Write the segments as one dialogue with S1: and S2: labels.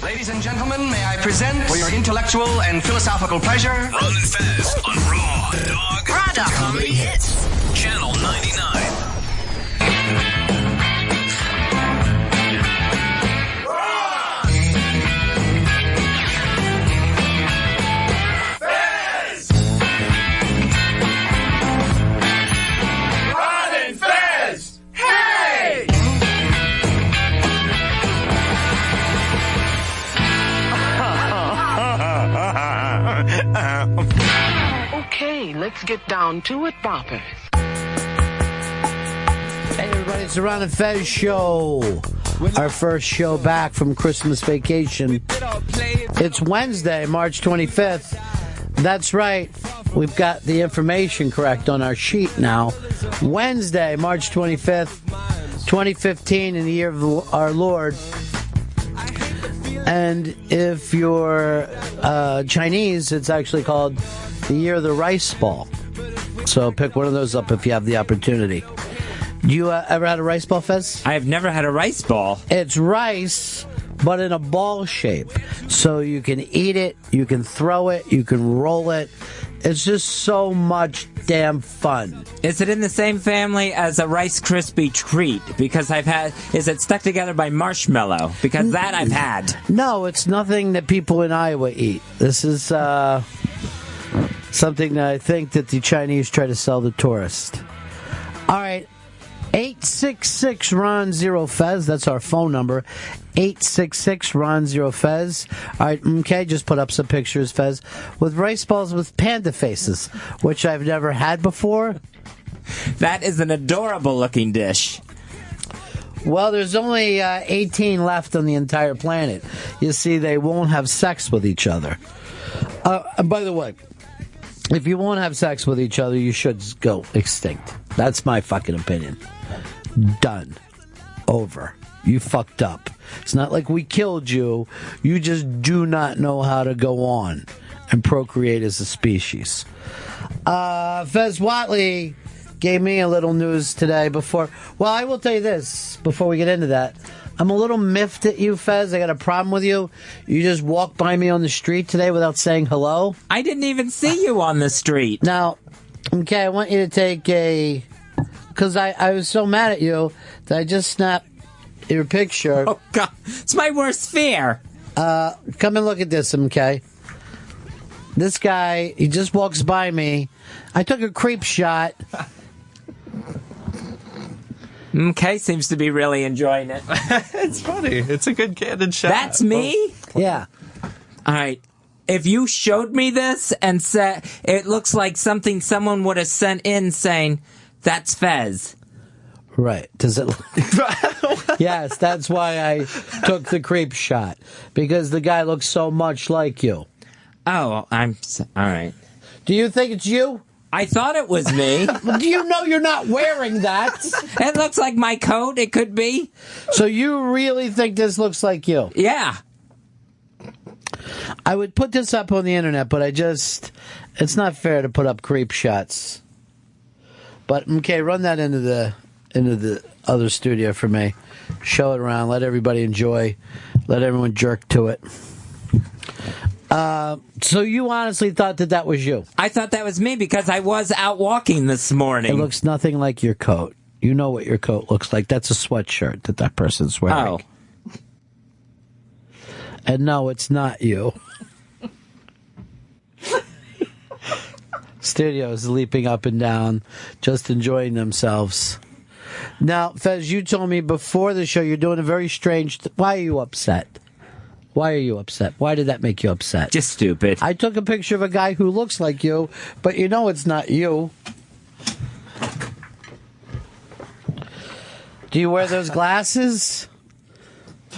S1: Ladies and gentlemen, may I present for your intellectual and philosophical pleasure,
S2: Ron Fez on Raw Dog Comedy Hits, Channel 99.
S3: Okay, let's get down to it, boppers.
S4: Hey everybody, it's the Ron Fez Show. Our first show back from Christmas vacation. It's Wednesday, March 25th. That's right. We've got the information correct on our sheet now. Wednesday, March 25th, 2015, in the year of our Lord. And if you're Chinese, it's actually called the year of the rice ball. So pick one of those up if you have the opportunity. You ever had a rice ball, Fez?
S5: I have never had a rice ball.
S4: It's rice, but in a ball shape. So you can eat it, you can throw it, you can roll it. It's just so much damn fun.
S5: Is it in the same family as a Rice Krispie treat? Because is it stuck together by marshmallow? Because that I've had.
S4: No, it's nothing that people in Iowa eat. This is something that I think that the Chinese try to sell to tourists. All right. 866-RON-0-FEZ. That's our phone number. 866-RON-0-FEZ. All right, okay, just put up some pictures, Fez, with rice balls with panda faces, which I've never had before.
S5: That is an adorable looking dish.
S4: Well, there's only 18 left on the entire planet. You see, they won't have sex with each other. And by the way, if you won't have sex with each other, you should go extinct. That's my fucking opinion. Done. Over. You fucked up. It's not like we killed you. You just do not know how to go on and procreate as a species. Fez Whatley gave me a little news today before. Well, I will tell you this before we get into that. I'm a little miffed at you, Fez. I got a problem with you. You just walked by me on the street today without saying hello.
S5: I didn't even see you on the street.
S4: Now, okay, I want you to take a... Because I was so mad at you that I just snapped your picture.
S5: Oh, God. It's my worst fear.
S4: Come and look at this, okay? This guy, he just walks by me. I took a creep shot.
S5: Okay, seems to be really enjoying it.
S6: It's funny. It's a good candid shot.
S5: That's me?
S4: Yeah.
S5: All right. If you showed me this and said it looks like something someone would have sent in saying, that's Fez.
S4: Right. Does it? Yes, that's why I took the creep shot. Because the guy looks so much like you.
S5: Oh, all right.
S4: Do you think it's you?
S5: I thought it was me.
S4: Do you know you're not wearing that?
S5: It looks like my coat. It could be.
S4: So you really think this looks like you?
S5: Yeah.
S4: I would put this up on the internet, but it's not fair to put up creep shots. But, okay, run that into the other studio for me. Show it around. Let everybody enjoy. Let everyone jerk to it. So you honestly thought that was you?
S5: I thought that was me because I was out walking this morning.
S4: It looks nothing like your coat. You know what your coat looks like. That's a sweatshirt that person's wearing.
S5: Oh.
S4: And no, it's not you. Studios leaping up and down, just enjoying themselves. Now, Fez, you told me before the show you're doing a very strange... Why are you upset? Why are you upset? Why did that make you upset?
S5: Just stupid.
S4: I took a picture of a guy who looks like you, but you know it's not you. Do you wear those glasses?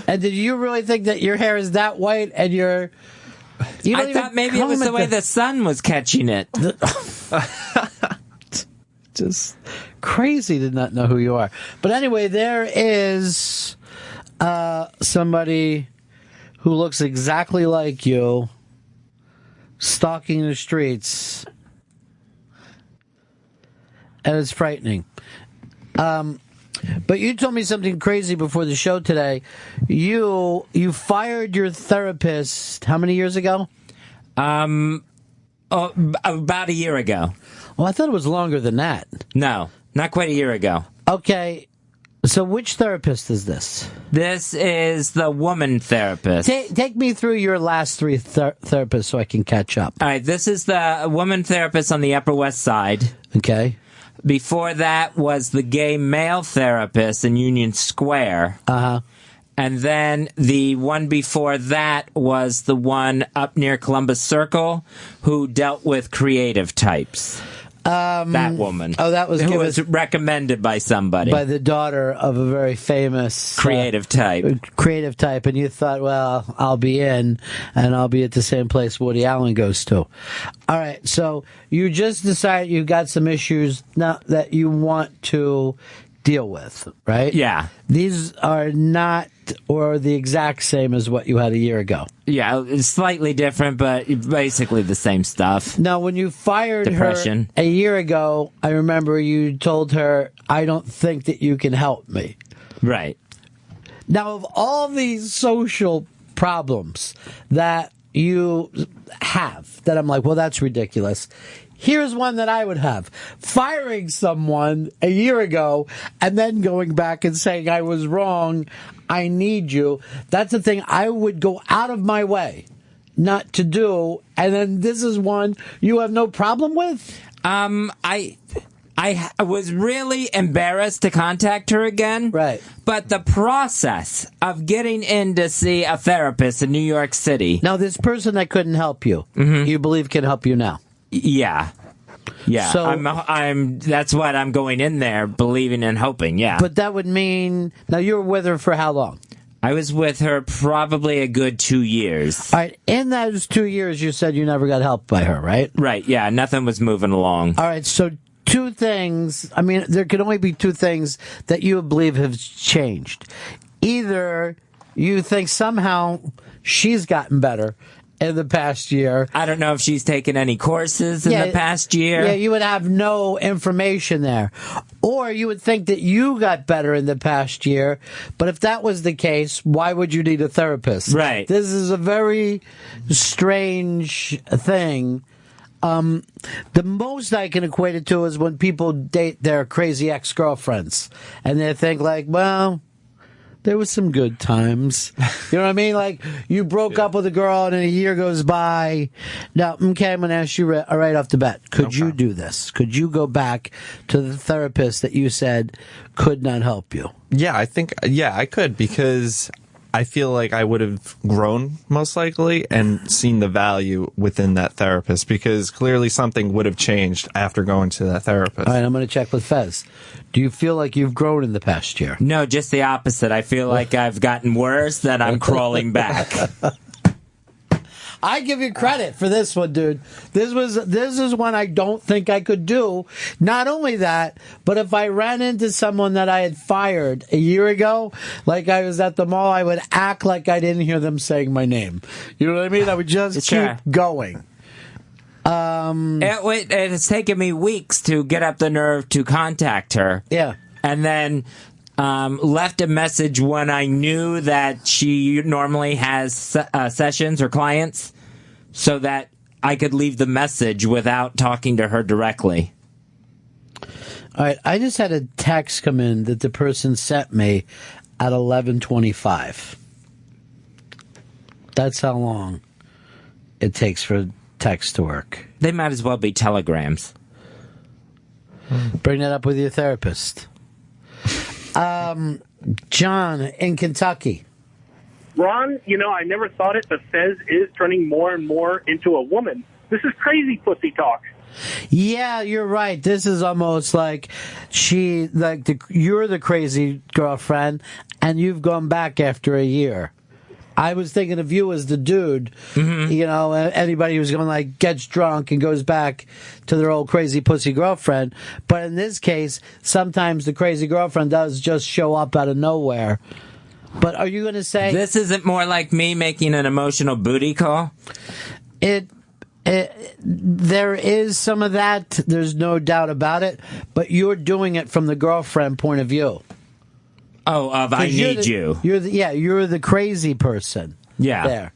S4: And did you really think that your hair is that white and you're...
S5: I thought maybe it was the way the sun was catching it.
S4: Just crazy to not know who you are. But anyway, there is somebody who looks exactly like you stalking the streets. And it's frightening. But you told me something crazy before the show today. You fired your therapist how many years ago?
S5: About a year ago.
S4: Well, I thought it was longer than that.
S5: No, not quite a year ago.
S4: Okay, so which therapist is this?
S5: This is the woman therapist.
S4: Take me through your last three therapists so I can catch up.
S5: All right, this is the woman therapist on the Upper West Side.
S4: Okay.
S5: Before that was the gay male therapist in Union Square.
S4: Uh-huh.
S5: And then the one before that was the one up near Columbus Circle who dealt with creative types. That woman.
S4: Oh, that was
S5: who was recommended by somebody.
S4: By the daughter of a very famous
S5: creative type.
S4: And you thought, well, I'll be in, and I'll be at the same place Woody Allen goes to. All right, so you just decided you got some issues now that you want to deal with, right?
S5: Yeah.
S4: These are not or the exact same as what you had a year ago.
S5: Yeah, it's slightly different, but basically the same stuff.
S4: Now, when you fired
S5: Depression.
S4: her a year ago, I remember you told her, I don't think that you can help me.
S5: Right.
S4: Now, of all these social problems that you have, that I'm like, well, that's ridiculous. Here's one that I would have. Firing someone a year ago and then going back and saying, I was wrong, I need you. That's the thing I would go out of my way not to do. And then this is one you have no problem with?
S5: I was really embarrassed to contact her again.
S4: Right.
S5: But the process of getting in to see a therapist in New York City.
S4: Now, this person that couldn't help you, you believe can help you now?
S5: Yeah. Yeah.
S4: So,
S5: I'm that's what I'm going in there believing and hoping. Yeah.
S4: But that would mean, now you were with her for how long?
S5: I was with her probably a good 2 years.
S4: All right. In those 2 years, you said you never got help by her, right?
S5: Right. Yeah. Nothing was moving along.
S4: All right. So two things. I mean, there can only be two things that you believe have changed. Either you think somehow she's gotten better in the past year.
S5: I don't know if she's taken any courses in the past year.
S4: Yeah, you would have no information there. Or you would think that you got better in the past year. But if that was the case, why would you need a therapist?
S5: Right.
S4: This is a very strange thing. The most I can equate it to is when people date their crazy ex-girlfriends. And they think like, well, there was some good times. You know what I mean? Like, you broke up with a girl and then a year goes by. Now, okay, I'm going to ask you right off the bat. Could you do this? Could you go back to the therapist that you said could not help you?
S6: Yeah, I think, I could, because I feel like I would have grown most likely and seen the value within that therapist, because clearly something would have changed after going to that therapist.
S4: All right, I'm going to check with Fez. Do you feel like you've grown in the past year?
S5: No, just the opposite. I feel like I've gotten worse, that I'm crawling back.
S4: I give you credit for this one, dude. This is one I don't think I could do. Not only that, but if I ran into someone that I had fired a year ago, like I was at the mall, I would act like I didn't hear them saying my name. You know what I mean? I would just keep going.
S5: It has taken me weeks to get up the nerve to contact her.
S4: Yeah.
S5: And then left a message when I knew that she normally has sessions or clients, so that I could leave the message without talking to her directly.
S4: All right, I just had a text come in that the person sent me at 11:25. That's how long it takes for text to work.
S5: They might as well be telegrams.
S4: Bring that up with your therapist. John in Kentucky.
S7: Ron, I never thought it, but Fez is turning more and more into a woman. This is crazy pussy talk.
S4: Yeah, you're right. This is almost like you're the crazy girlfriend, and you've gone back after a year. I was thinking of you as the dude, anybody who's going like gets drunk and goes back to their old crazy pussy girlfriend. But in this case, sometimes the crazy girlfriend does just show up out of nowhere. But are you going to say
S5: this isn't more like me making an emotional booty call?
S4: There is some of that. There's no doubt about it. But you're doing it from the girlfriend point of view.
S5: I need you.
S4: You're the crazy person.
S5: Yeah.
S4: There.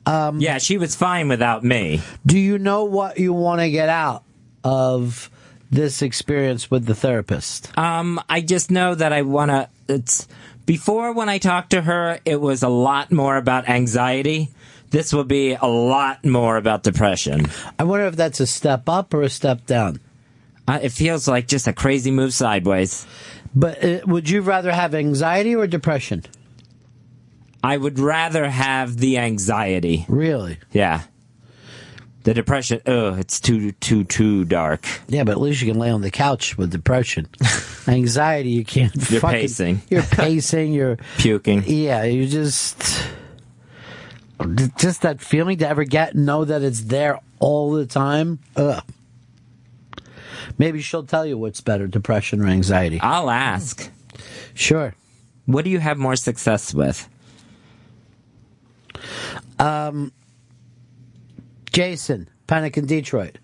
S5: Yeah, she was fine without me.
S4: Do you know what you want to get out of this experience with the therapist?
S5: I just know that I want to. Before, when I talked to her, it was a lot more about anxiety. This will be a lot more about depression.
S4: I wonder if that's a step up or a step down.
S5: It feels like just a crazy move sideways.
S4: But would you rather have anxiety or depression?
S5: I would rather have the anxiety.
S4: Really?
S5: Yeah. The depression, it's too dark.
S4: Yeah, but at least you can lay on the couch with depression. Anxiety, you can't.
S5: You're pacing.
S4: You're pacing. You're
S5: puking.
S4: Yeah, you just that feeling to ever know that it's there all the time. Ugh. Maybe she'll tell you what's better, depression or anxiety.
S5: I'll ask.
S4: Sure.
S5: What do you have more success with?
S4: Jason, Panic in Detroit.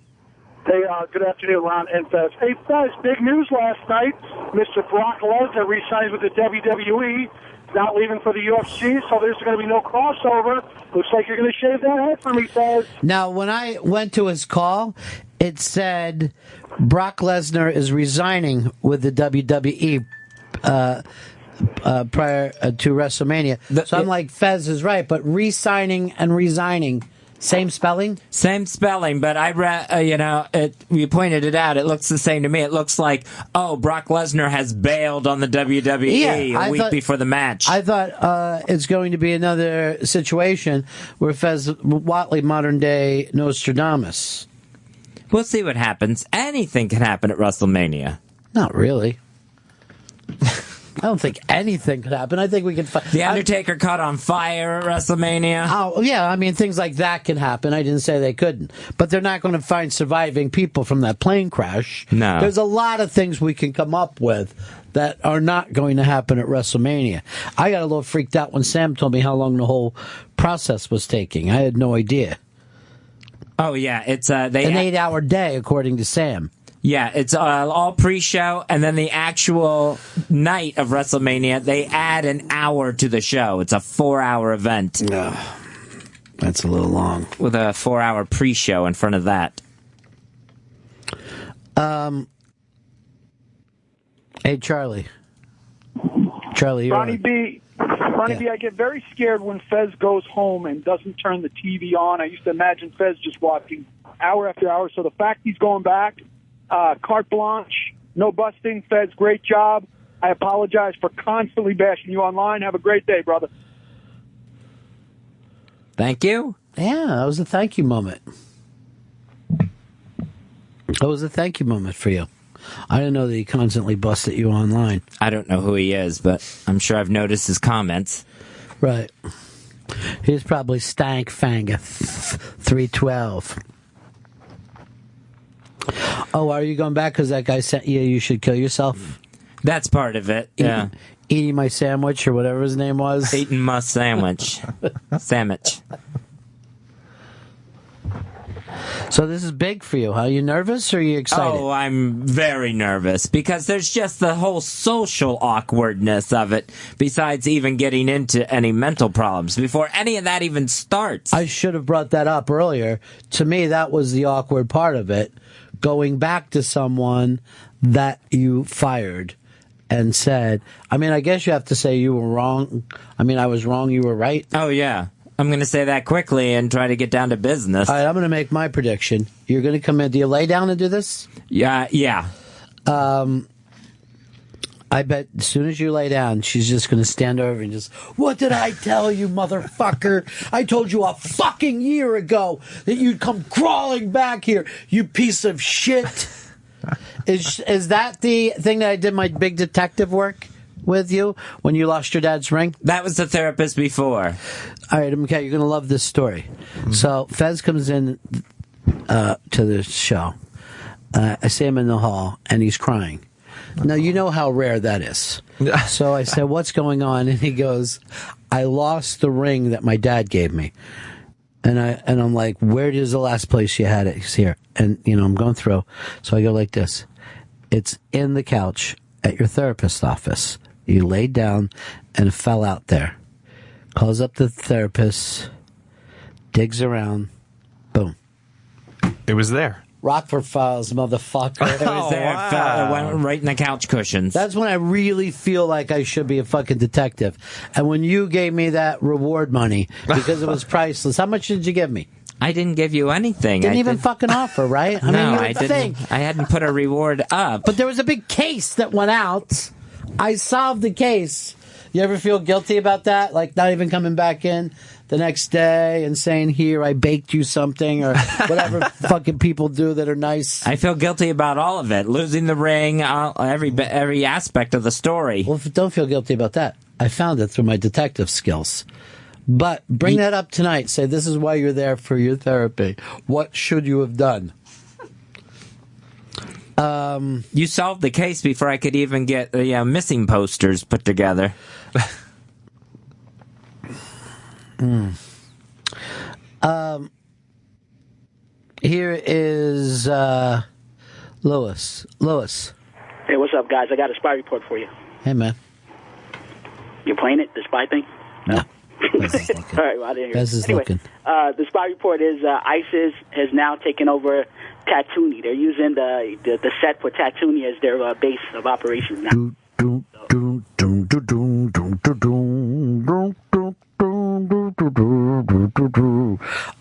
S8: Hey, good afternoon, Ron and Fez. Hey, Fez, big news last night. Mr. Brock Lesnar re-signs with the WWE, not leaving for the UFC, so there's going to be no crossover. Looks like you're going to shave that head for me, Fez.
S4: Now, when I went to his call, it said Brock Lesnar is resigning with the WWE prior to WrestleMania. So I'm like, Fez is right, but re-signing and resigning, same spelling?
S5: Same spelling, but I read, you pointed it out. It looks the same to me. It looks like, Brock Lesnar has bailed on the WWE a week before the match.
S4: I thought it's going to be another situation where Fez Whatley, modern day Nostradamus.
S5: We'll see what happens. Anything can happen at WrestleMania.
S4: Not really. I don't think anything could happen. I think we can.
S5: The Undertaker caught on fire at WrestleMania.
S4: Oh, yeah. I mean, things like that can happen. I didn't say they couldn't. But they're not going to find surviving people from that plane crash.
S5: No.
S4: There's a lot of things we can come up with that are not going to happen at WrestleMania. I got a little freaked out when Sam told me how long the whole process was taking. I had no idea.
S5: Oh, yeah. It's
S4: an 8-hour day, according to Sam.
S5: Yeah, it's all pre-show, and then the actual night of WrestleMania, they add an hour to the show. It's a 4-hour event.
S4: That's a little long.
S5: With a 4-hour pre-show in front of that.
S4: Hey, Charlie. Charlie, you're
S8: Ronnie B, I get very scared when Fez goes home and doesn't turn the TV on. I used to imagine Fez just watching hour after hour. So the fact he's going back, carte blanche, no busting. Fez, great job. I apologize for constantly bashing you online. Have a great day, brother.
S5: Thank you.
S4: Yeah, that was a thank you moment. That was a thank you moment for you. I didn't know that he constantly busted you online.
S5: I don't know who he is, but I'm sure I've noticed his comments.
S4: Right. He's probably Stank Fanga 312. Oh, are you going back because that guy sent you should kill yourself?
S5: That's part of it, yeah.
S4: Eating my sandwich or whatever his name was?
S5: Eating my sandwich. Sandwich.
S4: So this is big for you, huh? You nervous or are you excited?
S5: Oh, I'm very nervous because there's just the whole social awkwardness of it besides even getting into any mental problems before any of that even starts.
S4: I should have brought that up earlier. To me, that was the awkward part of it. Going back to someone that you fired and said, I mean, I guess you have to say you were wrong. I mean, I was wrong, you were right.
S5: Oh, yeah. I'm going to say that quickly and try to get down to business.
S4: All right, I'm going to make my prediction. You're going to come in. Do you lay down and do this?
S5: Yeah.
S4: I bet as soon as you lay down, she's just going to stand over and just, what did I tell you, motherfucker? I told you a fucking year ago that you'd come crawling back here, you piece of shit. Is that the thing that I did my big detective work with you when you lost your dad's ring?
S5: That was the therapist before.
S4: All right, okay, you're going to love this story. Mm-hmm. So Fez comes in to the show. I see him in the hall, and he's crying. Now, you know how rare that is. So I said, what's going on? And he goes, I lost the ring that my dad gave me. And I'm like, where is the last place you had it? He's here. And, I'm going through. So I go like this. It's in the couch at your therapist's office. He laid down and fell out there. Calls up the therapist, digs around, boom.
S6: It was there.
S4: Rockford Files, motherfucker.
S5: It was there.
S6: wow.
S5: It fell, it went right in the couch cushions.
S4: That's when I really feel like I should be a fucking detective. And when you gave me that reward money, because it was priceless, how much did you give me?
S5: I didn't give you anything.
S4: Didn't even fucking offer, right? I mean, you would
S5: I didn't.
S4: think.
S5: I hadn't put a reward up.
S4: But there was a big case that went out. I solved the case. You ever feel guilty about that? Like not even coming back in the next day and saying, here, I baked you something, or whatever fucking people do that are nice.
S5: I feel guilty about all of it. Losing the ring, every aspect of the story.
S4: Well, don't feel guilty about that. I found it through my detective skills. But bring that up tonight. Say, this is why you're there for your therapy. What should you have done?
S5: You solved the case before I could even get the missing posters put together.
S4: Here is Lewis. Lewis.
S9: Hey, what's up, guys? I got a spy report for you.
S4: Hey, man.
S9: You playing it, the spy thing?
S4: No.
S9: All right, well, I didn't hear
S4: Fez
S9: it.
S4: is
S9: Anyway,
S4: looking.
S9: the spy report is ISIS has now taken over Tatooine. They're using the set for Tatooine as their base of operations now.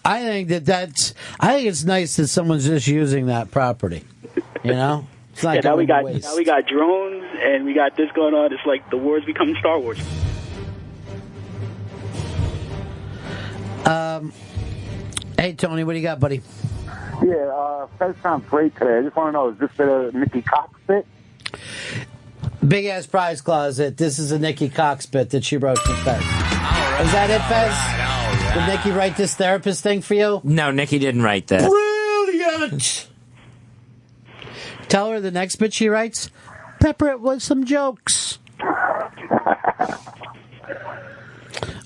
S4: I think I think it's nice that someone's just using that property. You know? It's not
S9: now we
S4: going to
S9: got
S4: waste.
S9: drones and we got this going on. It's like the war's becoming Star Wars.
S4: Hey, Tony, what do you got, buddy?
S10: Yeah, Fez sounds great today. I just want to know, is this a Nikki Cox bit?
S4: Big ass prize closet. This is a Nikki Cox bit that she wrote for Fez. Is that it, Fez? Did Nikki write this therapist thing for you?
S5: No, Nikki didn't write that.
S4: Brilliant! Tell her the next bit she writes, pepper it with some jokes.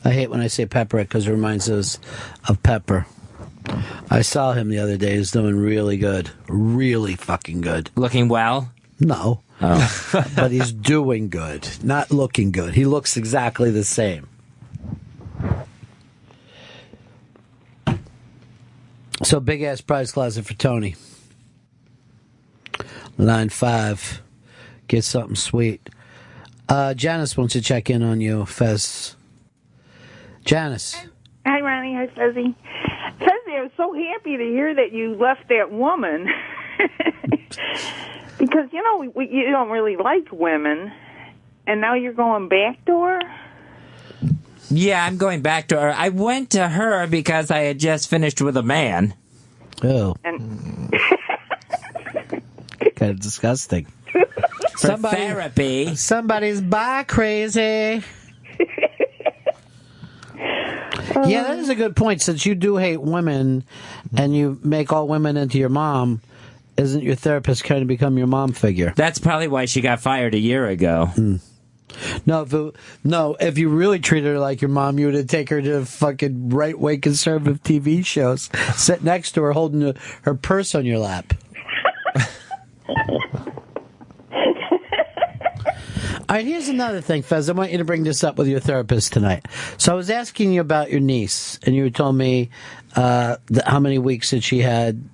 S4: I hate when I say pepper it because it reminds us of Pepper. I saw him the other day. He's doing really good. Really fucking good.
S5: Looking well?
S4: No.
S5: Oh.
S4: But he's doing good. Not looking good. He looks exactly the same. So, big ass prize closet for Tony. Line 5. Get something sweet. Janice wants to check in on you, Fez. Janice.
S11: Hi, Ronnie. Hi, Fezzy. Fezzy, I was so happy to hear that you left that woman. Because, you know, you don't really like women. And now you're going back to her?
S5: Yeah, I'm going back to her. I went to her because I had just finished with a man.
S4: Oh.
S11: And
S4: kind of disgusting.
S5: For therapy.
S4: Somebody's bi crazy. Yeah, that is a good point. Since you do hate women and you make all women into your mom, isn't your therapist kind of become your mom figure?
S5: That's probably why she got fired a year ago.
S4: No, if you really treated her like your mom, you would take her to fucking right-wing conservative TV shows. Sit next to her holding her purse on your lap. All right, here's another thing, Fez. I want you to bring this up with your therapist tonight. So I was asking you about your niece, and you told me how many weeks that she had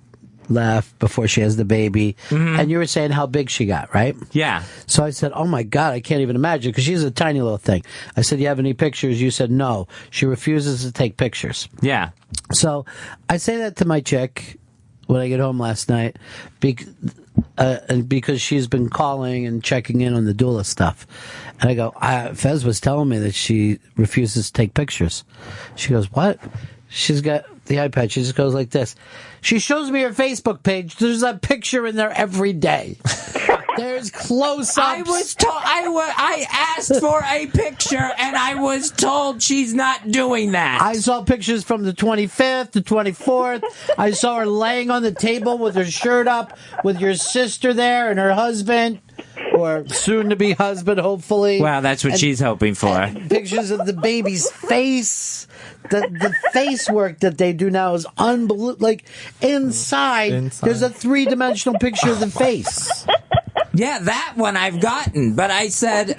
S4: left before she has the baby, and you were saying how big she got, right?
S5: Yeah.
S4: So I said, oh my God, I can't even imagine, because she's a tiny little thing. I said, you have any pictures? You said no. She refuses to take pictures.
S5: Yeah.
S4: So I say that to my chick when I get home last night, because she's been calling and checking in on the doula stuff. And I go, Fez was telling me that she refuses to take pictures. She goes, what? She's got the iPad. She just goes like this. She shows me her Facebook page. There's a picture in there every day. There's close-ups.
S5: I was told. I asked for a picture, and I was told she's not doing that.
S4: I saw pictures from the 25th, the 24th. I saw her laying on the table with her shirt up, with your sister there and her husband, or soon-to-be husband, hopefully.
S5: Wow, that's what she's hoping for.
S4: Pictures of the baby's face. The face work that they do now is unbelievable. Like, inside, there's a three-dimensional picture of the face.
S5: Yeah, that one I've gotten. But I said,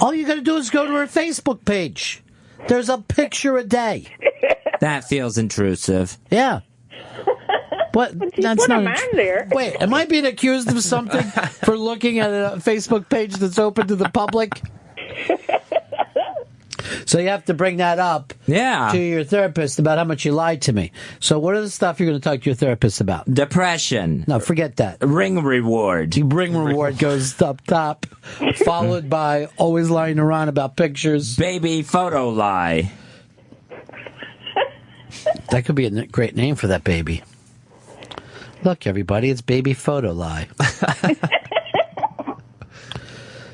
S4: All you got to do is go to her Facebook page. There's a picture a day.
S5: That feels intrusive.
S4: Yeah. But that's
S11: put
S4: not
S11: him on there.
S4: Wait, am I being accused of something for looking at a Facebook page that's open to the public? So you have to bring that up to your therapist about how much you lied to me. So what are the stuff you're going to talk to your therapist about?
S5: Depression.
S4: No, forget that.
S5: Ring reward.
S4: Ring reward goes up top, followed by always lying to Ron about pictures.
S5: Baby photo lie.
S4: That could be a great name for that baby. Look, everybody, it's baby photo lie.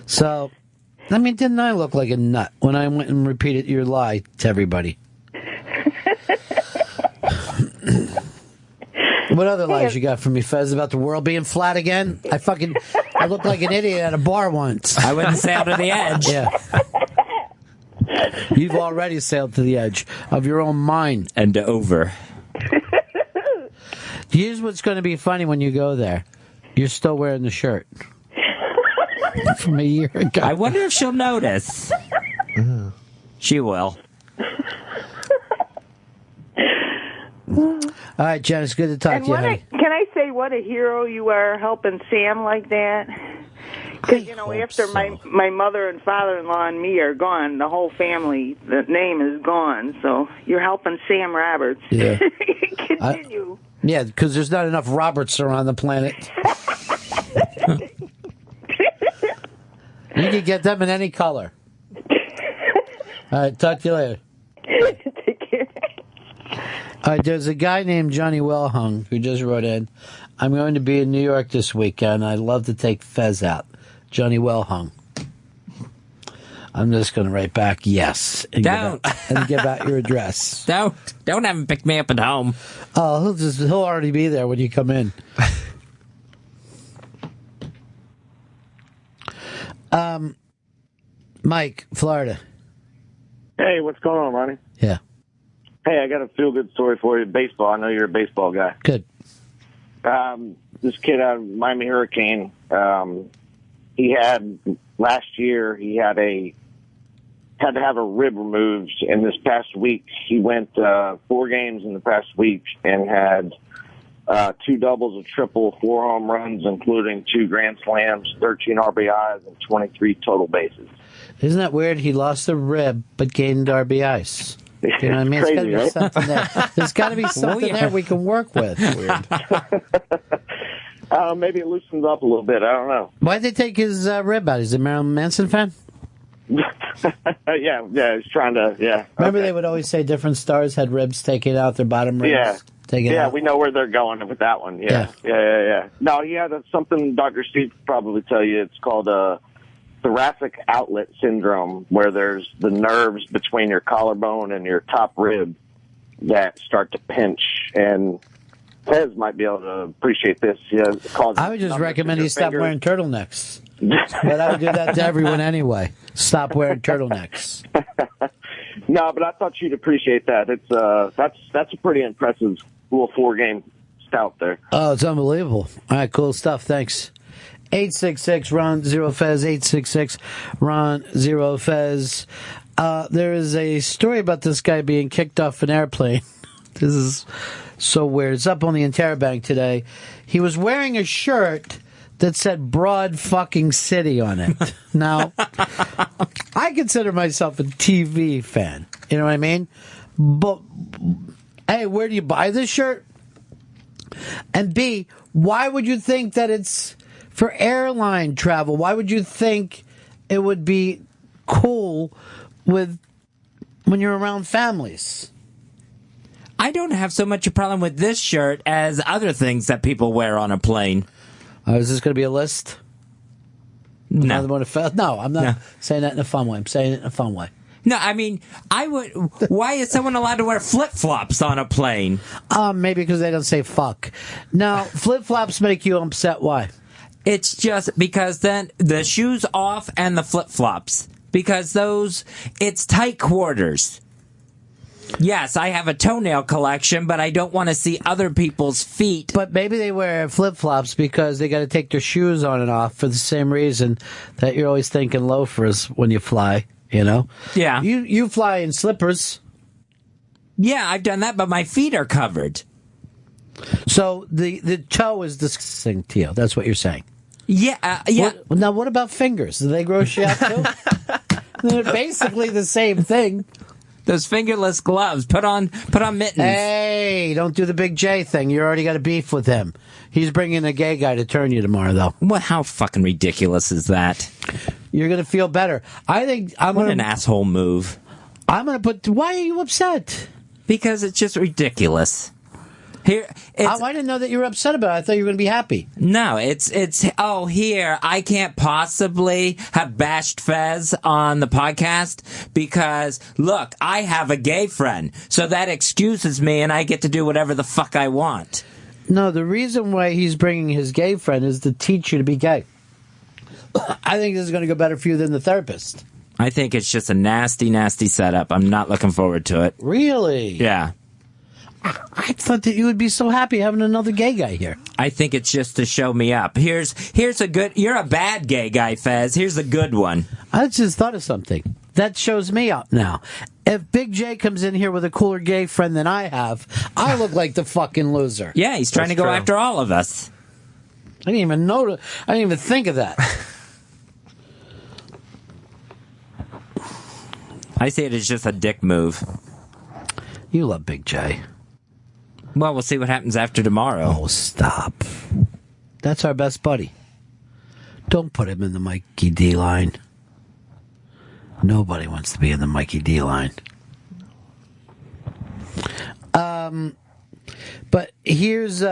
S4: So, I mean, didn't I look like a nut when I went and repeated your lie to everybody? What other lies you got from me, Fez, about the world being flat again? I looked like an idiot at a bar once.
S5: I wouldn't sail to the edge.
S4: Yeah. You've already sailed to the edge of your own mind.
S5: And over.
S4: Here's what's going to be funny when you go there. You're still wearing the shirt. From a year ago.
S5: I wonder if she'll notice. She will.
S4: All right, Jen, it's good to talk to you, honey.
S11: Can I say what a hero you are helping Sam like that? Because, after my mother and father-in-law and me are gone, the whole family, the name is gone. So you're helping Sam Roberts.
S4: Yeah.
S11: Continue.
S4: Yeah, because there's not enough Roberts around the planet. You can get them in any color. All right, talk to you later.
S11: Take care.
S4: All right, there's a guy named Johnny Wellhung who just wrote in, I'm going to be in New York this weekend. I'd love to take Fez out. Johnny Wellhung. I'm just going to write back yes. And give out your address.
S5: Don't have him pick me up at home.
S4: Oh, he'll already be there when you come in. Mike, Florida.
S10: Hey, what's going on, Ronnie?
S4: Yeah.
S10: Hey, I got a feel-good story for you. Baseball. I know you're a baseball guy.
S4: Good.
S10: This kid out of Miami Hurricane, last year he had to have a rib removed, and this past week he went 4 games in the past week and had 2 doubles, a triple, 4 home runs, including 2 grand slams, 13 RBIs, and 23 total bases.
S4: Isn't that weird? He lost a rib but gained RBIs. You know what I mean?
S10: Crazy,
S4: There's got to be something there we can work with. Weird.
S10: Maybe it loosens up a little bit. I don't know.
S4: Why'd they take his rib out? Is he a Marilyn Manson fan?
S10: yeah, he's trying to, yeah.
S4: Remember they would always say different stars had ribs taken out, their bottom ribs taken out?
S10: Yeah, we know where they're going with that one. Yeah. No, that's something Dr. Steve could probably tell you. It's called thoracic outlet syndrome, where there's the nerves between your collarbone and your top rib that start to pinch. And Fez might be able to appreciate this. Yeah,
S4: I would just recommend he stop wearing turtlenecks. But I would do that to everyone anyway. Stop wearing turtlenecks.
S10: No, but I thought you'd appreciate that. It's that's a pretty impressive little 4-game stout there.
S4: Oh, it's unbelievable. All right, cool stuff. Thanks. 866-RON-0-FEZ, 866-RON-0-FEZ. There is a story about this guy being kicked off an airplane. This is so weird. It's up on the Interbank today. He was wearing a shirt that said Broad fucking City on it. Now, I consider myself a TV fan. You know what I mean? But, A, where do you buy this shirt? And B, why would you think that it's for airline travel? Why would you think it would be cool when you're around families?
S5: I don't have so much a problem with this shirt as other things that people wear on a plane.
S4: Is this going to be a list?
S5: No.
S4: No, I'm not saying that in a fun way. I'm saying it in a fun way.
S5: No, I mean, why is someone allowed to wear flip-flops on a plane?
S4: Maybe because they don't say fuck. Now, flip-flops make you upset. Why?
S5: It's just because then the shoes off and the flip-flops. Because it's tight quarters. Yes, I have a toenail collection, but I don't want to see other people's feet.
S4: But maybe they wear flip-flops because they got to take their shoes on and off for the same reason that you're always thinking loafers when you fly, you know?
S5: Yeah.
S4: You fly in slippers.
S5: Yeah, I've done that, but my feet are covered.
S4: So the toe is disgusting to you. That's what you're saying.
S5: Yeah,
S4: Now, what about fingers? Do they gross you out too? They're basically the same thing.
S5: Those fingerless gloves. Put on mittens.
S4: Hey, don't do the Big J thing. You already got a beef with him. He's bringing a gay guy to turn you tomorrow, though.
S5: What? How fucking ridiculous is that?
S4: You're going to feel better. I think
S5: an asshole move.
S4: I'm going to put... Why are you upset?
S5: Because it's just ridiculous.
S4: I didn't know that you were upset about it. I thought you were going to be happy.
S5: No, I can't possibly have bashed Fez on the podcast because, look, I have a gay friend, so that excuses me and I get to do whatever the fuck I want.
S4: No, the reason why he's bringing his gay friend is to teach you to be gay. I think this is going to go better for you than the therapist.
S5: I think it's just a nasty, nasty setup. I'm not looking forward to it.
S4: Really?
S5: Yeah.
S4: I thought that you would be so happy having another gay guy here.
S5: I think it's just to show me up. Here's a good... You're a bad gay guy, Fez. Here's a good one.
S4: I just thought of something. That shows me up now. If Big J comes in here with a cooler gay friend than I have, I look like the fucking loser.
S5: Yeah, he's trying to go after all of us.
S4: I didn't even think of that.
S5: I see it as just a dick move.
S4: You love Big J.
S5: Well, we'll see what happens after tomorrow.
S4: Oh, stop. That's our best buddy. Don't put him in the Mikey D line. Nobody wants to be in the Mikey D line. But here's...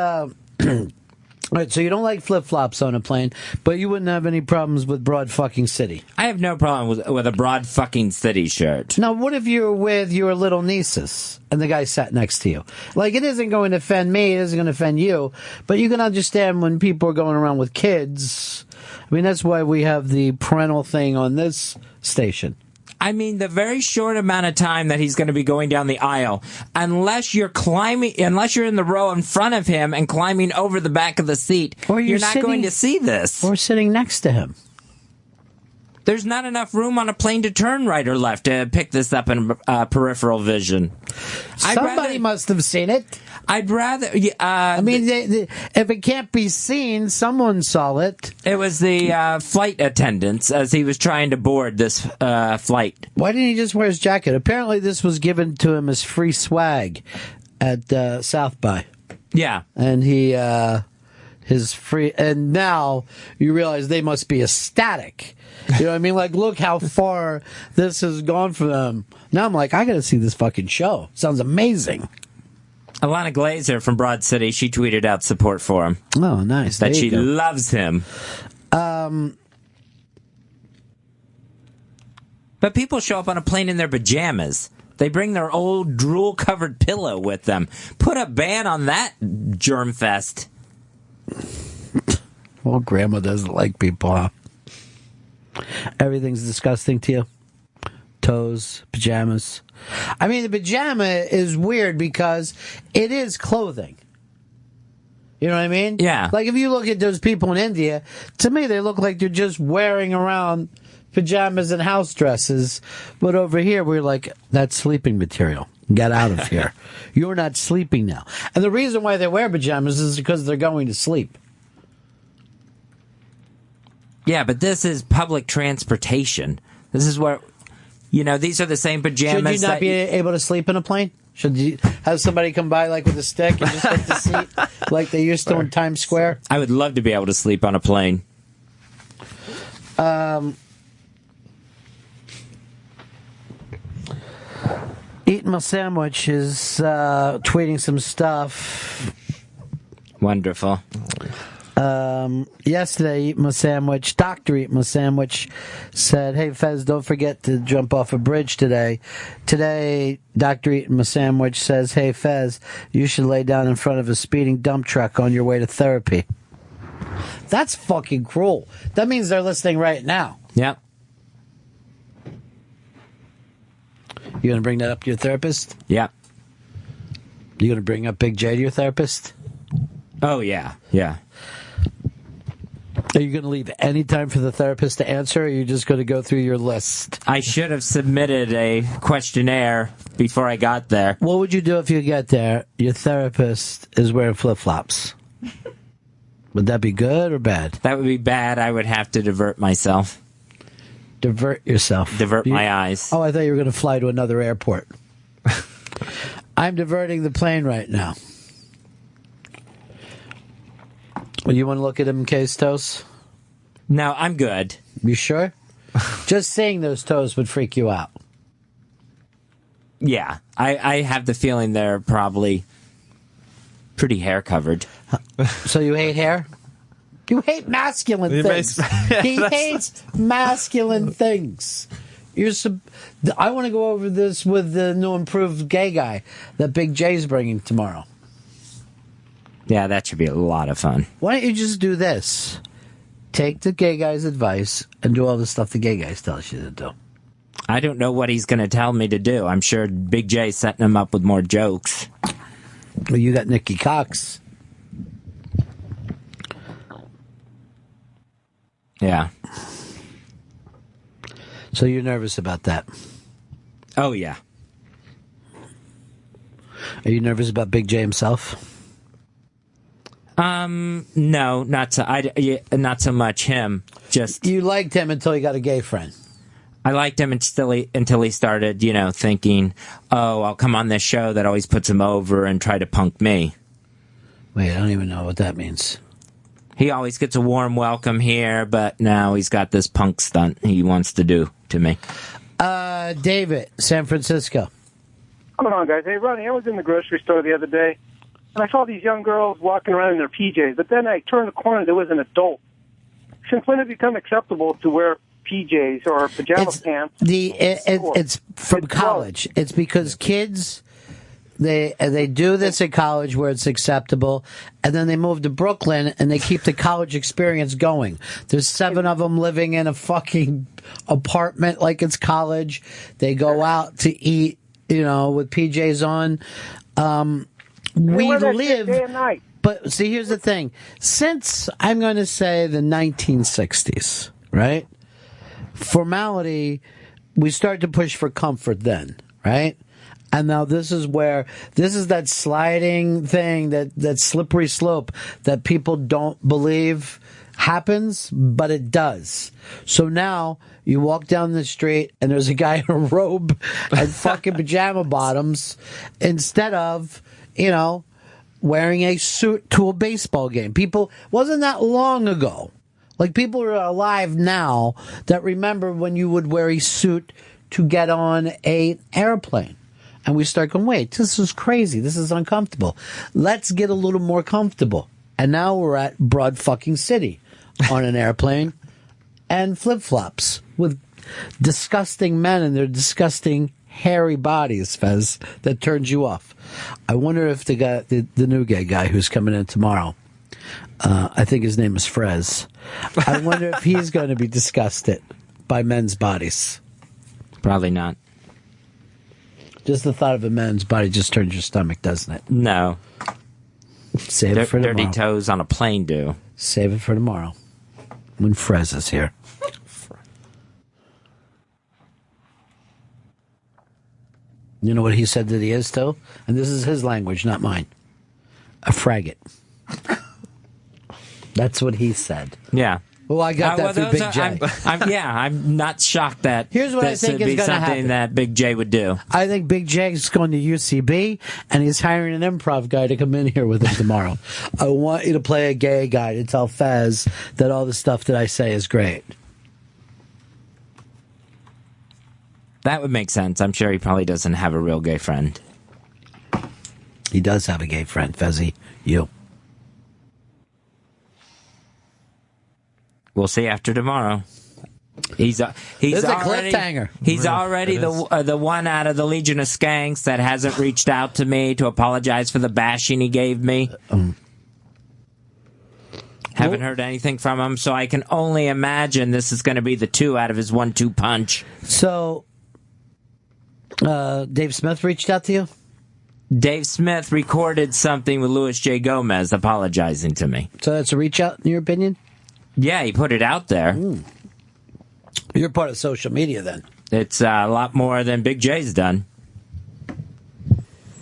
S4: All right, so you don't like flip-flops on a plane, but you wouldn't have any problems with broad fucking city.
S5: I have no problem with a broad fucking city shirt.
S4: Now, what if you're with your little nieces and the guy sat next to you? Like, it isn't going to offend me, it isn't going to offend you, but you can understand when people are going around with kids. I mean, that's why we have the parental thing on this station.
S5: I mean, the very short amount of time that he's going to be going down the aisle, unless you're in the row in front of him and climbing over the back of the seat, you're not going to see this.
S4: Or sitting next to him.
S5: There's not enough room on a plane to turn right or left to pick this up in peripheral vision.
S4: Somebody must have seen it.
S5: I'd rather...
S4: I mean, if it can't be seen, someone saw it.
S5: It was the flight attendants as he was trying to board this flight.
S4: Why didn't he just wear his jacket? Apparently this was given to him as free swag at South by.
S5: Yeah.
S4: And his free... And now you realize they must be ecstatic. You know what I mean? Like, look how far this has gone for them. Now I'm like, I got to see this fucking show. Sounds amazing.
S5: Alana Glazer from Broad City, she tweeted out support for him.
S4: Oh, nice.
S5: That she loves him.
S4: But
S5: people show up on a plane in their pajamas. They bring their old drool-covered pillow with them. Put a ban on that germ fest.
S4: Well, Grandma doesn't like people, huh? Everything's disgusting to you. Toes, pajamas. I mean, the pajama is weird because it is clothing. You know what I mean?
S5: Yeah.
S4: Like, if you look at those people in India, to me, they look like they're just wearing around pajamas and house dresses. But over here, we're like, that's sleeping material. Get out of here. You're not sleeping now. And the reason why they wear pajamas is because they're going to sleep.
S5: Yeah, but this is public transportation. This is where, these are the same pajamas.
S4: Should you not be able to sleep in a plane? Should you have somebody come by like with a stick and just hit the seat like they used to in Times Square?
S5: I would love to be able to sleep on a plane.
S4: Eating my sandwich is tweeting some stuff.
S5: Wonderful.
S4: Yesterday, Eat My Sandwich, Dr. Eat My Sandwich said, hey, Fez, don't forget to jump off a bridge today. Today, Dr. Eat My Sandwich says, hey, Fez, you should lay down in front of a speeding dump truck on your way to therapy. That's fucking cruel. That means they're listening right now.
S5: Yep.
S4: You going to bring that up to your therapist?
S5: Yeah.
S4: You going to bring up Big J to your therapist?
S5: Oh, yeah. Yeah.
S4: Are you going to leave any time for the therapist to answer, or are you just going to go through your list?
S5: I should have submitted a questionnaire before I got there.
S4: What would you do if you get there, your therapist is wearing flip-flops? Would that be good or bad?
S5: That would be bad. I would have to divert myself.
S4: Divert yourself.
S5: Divert my eyes.
S4: Oh, I thought you were going to fly to another airport. I'm diverting the plane right now. Well, you want to look at him, K's toes?
S5: No, I'm good.
S4: You sure? Just seeing those toes would freak you out.
S5: Yeah, I have the feeling they're probably pretty hair covered.
S4: So you hate hair? You hate masculine things. He hates masculine things. I want to go over this with the new improved gay guy that Big J's bringing tomorrow.
S5: Yeah, that should be a lot of fun.
S4: Why don't you just do this? Take the gay guy's advice and do all the stuff the gay guys tell you to do.
S5: I don't know what he's going to tell me to do. I'm sure Big J's setting him up with more jokes.
S4: Well, you got Nikki Cox.
S5: Yeah.
S4: So you're nervous about that?
S5: Oh, yeah.
S4: Are you nervous about Big J himself?
S5: No, not so much him. Just
S4: you liked him until he got a gay friend.
S5: I liked him until he started, thinking, "Oh, I'll come on this show that always puts him over and try to punk me."
S4: Wait, I don't even know what that means.
S5: He always gets a warm welcome here, but now he's got this punk stunt he wants to do to me.
S4: David, San Francisco.
S12: Hold on, guys. Hey, Ronnie, I was in the grocery store the other day, and I saw these young girls walking around in their PJs, but then I turned the corner, there was an adult. Since when did it become acceptable to wear PJs or pajama pants?
S4: It's from college. It's because kids, they do this at college where it's acceptable, and then they move to Brooklyn and they keep the college experience going. There's 7 of them living in a fucking apartment like it's college. They go out to eat, with PJs on. We live
S12: day and night.
S4: But see, here's the thing. Since I'm going to say the 1960s, right? Formality, we start to push for comfort then, right? And now this is that sliding thing, that slippery slope that people don't believe happens, but it does. So now you walk down the street and there's a guy in a robe and fucking pajama bottoms instead of, wearing a suit to a baseball game. People, wasn't that long ago. Like, people are alive now that remember when you would wear a suit to get on an airplane. And we start going, wait, this is crazy. This is uncomfortable. Let's get a little more comfortable. And now we're at Broad fucking City on an airplane and flip-flops with disgusting men and their disgusting hairy bodies, Fez, that turns you off. I wonder if the new gay guy who's coming in tomorrow, I think his name is Frez, I wonder if he's going to be disgusted by men's bodies.
S5: Probably not.
S4: Just the thought of a man's body just turns your stomach, doesn't it?
S5: No.
S4: Save it for tomorrow.
S5: Dirty toes on a plane do.
S4: Save it for tomorrow when Frez is here. You know what he said that he is, though? And this is his language, not mine. A fraggot. That's what he said.
S5: Yeah.
S4: Well, I got that through Big J.
S5: I'm not shocked that
S4: Here's what I think is going to happen.
S5: Something that Big J would do.
S4: I think Big J is going to UCB, and he's hiring an improv guy to come in here with him tomorrow. I want you to play a gay guy to tell Fez that all the stuff that I say is great.
S5: That would make sense. I'm sure he probably doesn't have a real gay friend.
S4: He does have a gay friend, Fezzy. You.
S5: We'll see after tomorrow. He's
S4: This is a cliffhanger.
S5: He's already the one out of the Legion of Skanks that hasn't reached out to me to apologize for the bashing he gave me. Haven't heard anything from him, so I can only imagine this is going to be the 2 out of his 1-2 punch.
S4: So, Dave Smith reached out to you?
S5: Dave Smith recorded something with Louis J. Gomez apologizing to me.
S4: So that's a reach out, in your opinion?
S5: Yeah, he put it out there.
S4: You're part of social media, then.
S5: It's a lot more than Big J's done.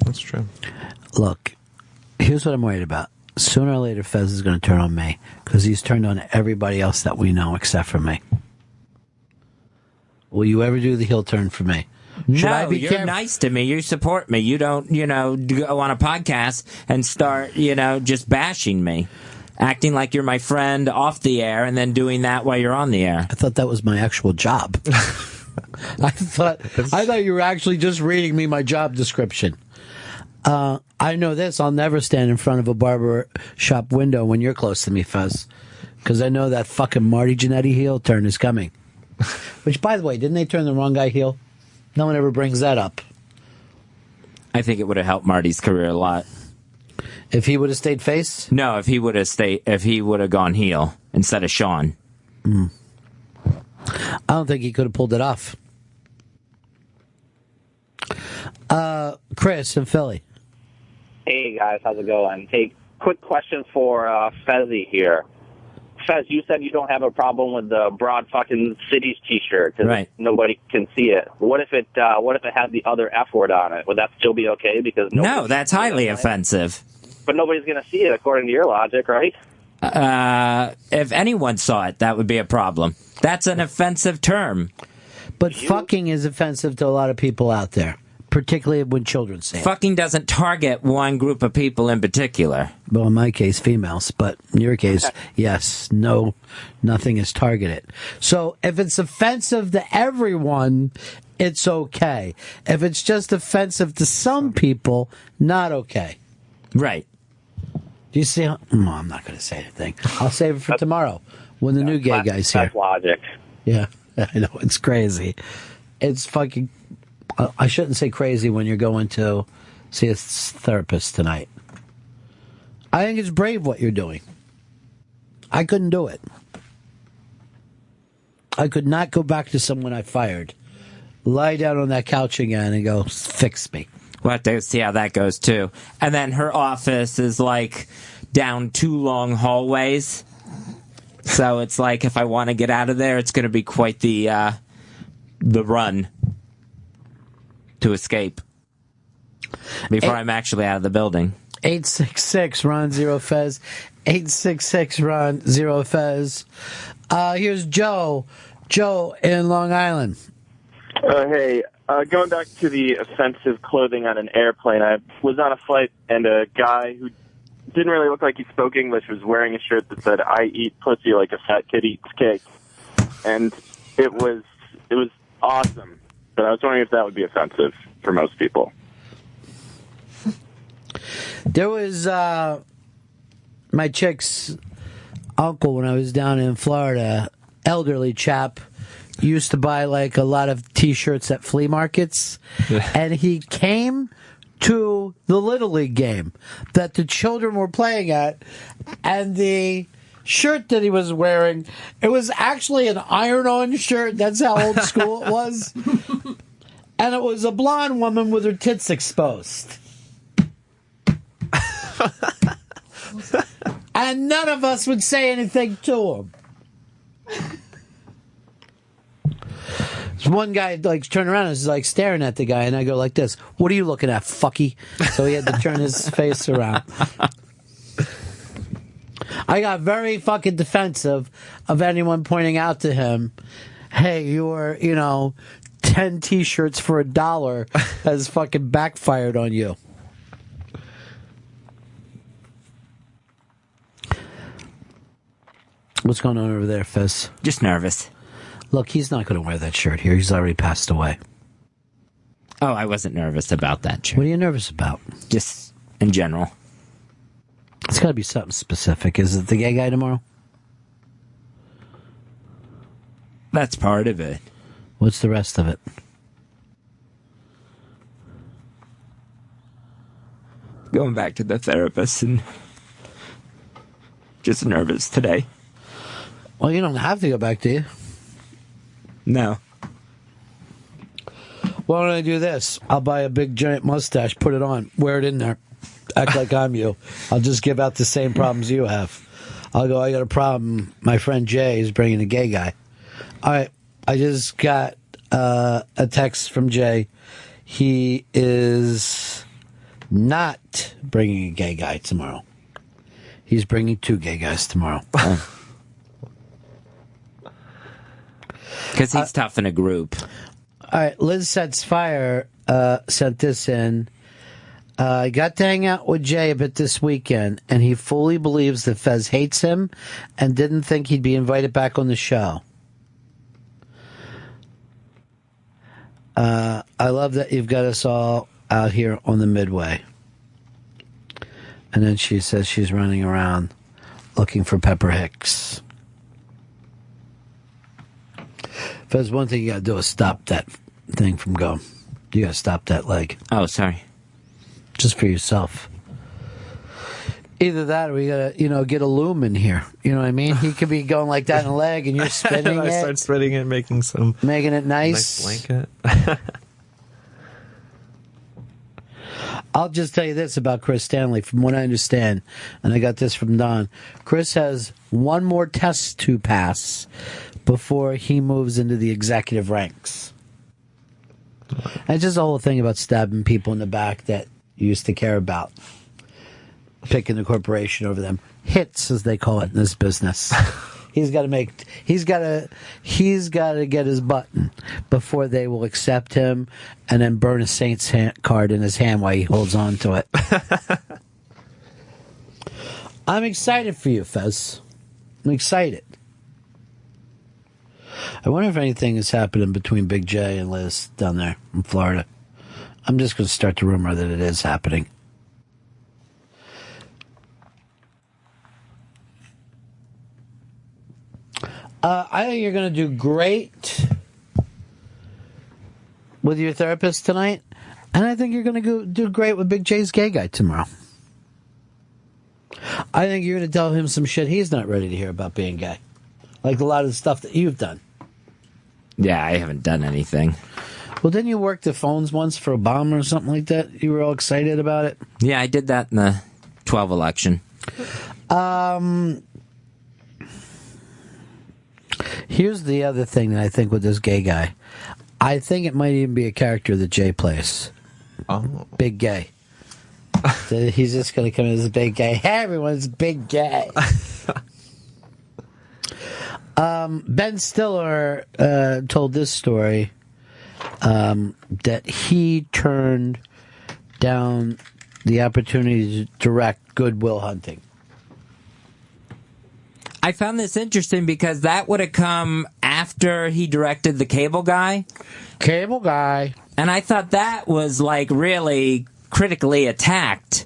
S6: That's true.
S4: Look, here's what I'm worried about. Sooner or later, Fez is going to turn on me because he's turned on everybody else that we know except for me. Will you ever do the heel turn for me?
S5: You're nice to me. You support me. You don't, go on a podcast and start, just bashing me. Acting like you're my friend off the air and then doing that while you're on the air.
S4: I thought that was my actual job. I thought you were actually just reading me my job description. I know this. I'll never stand in front of a barber shop window when you're close to me, Fez. Because I know that fucking Marty Jannetty heel turn is coming. Which, by the way, didn't they turn the wrong guy heel? No one ever brings that up.
S5: I think it would have helped Marty's career a lot.
S4: If he would have stayed face?
S5: No, if he would have gone heel instead of Sean.
S4: I don't think he could have pulled it off. Chris in Philly.
S13: Hey guys, how's it going? Hey, quick question for Fezzy here. Fez, you said you don't have a problem with the broad fucking cities T-shirt because nobody can see it. What if it had the other F word on it? Would that still be okay? Because
S5: no, that's highly offensive.
S13: But nobody's going to see it according to your logic, right?
S5: If anyone saw it, that would be a problem. That's an offensive term.
S4: But fucking is offensive to a lot of people out there, particularly when children say it.
S5: Fucking doesn't target one group of people in particular.
S4: Well, in my case, females. But in your case, yes, no, nothing is targeted. So if it's offensive to everyone, it's okay. If it's just offensive to some people, not okay.
S5: Right.
S4: Do you see? No, I'm not going to say anything. I'll save it for tomorrow when the new gay guy's here.
S13: That's logic.
S4: Yeah, I know. It's crazy. It's fucking... I shouldn't say crazy when you're going to see a therapist tonight. I think it's brave what you're doing. I couldn't do it. I could not go back to someone I fired, lie down on that couch again and go, fix me.
S5: We'll have to see how that goes, too. And then her office is, like, down 2 long hallways. So it's like, if I want to get out of there, it's going to be quite the run to escape before I'm actually out of the building.
S4: 866 Ron Zero Fez. 866 Ron Zero Fez. Here's Joe. Joe in Long Island.
S14: Hey, going back to the offensive clothing on an airplane, I was on a flight and a guy who didn't really look like he spoke English was wearing a shirt that said, "I eat pussy like a fat kid eats cake." And it was awesome. But I was wondering if that would be offensive for most people.
S4: There was my chick's uncle when I was down in Florida, elderly chap, used to buy like a lot of T-shirts at flea markets. And he came to the Little League game that the children were playing at, and the shirt that he was wearing, it was actually an iron-on shirt. That's how old school it was. And it was a blonde woman with her tits exposed. And none of us would say anything to him. So one guy like turned around and was like staring at the guy, and I go like this, "What are you looking at, fucky?" So he had to turn his face around. I got very fucking defensive of anyone pointing out to him, "Hey, your 10 T-shirts for $1 has fucking backfired on you." What's going on over there, Fez?
S5: Just nervous.
S4: Look, he's not going to wear that shirt here. He's already passed away.
S5: Oh, I wasn't nervous about that shirt.
S4: What are you nervous about?
S5: Just in general.
S4: It's got to be something specific. Is it the gay guy tomorrow?
S5: That's part of it.
S4: What's the rest of it?
S5: Going back to the therapist and just nervous today.
S4: Well, you don't have to go back, do you?
S5: No.
S4: Why don't I do this? I'll buy a big giant mustache, put it on, wear it in there, act like I'm you. I'll just give out the same problems you have. I'll go, I got a problem. My friend Jay is bringing a gay guy. All right, I just got a text from Jay. He is not bringing a gay guy tomorrow. He's bringing 2 gay guys tomorrow.
S5: Because he's tough in a group.
S4: All right, Liz Sets Fire sent this in. I got to hang out with Jay a bit this weekend, and he fully believes that Fez hates him and didn't think he'd be invited back on the show. I love that you've got us all out here on the Midway. And then she says she's running around looking for Pepper Hicks. Fez, one thing you got to do is stop that thing from going. You got to stop that leg.
S5: Oh, sorry.
S4: Just for yourself. Either that or we got to, get a loom in here. You know what I mean? He could be going like that in a leg and you're spinning
S6: I
S4: it.
S6: start spinning it, making
S4: it nice.
S6: Blanket.
S4: I'll just tell you this about Chris Stanley, from what I understand, and I got this from Don. Chris has one more test to pass before he moves into the executive ranks. And it's just the whole thing about stabbing people in the back that you used to care about. Picking the corporation over them. Hits, as they call it in this business. He's got to get his button before they will accept him and then burn a Saints card in his hand while he holds on to it. I'm excited for you, Fez. I'm excited. I wonder if anything is happening between Big J and Liz down there in Florida. I'm just going to start the rumor that it is happening. I think you're going to do great with your therapist tonight, and I think you're going to do great with Big J's gay guy tomorrow. I think you're going to tell him some shit he's not ready to hear about being gay, like a lot of the stuff that you've done.
S5: Yeah, I haven't done anything.
S4: Well, didn't you work the phones once for Obama or something like that? You were all excited about it?
S5: Yeah, I did that in the 12 election.
S4: Here's the other thing that I think with this gay guy. I think it might even be a character that Jay plays.
S6: Oh.
S4: Big gay. So he's just going to come in as a big gay. Hey, everyone's big gay. Ben Stiller told this story that he turned down the opportunity to direct Good Will Hunting.
S5: I found this interesting because that would have come after he directed The Cable Guy.
S4: Cable Guy.
S5: And I thought that was like really critically attacked.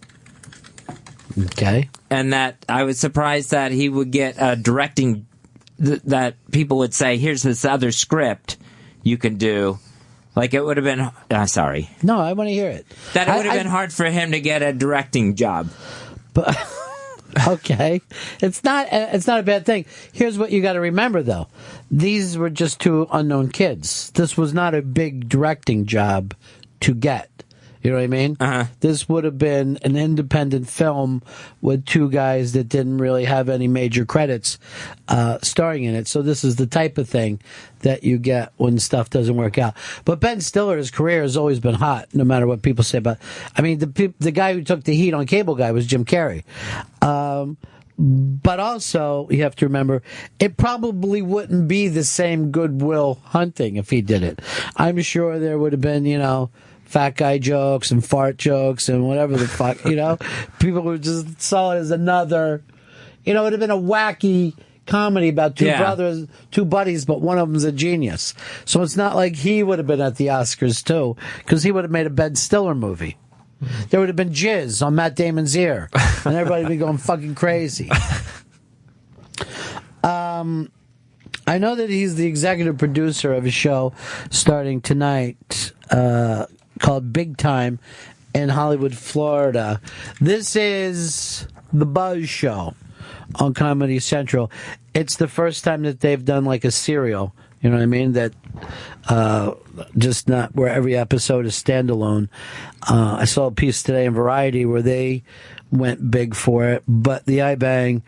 S4: Okay.
S5: And that I was surprised that he would get a directing that people would say, here's this other script you can do. Like it would have been, sorry.
S4: No, I want to hear it.
S5: That it would have been hard for him to get a directing job.
S4: But okay. It's not a bad thing. Here's what you got to remember, though. These were just 2 unknown kids. This was not a big directing job to get. You know what I mean?
S5: Uh-huh.
S4: This would have been an independent film with 2 guys that didn't really have any major credits starring in it. So this is the type of thing that you get when stuff doesn't work out. But Ben Stiller's career has always been hot, no matter what people say about it. I mean, the guy who took the heat on Cable Guy was Jim Carrey. But also, you have to remember, it probably wouldn't be the same Good Will Hunting if he did it. I'm sure there would have been, fat guy jokes and fart jokes and whatever the fuck, people who just saw it as another, it would have been a wacky comedy about 2 brothers, 2 buddies, but one of them's a genius. So it's not like he would have been at the Oscars too, because he would have made a Ben Stiller movie. There would have been jizz on Matt Damon's ear, and everybody would be going fucking crazy. I know that he's the executive producer of a show starting tonight, called Big Time in Hollywood, Florida. This is The Buzz Show on Comedy Central. It's the first time that they've done like a serial You know what I mean? That just not where every episode is standalone. I saw a piece today in Variety where they went big for it, but the iBang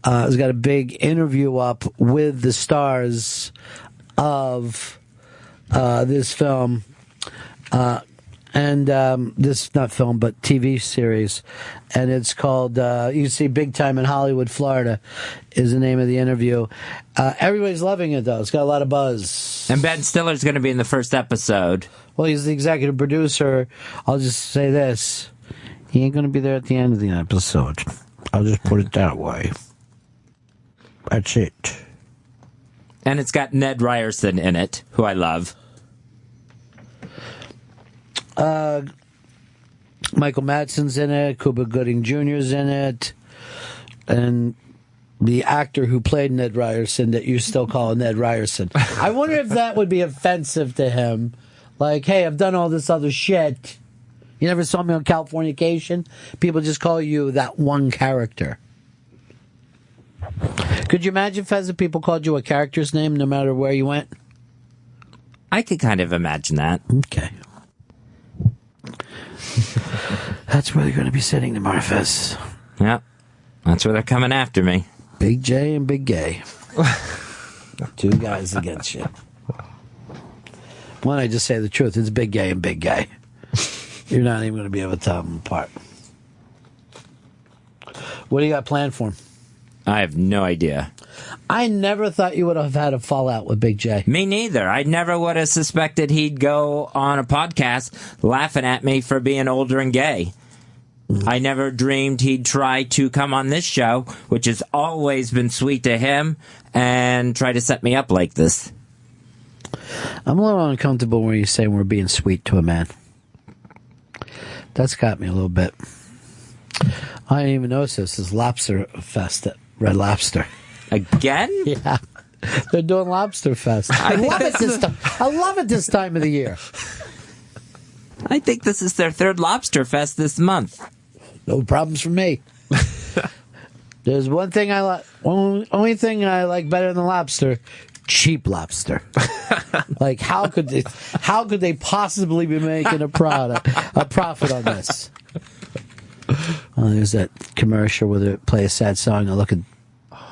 S4: has got a big interview up with the stars of this film. And this not film but TV series, and it's called you see Big Time in Hollywood, Florida is the name of the interview. Everybody's loving it though. It's got a lot of buzz.
S5: And Ben Stiller's going to be in the first episode.
S4: Well, he's the executive producer. I'll just say this. He ain't going to be there at the end of the episode. I'll just put it that way. That's it.
S5: And it's got Ned Ryerson in it, who I love.
S4: Michael Madsen's in it, Cuba Gooding Jr.'s in it, and the actor who played Ned Ryerson that you still call Ned Ryerson. I wonder if that would be offensive to him. Like, hey, I've done all this other shit. You never saw me on Californication? People just call you that one character. Could you imagine, Fez, if people called you a character's name no matter where you went?
S5: I could kind of imagine that.
S4: Okay. That's where they're going to be sitting tomorrow, Fez.
S5: Yep. That's where they're coming after me.
S4: Big J and Big Gay. Two guys against you. One, I just say the truth. It's Big Gay and Big Gay. You're not even going to be able to tell them apart. What do you got planned for him?
S5: I have no idea.
S4: I never thought you would have had a fallout with Big J.
S5: Me neither. I never would have suspected he'd go on a podcast laughing at me for being older and gay. I never dreamed he'd try to come on this show, which has always been sweet to him, and try to set me up like this.
S4: I'm a little uncomfortable when you say we're being sweet to a man. That's got me a little bit. I didn't even notice this is Lobster Fest at Red Lobster.
S5: Again?
S4: Yeah. They're doing Lobster Fest. I love it this time. I love it this time of the year.
S5: I think this is their third Lobster Fest this month.
S4: No problems for me. There's one thing I like. Only thing I like better than lobster: cheap lobster. Like how could they possibly be making a profit on this? Oh, there's that commercial where they play a sad song and look at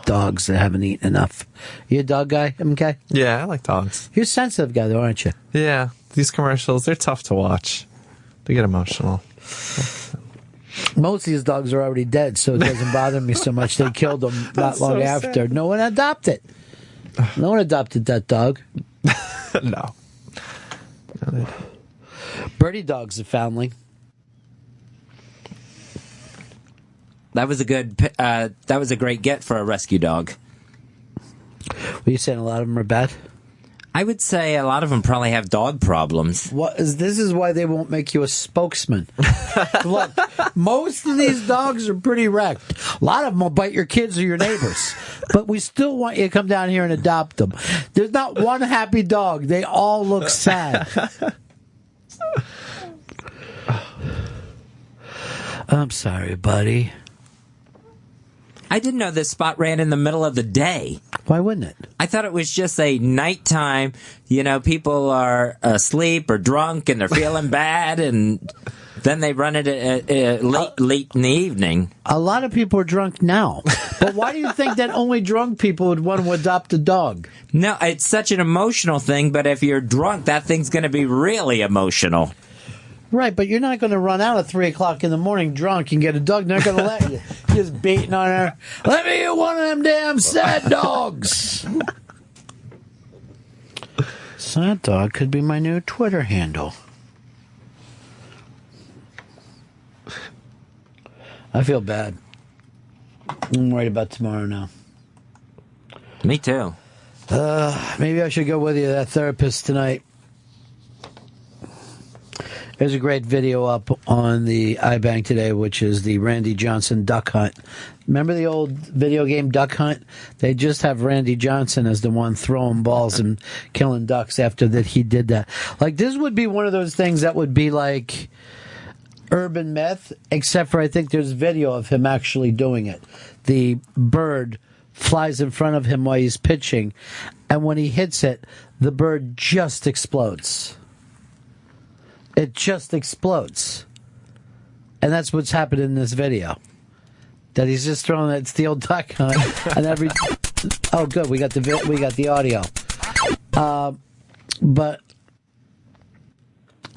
S4: dogs that haven't eaten enough. You a dog guy, MK?
S6: Yeah, I like dogs.
S4: You're a sensitive guy, though, aren't you?
S6: Yeah, these commercials, they're tough to watch. They get emotional.
S4: Most of these dogs are already dead, so it doesn't bother me so much. They killed them not long after.
S6: Sad.
S4: No one adopted. No one adopted that dog.
S6: No.
S4: Birdie Dog's a foundling.
S5: That was a great get for a rescue dog.
S4: Were you saying a lot of them are bad?
S5: I would say a lot of them probably have dog problems.
S4: This is why they won't make you a spokesman. Look, most of these dogs are pretty wrecked. A lot of them will bite your kids or your neighbors. But we still want you to come down here and adopt them. There's not one happy dog. They all look sad. I'm sorry, buddy.
S5: I didn't know this spot ran in the middle of the day.
S4: Why wouldn't it?
S5: I thought it was just a nighttime, people are asleep or drunk and they're feeling bad, and then they run it late in the evening.
S4: A lot of people are drunk now. But why do you think that only drunk people would want to adopt a dog?
S5: No, it's such an emotional thing, but if you're drunk, that thing's going to be really emotional.
S4: Right, but you're not going to run out at 3 o'clock in the morning drunk and get a dog. They're not going to let you. Just beating on her. Let me get one of them damn sad dogs. Sad dog could be my new Twitter handle. I feel bad. I'm worried about tomorrow now.
S5: Me too.
S4: Maybe I should go with you to that therapist tonight. There's a great video up on the iBank today, which is the Randy Johnson Duck Hunt. Remember the old video game Duck Hunt? They just have Randy Johnson as the one throwing balls and killing ducks after that he did that. Like, this would be one of those things that would be like urban myth, except for I think there's video of him actually doing it. The bird flies in front of him while he's pitching, and when he hits it, the bird just explodes. It just explodes. And that's what's happened in this video. That he's just throwing that steel duck on, and every... Oh, good, we got the audio. But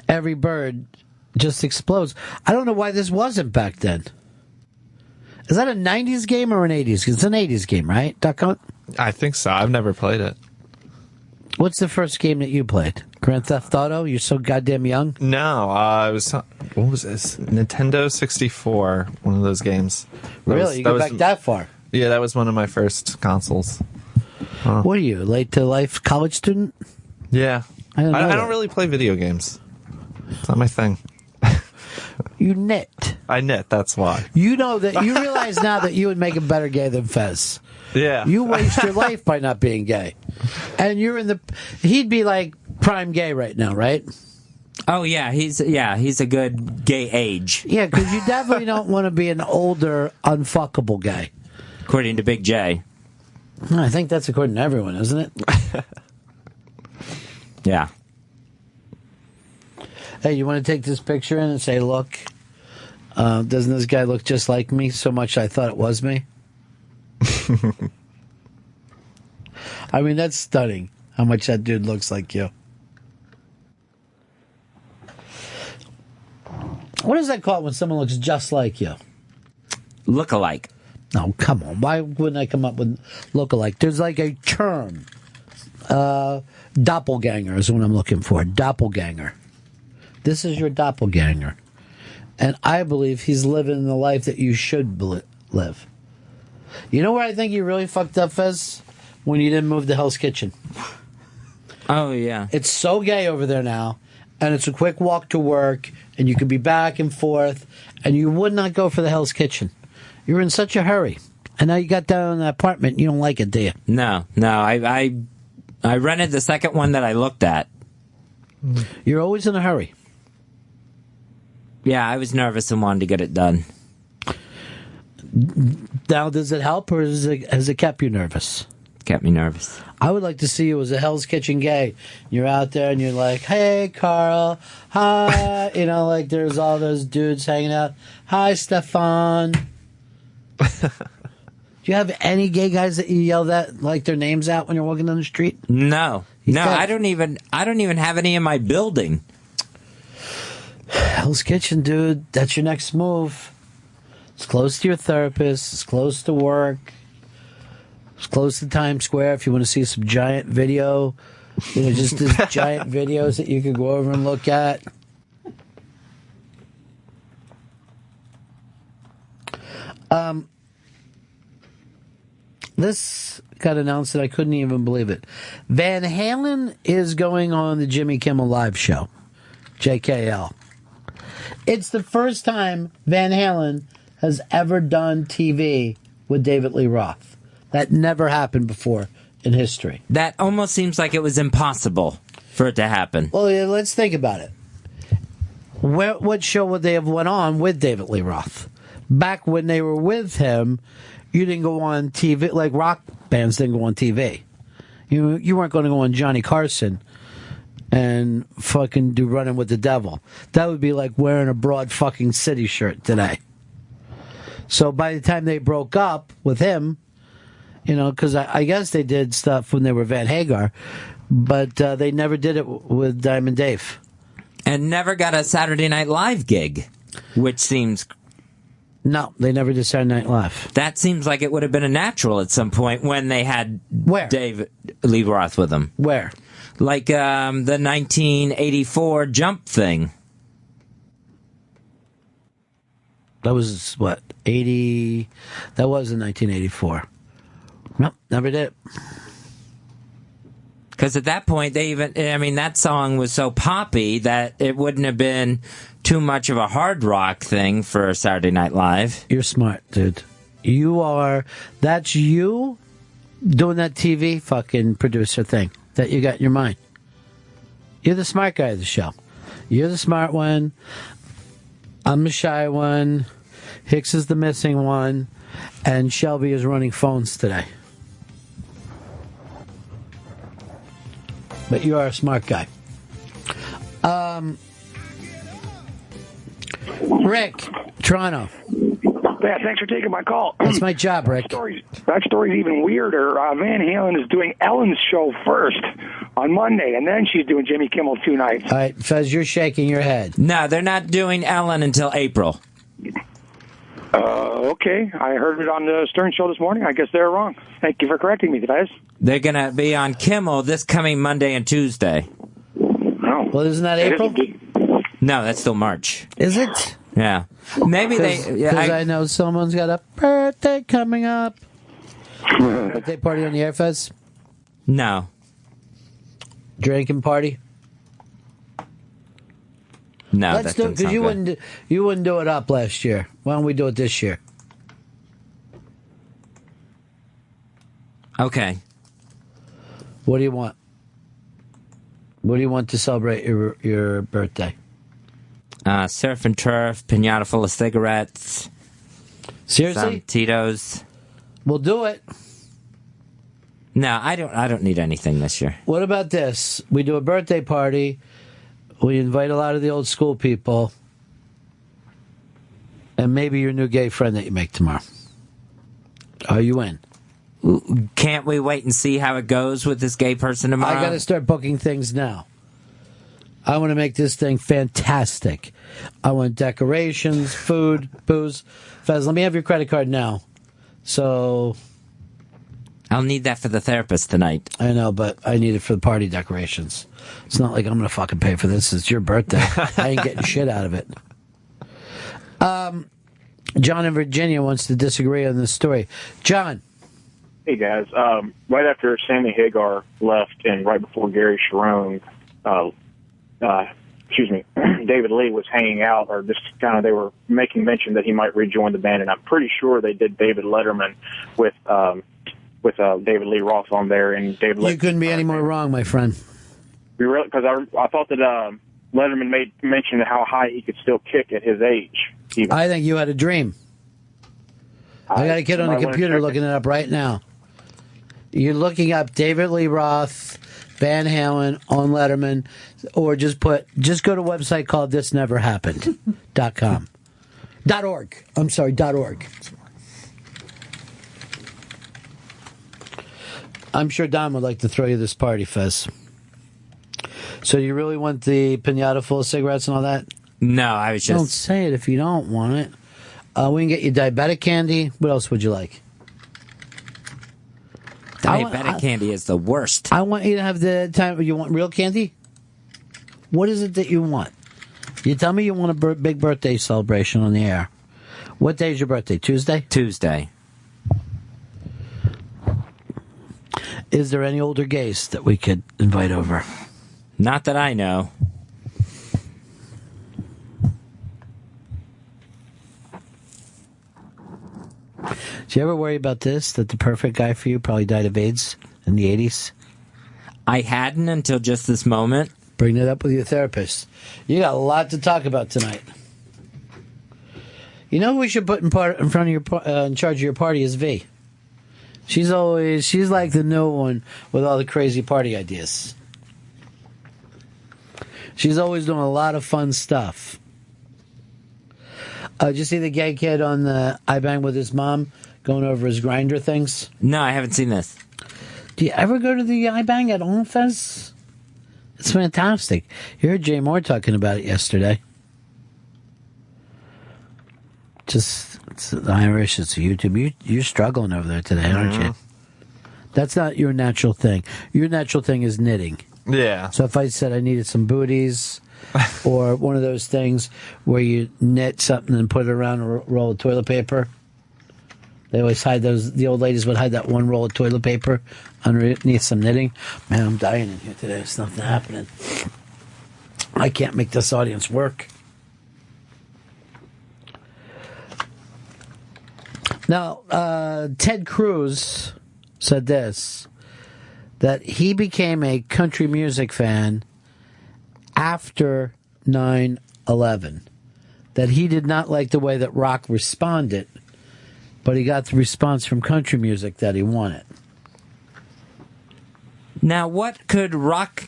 S4: every bird just explodes. I don't know why this wasn't back then. Is that a 90s game or an 80s? It's an 80s game, right, Duck Hunt?
S6: I think so. I've never played it.
S4: What's the first game that you played? Grand Theft Auto? You're so goddamn young?
S6: No, it was... What was this? Nintendo 64, one of those games.
S4: Really? You go back that far?
S6: Yeah, that was one of my first consoles.
S4: What are you, late-to-life college student?
S6: Yeah.
S4: I
S6: don't really play video games. It's not my thing.
S4: You knit.
S6: I knit, that's why.
S4: You know that you realize now that you would make him better gay than Fez.
S6: Yeah.
S4: You waste your life by not being gay. And you're in the... He'd be like prime gay right now, right?
S5: Oh, yeah. He's a good gay age.
S4: Yeah, because you definitely don't want to be an older, unfuckable guy.
S5: According to Big J.
S4: I think that's according to everyone, isn't it?
S5: Yeah.
S4: Hey, you want to take this picture in and say, look, doesn't this guy look just like me so much I thought it was me? I mean, that's stunning how much that dude looks like you. What is that called when someone looks just like you?
S5: Look-alike.
S4: No, come on. Why wouldn't I come up with look-alike? There's like a term. Doppelganger is what I'm looking for. Doppelganger. This is your doppelganger. And I believe he's living the life that you should live. You know where I think you really fucked up, Fez? When you didn't move to Hell's Kitchen.
S5: Oh, yeah.
S4: It's so gay over there now, and it's a quick walk to work, and you could be back and forth, and you would not go for the Hell's Kitchen. You're in such a hurry. And now you got down in the apartment, you don't like it, do you?
S5: No. I rented the second one that I looked at.
S4: You're always in a hurry.
S5: Yeah, I was nervous and wanted to get it done.
S4: Now, does it help, or has it kept you nervous?
S5: Kept me nervous.
S4: I would like to see you as a Hell's Kitchen gay. You're out there and you're like, hey, Carl. Hi. You know, like there's all those dudes hanging out. Hi, Stefan. Do you have any gay guys that you yell at, like their names out when you're walking down the street?
S5: No. I don't even have any in my building.
S4: Hell's Kitchen, dude. That's your next move. It's close to your therapist. It's close to work. It's close to Times Square if you want to see some giant video. You know, just these giant videos that you could go over and look at. This got announced and I couldn't even believe it. Van Halen is going on the Jimmy Kimmel Live show. JKL. It's the first time Van Halen has ever done TV with David Lee Roth. That never happened before in history.
S5: That almost seems like it was impossible for it to happen.
S4: Well, yeah, let's think about it. What show would they have went on with David Lee Roth? Back when they were with him, you didn't go on TV, like rock bands didn't go on TV. You weren't going to go on Johnny Carson and fucking do Running with the Devil. That would be like wearing a Broad fucking City shirt today. So by the time they broke up with him, you know, because I guess they did stuff when they were Van Hagar, but they never did it with Diamond Dave.
S5: And never got a Saturday Night Live gig, which seems...
S4: No, they never did Saturday Night Live.
S5: That seems like it would have been a natural at some point when they had David Lee Roth with them.
S4: Where?
S5: Like the 1984 Jump thing.
S4: That was, what, 80... That was in 1984. Nope, never did.
S5: Because at that point, that song was so poppy that it wouldn't have been too much of a hard rock thing for Saturday Night Live.
S4: You're smart, dude. That's you doing that TV fucking producer thing that you got in your mind. You're the smart guy of the show. You're the smart one. I'm the shy one. Hicks is the missing one. And Shelby is running phones today. But you are a smart guy. Rick, Toronto.
S15: Yeah, thanks for taking my call.
S4: That's my job, Rick.
S15: That story's even weirder. Van Halen is doing Ellen's show first on Monday, and then she's doing Jimmy Kimmel 2 nights.
S4: All right, Fez, you're shaking your head.
S5: No, they're not doing Ellen until April.
S15: Okay. I heard it on the Stern Show this morning. I guess they're wrong. Thank you for correcting me, guys.
S5: They're going to be on Kimmel this coming Monday and Tuesday.
S15: Oh.
S4: Well, isn't that April?
S5: No, that's still March.
S4: Is it?
S5: Yeah. Maybe
S4: Because I know someone's got a birthday coming up. Birthday party on the air, Fez?
S5: No.
S4: Drinking party?
S5: No,
S4: Let's do it, because you wouldn't do it up last year. Why don't we do it this year?
S5: Okay.
S4: What do you want? What do you want to celebrate your birthday?
S5: Surf and turf, pinata full of cigarettes.
S4: Seriously?
S5: Some Tito's.
S4: We'll do it.
S5: No, I don't need anything this year.
S4: What about this? We do a birthday party. We invite a lot of the old school people. And maybe your new gay friend that you make tomorrow. Are you in?
S5: Can't we wait and see how it goes with this gay person tomorrow?
S4: I got to start booking things now. I want to make this thing fantastic. I want decorations, food, booze. Fez, let me have your credit card now. So...
S5: I'll need that for the therapist tonight.
S4: I know, but I need it for the party decorations. It's not like I'm going to fucking pay for this. It's your birthday. I ain't getting shit out of it. John in Virginia wants to disagree on this story. John.
S16: Hey, guys. Right after Sammy Hagar left and right before Gary Sharon, David Lee was hanging out, or just kind of they were making mention that he might rejoin the band, and I'm pretty sure they did David Letterman with David Lee Roth on there, and David.
S4: You couldn't be any more wrong, my friend.
S16: Because I thought that Letterman made mention of how high he could still kick at his age. Even.
S4: I think you had a dream. I got a kid on the computer looking it up right now. You're looking up David Lee Roth, Van Halen on Letterman, or just go to a website called thisneverhappened.com. .org. I'm sorry, .org. I'm sure Don would like to throw you this party, Fez. So you really want the pinata full of cigarettes and all that?
S5: No, I was just...
S4: Don't say it if you don't want it. We can get you diabetic candy. What else would you like?
S5: Diabetic candy is the worst.
S4: I want you to have the time. You want real candy? What is it that you want? You tell me you want a big birthday celebration on the air. What day is your birthday? Tuesday?
S5: Tuesday.
S4: Is there any older gays that we could invite over?
S5: Not that I know.
S4: Do you ever worry about this, that the perfect guy for you probably died of AIDS in the 80s?
S5: I hadn't until just this moment.
S4: Bring that up with your therapist. You got a lot to talk about tonight. You know who we should put in front of your in charge of your party is V. She's like the new one with all the crazy party ideas. She's always doing a lot of fun stuff. Did you see the gay kid on the iBang with his mom going over his grinder things?
S5: No, I haven't seen this.
S4: Do you ever go to the iBang at all, Fez? It's fantastic. You heard Jay Moore talking about it yesterday. It's the Irish, it's YouTube. You're struggling over there today, aren't you? That's not your natural thing. Your natural thing is knitting.
S6: Yeah.
S4: So if I said I needed some booties or one of those things where you knit something and put it around a roll of toilet paper, they always hide those. The old ladies would hide that one roll of toilet paper underneath some knitting. Man, I'm dying in here today. There's nothing happening. I can't make this audience work. Now, Ted Cruz said this, that he became a country music fan after 9/11, that he did not like the way that rock responded, but he got the response from country music that he wanted.
S5: Now, what could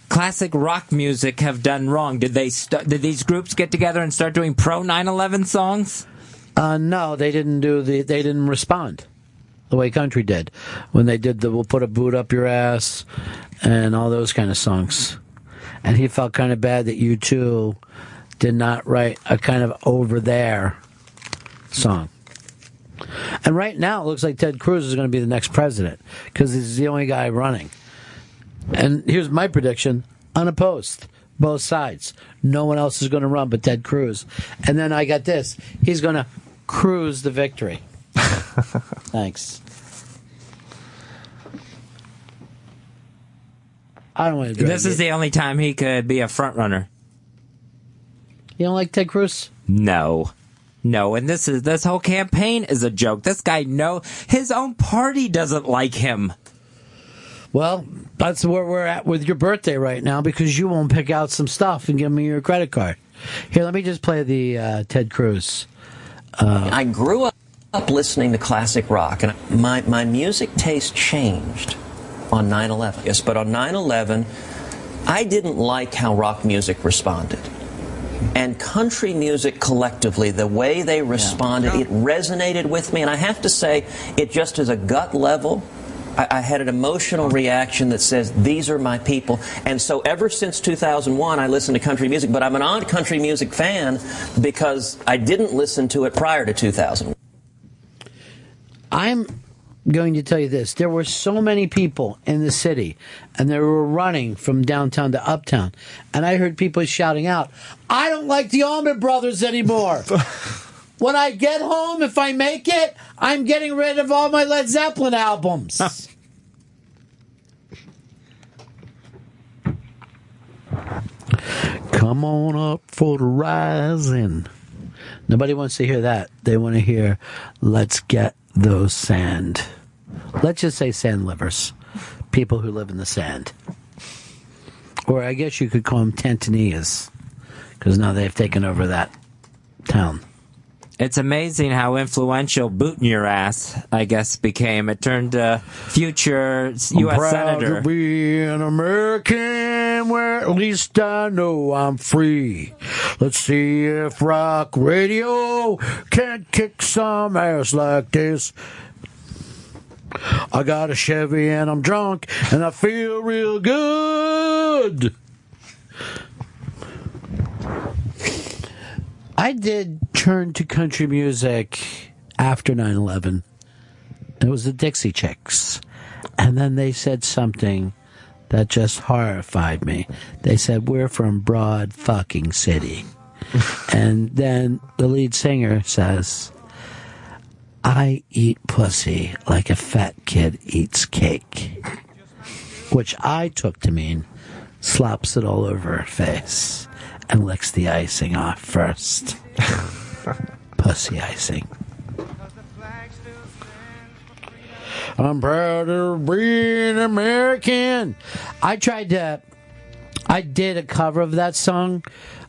S5: classic rock music have done wrong? Did did these groups get together and start doing pro 9/11 songs?
S4: No, they didn't they didn't respond the way country did when they did the "We'll Put a Boot Up Your Ass" and all those kind of songs. And he felt kind of bad that U2 did not write a kind of over there song. And right now, it looks like Ted Cruz is going to be the next president because he's the only guy running. And here's my prediction, unopposed, both sides. No one else is going to run but Ted Cruz. And then I got this. He's going to cruise the victory. Thanks. I don't want to do
S5: This is the only time he could be a front runner.
S4: You don't like Ted Cruz?
S5: No, and this whole campaign is a joke. This guy, his own party doesn't like him.
S4: Well, that's where we're at with your birthday right now because you won't pick out some stuff and give me your credit card. Here, let me just play the Ted Cruz.
S17: I grew up listening to classic rock, and my music taste changed on 9/11. Yes, but on 9/11, I didn't like how rock music responded. And country music collectively, the way they responded, it resonated with me. And I have to say, it just as a gut level, I had an emotional reaction that says, these are my people. And so ever since 2001, I listen to country music. But I'm an odd country music fan because I didn't listen to it prior to 2001.
S4: I'm going to tell you this. There were so many people in the city, and they were running from downtown to uptown. And I heard people shouting out, I don't like the Allman Brothers anymore. When I get home, if I make it, I'm getting rid of all my Led Zeppelin albums. Come on up for the rising. Nobody wants to hear that. They want to hear, let's get those sand. Let's just say sand livers. People who live in the sand. Or I guess you could call them Tantanillas, because now they've taken over that town.
S5: It's amazing how influential Bootin' Your Ass, I guess, became. It turned future U.S.
S4: proud
S5: Senator.
S4: To be an American where at least I know I'm free. Let's see if rock radio can kick some ass like this. I got a Chevy and I'm drunk and I feel real good. I did turn to country music after 9/11. It was the Dixie Chicks. And then they said something that just horrified me. They said, we're from Broad fucking City. And then the lead singer says, I eat pussy like a fat kid eats cake. Which I took to mean slaps it all over her face and licks the icing off first. Pussy icing. I'm proud of being American. I did a cover of that song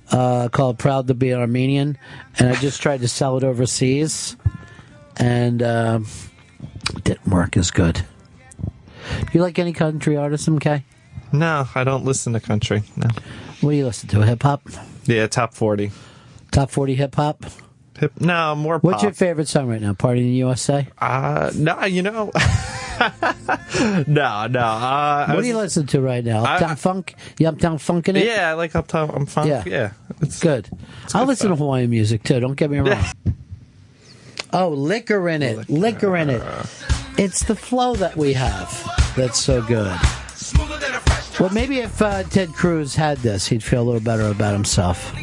S4: called Proud to be Armenian, and I just tried to sell it overseas, and it didn't work as good. Do you like any country artists, MK?
S6: No, I don't listen to country, no.
S4: What do you listen to, hip-hop?
S6: Yeah, top 40.
S4: Top 40 hip-hop?
S6: No, more pop.
S4: What's your favorite song right now? Party in the USA?
S6: No, you know. No.
S4: What do you listen to right now? Uptown Funk? You Uptown Funk in it?
S6: Yeah, I like Uptown Funk. Yeah.
S4: It's good. I listen to Hawaiian music, too. Don't get me wrong. Oh, liquor in it. Liquor in it. It's the flow that we have that's so good. Well, maybe if Ted Cruz had this, he'd feel a little better about himself.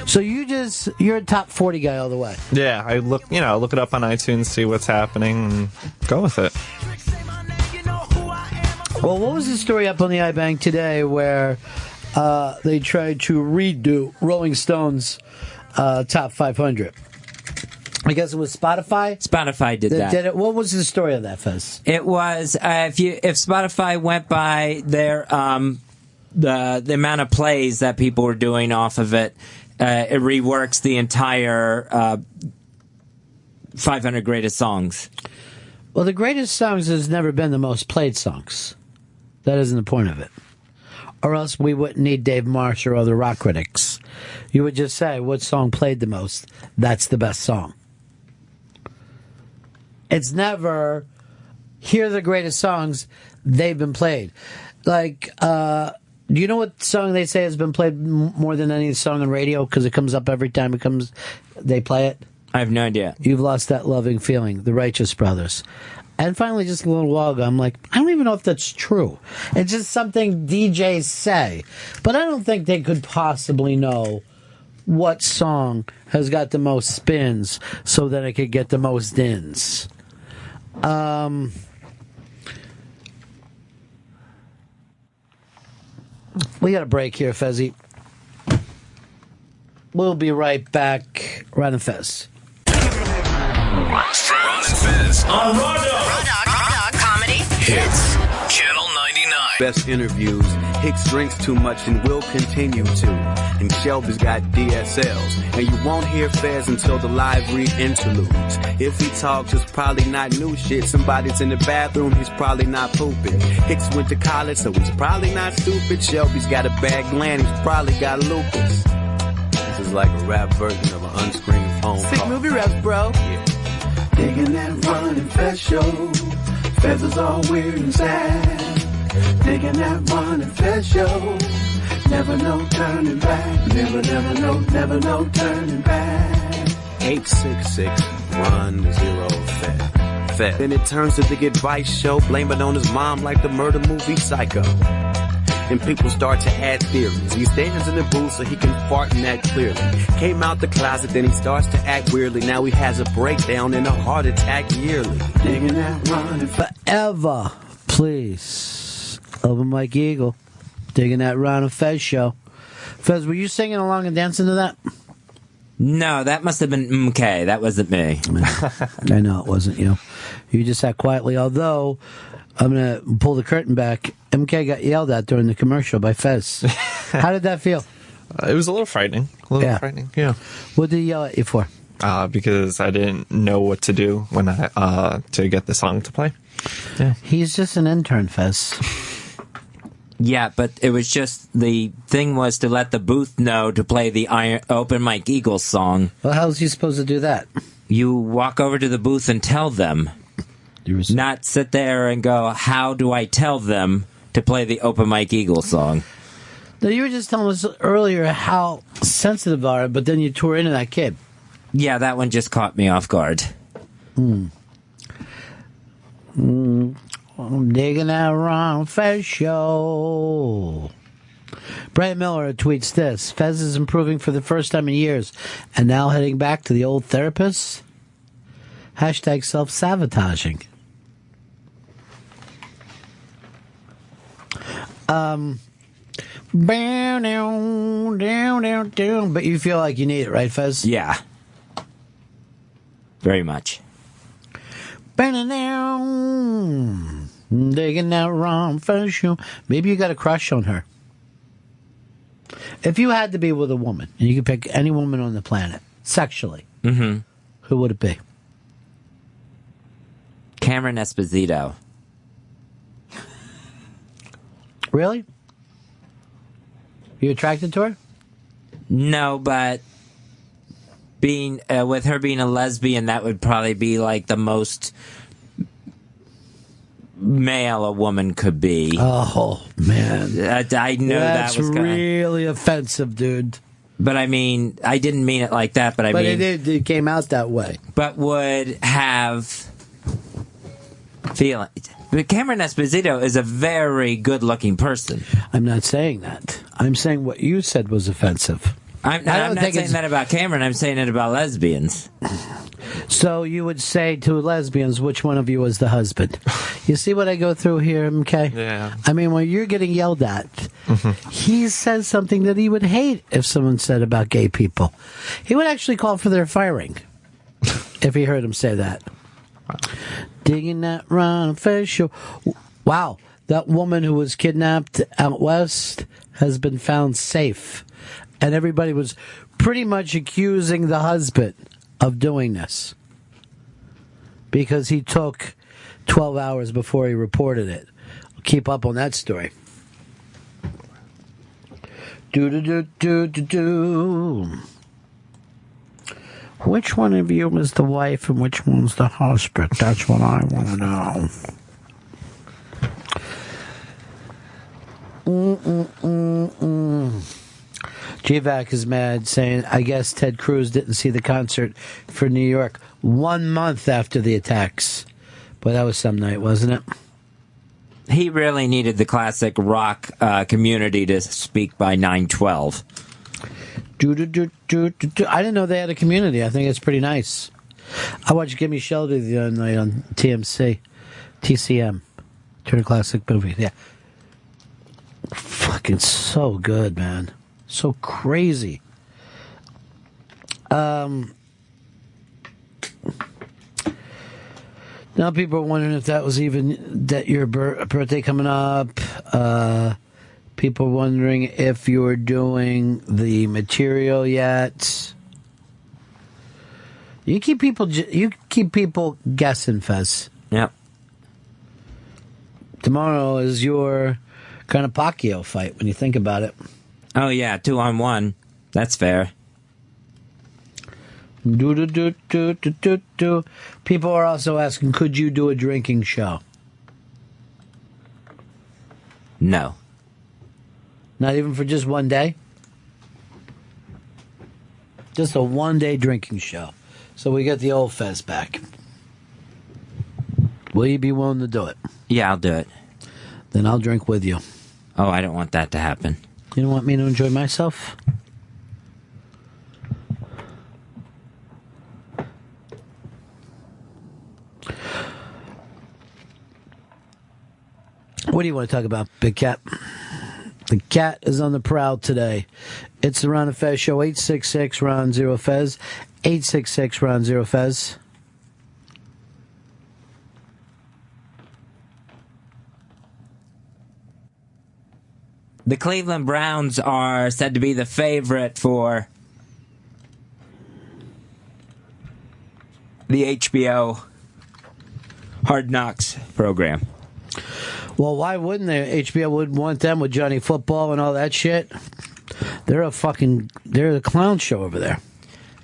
S4: So you're a top 40 guy all the way.
S6: Yeah, I look it up on iTunes, see what's happening, and go with it.
S4: Well, what was the story up on the iBank today where they tried to redo Rolling Stone's top 500? I guess it was Spotify?
S5: Spotify did that.
S4: Did it? What was the story of that, Fez?
S5: It was if Spotify went by their the amount of plays that people were doing off of it, it reworks the entire 500 greatest songs.
S4: Well, the greatest songs has never been the most played songs. That isn't the point of it. Or else we wouldn't need Dave Marsh or other rock critics. You would just say, what song played the most? That's the best song. It's never, here are the greatest songs, they've been played. Like, do you know what song they say has been played more than any song on radio? Because it comes up every time they play it?
S5: I have no idea.
S4: You've Lost That Loving Feeling, the Righteous Brothers. And finally, just a little while ago, I'm like, I don't even know if that's true. It's just something DJs say. But I don't think they could possibly know what song has got the most spins so that it could get the most ins. We got a break here, Fezzy. We'll be right back. Ron and Fez.
S2: Ron and Fez on Raw Dog
S18: Comedy
S2: Hits. Channel 99.
S19: Best interviews. Hicks drinks too much and will continue to. And Shelby's got DSLs. And you won't hear Fez until the live read interludes. If he talks, it's probably not new shit. Somebody's in the bathroom, he's probably not pooping. Hicks went to college, so he's probably not stupid. Shelby's got a bad gland, he's probably got lupus. This is like a rap version of an unscreened phone
S20: Sick
S19: call.
S20: movie raps, bro.
S19: Yeah.
S20: Digging that Ron and Fez show. Fez is all weird and sad. Digging that Ron and Fez show. Never no turning back. Never no turning back.
S19: 866 Run 0 Fez. Then it turns to the advice show, blame it on his mom like the murder movie Psycho. And people start to add theories. He stands in the booth so he can fart in that clearly. Came out the closet, then he starts to act weirdly. Now he has a breakdown and a heart attack yearly.
S20: Digging that Ron and
S4: Forever, please. Open Mike Eagle. Digging that Ron and Fez show. Fez, were you singing along and dancing to that?
S5: No, that must have been MK. That wasn't me.
S4: I know it wasn't you. You just sat quietly, although I'm going to pull the curtain back. MK got yelled at during the commercial by Fez. How did that feel?
S6: It was a little frightening. Yeah.
S4: What did he yell at you for?
S6: Because I didn't know what to do when to get the song to play. Yeah.
S4: He's just an intern, Fez.
S5: Yeah, but it was just, the thing was to let the booth know to play the Open Mike Eagles song.
S4: Well, how's he supposed to do that?
S5: You walk over to the booth and tell them. Not sit there and go, how do I tell them to play the Open Mike Eagles song?
S4: Now, you were just telling us earlier how sensitive they are, but then you tore into that kid.
S5: Yeah, that one just caught me off guard.
S4: I'm digging that Ron Fez show. Brian Miller tweets this. Fez is improving for the first time in years and now heading back to the old therapist. Hashtag self-sabotaging. But you feel like you need it, right, Fez?
S5: Yeah. Very much.
S4: Digging that Ron Fez show. Maybe you got a crush on her. If you had to be with a woman, and you could pick any woman on the planet, sexually, who would it be?
S5: Cameron Esposito.
S4: Really? You attracted to her?
S5: No, but being with her being a lesbian, that would probably be like the most male a woman could be.
S4: Oh, man.
S5: I know
S4: that's
S5: that was
S4: really offensive, dude.
S5: But I mean, I didn't mean it like that, but I mean...
S4: it came out that way.
S5: But would have feeling... But Cameron Esposito is a very good-looking person.
S4: I'm not saying that. I'm saying what you said was offensive.
S5: I'm not saying that about Cameron. I'm saying it about lesbians.
S4: So you would say to lesbians, which one of you is the husband? You see what I go through here, MK?
S6: Yeah.
S4: I mean, when you're getting yelled at, he says something that he would hate if someone said about gay people. He would actually call for their firing if he heard him say that. Digging that Ron Fez show. Wow, that woman who was kidnapped out west has been found safe. And everybody was pretty much accusing the husband of doing this because he took 12 hours before he reported it. keep up on that story. Do. Which one of you is the wife and which one's the husband? That's what I want to know. GVAC is mad, saying, I guess Ted Cruz didn't see the concert for New York 1 month after the attacks. But that was some night, wasn't it?
S5: He really needed the classic rock community to speak by 9/12.
S4: I didn't know they had a community. I think it's pretty nice. I watched Gimme Shelter the other night on TCM. Turner Classic Movie. Yeah. Fucking so good, man. So crazy. Now people are wondering if that was even that your birthday coming up. People are wondering if you're doing the material yet. You keep people guessing, Fez.
S5: Yep.
S4: Tomorrow is your kind of Pacquiao fight when you think about it.
S5: Oh yeah, 2-on-1. That's fair.
S4: People are also asking, could you do a drinking show?
S5: No.
S4: Not even for just one day? Just a 1-day drinking show. So we get the old Fez back. Will you be willing to do it?
S5: Yeah, I'll do it.
S4: Then I'll drink with you.
S5: Oh, I don't want that to happen.
S4: You don't want me to enjoy myself? What do you want to talk about, Big Cat? The cat is on the prowl today. It's the Ron Fez Show, 866-RON-0-FEZ, 866-RON-0-FEZ.
S5: The Cleveland Browns are said to be the favorite for the HBO Hard Knocks program.
S4: Well, why wouldn't they? HBO would want them with Johnny Football and all that shit. They're a clown show over there.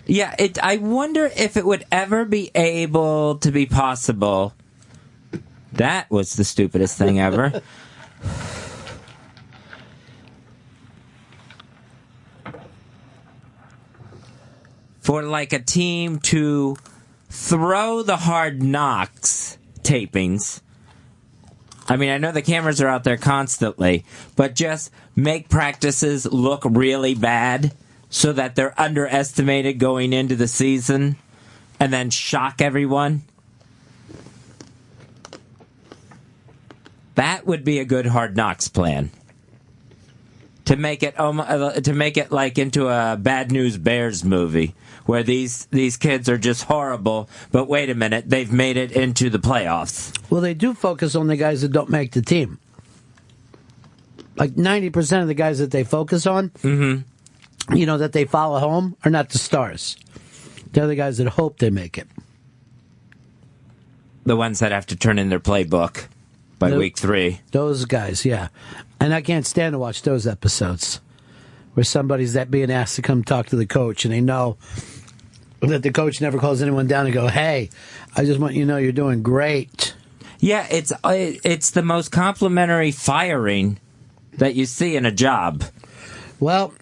S5: Yeah, I wonder if it would ever be able to be possible. That was the stupidest thing ever. For like a team to throw the Hard Knocks tapings. I mean, I know the cameras are out there constantly, but just make practices look really bad so that they're underestimated going into the season and then shock everyone. That would be a good Hard Knocks plan. To make it like into a Bad News Bears movie where these kids are just horrible, but wait a minute, they've made it into the playoffs.
S4: Well, they do focus on the guys that don't make the team. Like 90% of the guys that they focus on, that they follow home, are not the stars. They're the guys that hope they make it.
S5: The ones that have to turn in their playbook by week 3.
S4: Those guys, yeah. And I can't stand to watch those episodes where somebody's being asked to come talk to the coach and they know that the coach never calls anyone down and go, hey, I just want you to know you're doing great.
S5: Yeah, it's the most complimentary firing that you see in a job.
S4: Well,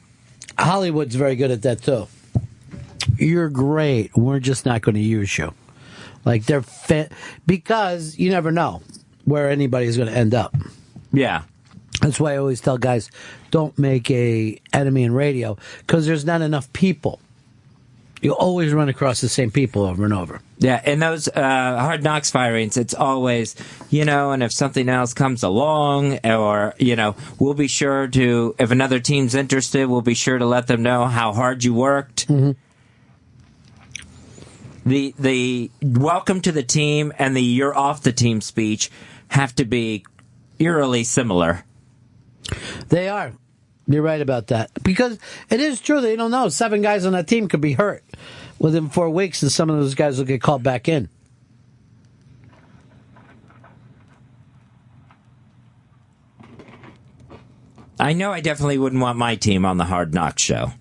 S4: Hollywood's very good at that too. You're great. We're just not going to use you. Like they're fit because you never know where anybody's going to end up.
S5: Yeah.
S4: That's why I always tell guys, don't make a enemy in radio, because there's not enough people. You always run across the same people over and over.
S5: Yeah, and those Hard Knocks firings, it's always, and if something else comes along, or, we'll be sure to, if another team's interested, we'll be sure to let them know how hard you worked.
S4: Mm-hmm.
S5: The welcome to the team and the you're off the team speech have to be eerily similar.
S4: They are. You're right about that. Because it is true that you don't know. 7 guys on that team could be hurt within 4 weeks, and some of those guys will get called back in.
S5: I know I definitely wouldn't want my team on the Hard Knocks show.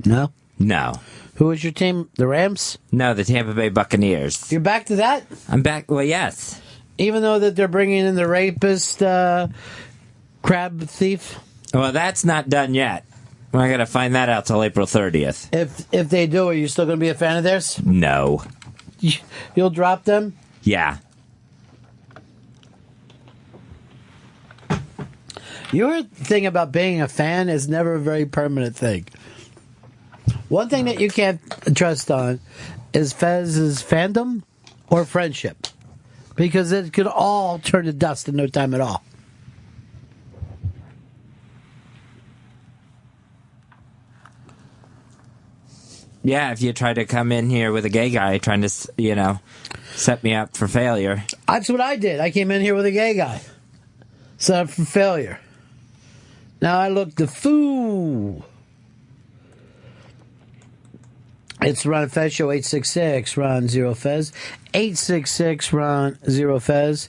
S4: No?
S5: No.
S4: Who was your team? The Rams?
S5: No, the Tampa Bay Buccaneers.
S4: You're back to that?
S5: I'm back. Well, yes.
S4: Even though that they're bringing in the rapist, crab thief?
S5: Well, that's not done yet. I got to find that out till April 30th.
S4: If they do, are you still going to be a fan of theirs?
S5: No.
S4: You'll drop them?
S5: Yeah.
S4: Your thing about being a fan is never a very permanent thing. One thing that you can't trust on is Fez's fandom or friendship. Because it could all turn to dust in no time at all.
S5: Yeah, if you try to come in here with a gay guy trying to, set me up for failure.
S4: That's what I did. I came in here with a gay guy. Set up for failure. Now I look the fool. It's Ron Fez Show, 866 Ron Zero Fez. 866 Ron Zero Fez.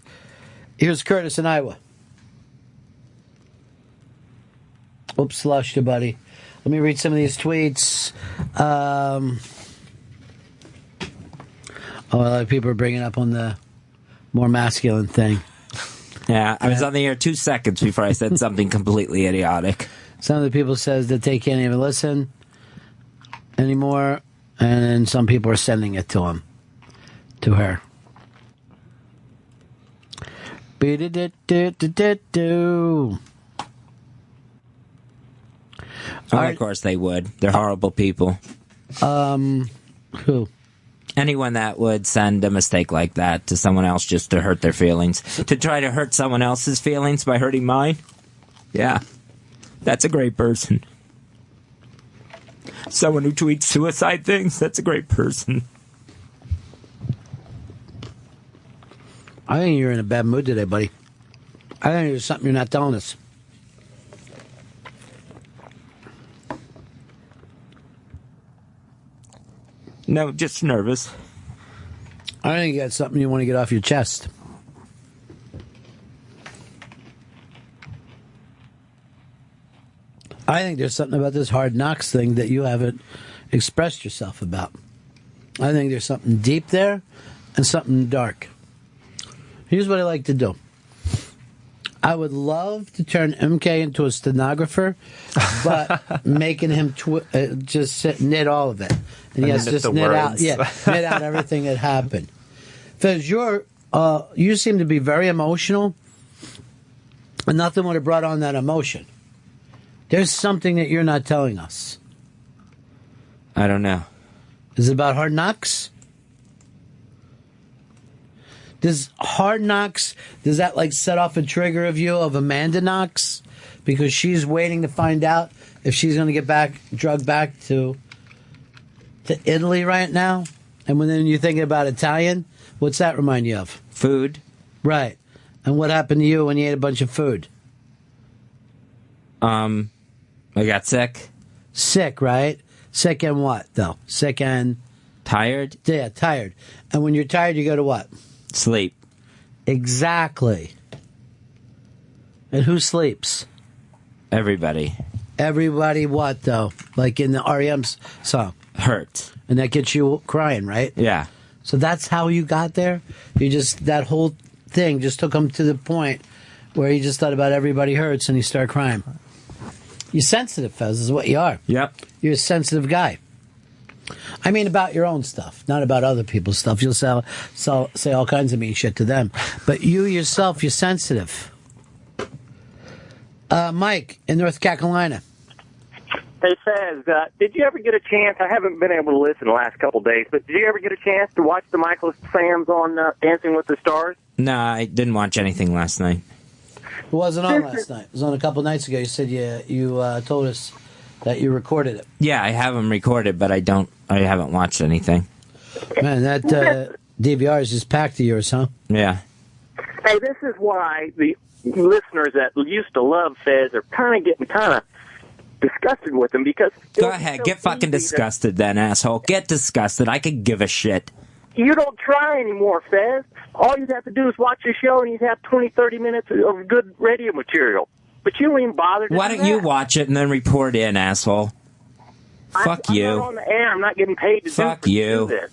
S4: Here's Curtis in Iowa. Oops, lost you, buddy. Let me read some of these tweets. A lot of people are bringing up on the more masculine thing.
S5: Yeah, I was on the air 2 seconds before I said something completely idiotic.
S4: Some of the people says that they can't even listen anymore, and then some people are sending it to him, to her.
S5: Of course they would. They're horrible people.
S4: Who?
S5: Anyone that would send a mistake like that to someone else just to hurt their feelings. To try to hurt someone else's feelings by hurting mine? Yeah. That's a great person. Someone who tweets suicide things? That's a great person.
S4: I think you're in a bad mood today, buddy. I think there's something you're not telling us.
S5: No, just nervous.
S4: I think you got something you want to get off your chest. I think there's something about this Hard Knocks thing that you haven't expressed yourself about. I think there's something deep there and something dark. Here's what I like to do. I would love to turn MK into a stenographer, but making him just knit all of it. And he has to just knit out everything that happened. Because you seem to be very emotional, and nothing would have brought on that emotion. There's something that you're not telling us.
S5: I don't know.
S4: Is it about Hard Knocks? Does Hard Knocks, does that like set off a trigger of you of Amanda Knox? Because she's waiting to find out if she's going to get drugged back to Italy right now? And then you're thinking about Italian, what's that remind you of?
S5: Food.
S4: Right. And what happened to you when you ate a bunch of food?
S5: I got sick.
S4: Sick, right? Sick and what, though? Sick and...
S5: Tired?
S4: Yeah, tired. And when you're tired, you go to what?
S5: Sleep.
S4: Exactly. And who sleeps?
S5: Everybody.
S4: Everybody what, though? Like in the R.E.M. song?
S5: Hurt.
S4: And that gets you crying, right?
S5: Yeah.
S4: So that's how you got there? That whole thing just took him to the point where he just thought about everybody hurts and he started crying. You're sensitive, Fez, is what you are.
S5: Yep.
S4: You're a sensitive guy. I mean, about your own stuff, not about other people's stuff. You'll say all kinds of mean shit to them. But you yourself, you're sensitive. Mike in North Carolina.
S18: Hey, Fez, did you ever get a chance? I haven't been able to listen the last couple of days, but did you ever get a chance to watch the Michael Sams on Dancing with the Stars?
S5: No, I didn't watch anything last night.
S4: It wasn't on last night. It was on a couple nights ago. You said you told us that you recorded it.
S5: Yeah, I have them recorded, but I haven't watched anything.
S4: Man, that DVR is just packed of yours, huh?
S5: Yeah.
S18: Hey, this is why the listeners that used to love Fez are getting disgusted with him because...
S5: Go ahead, get fucking disgusted then, asshole. Get disgusted. I could give a shit.
S18: You don't try anymore, Fez. All you'd have to do is watch your show and you'd have 20, 30 minutes of good radio material. But you don't even bother to
S5: Why
S18: do
S5: don't you
S18: that.
S5: watch it and then report in, asshole? Fuck
S18: I'm
S5: you.
S18: not on the air. I'm not getting paid to
S5: Fuck
S18: do
S5: you.
S18: this.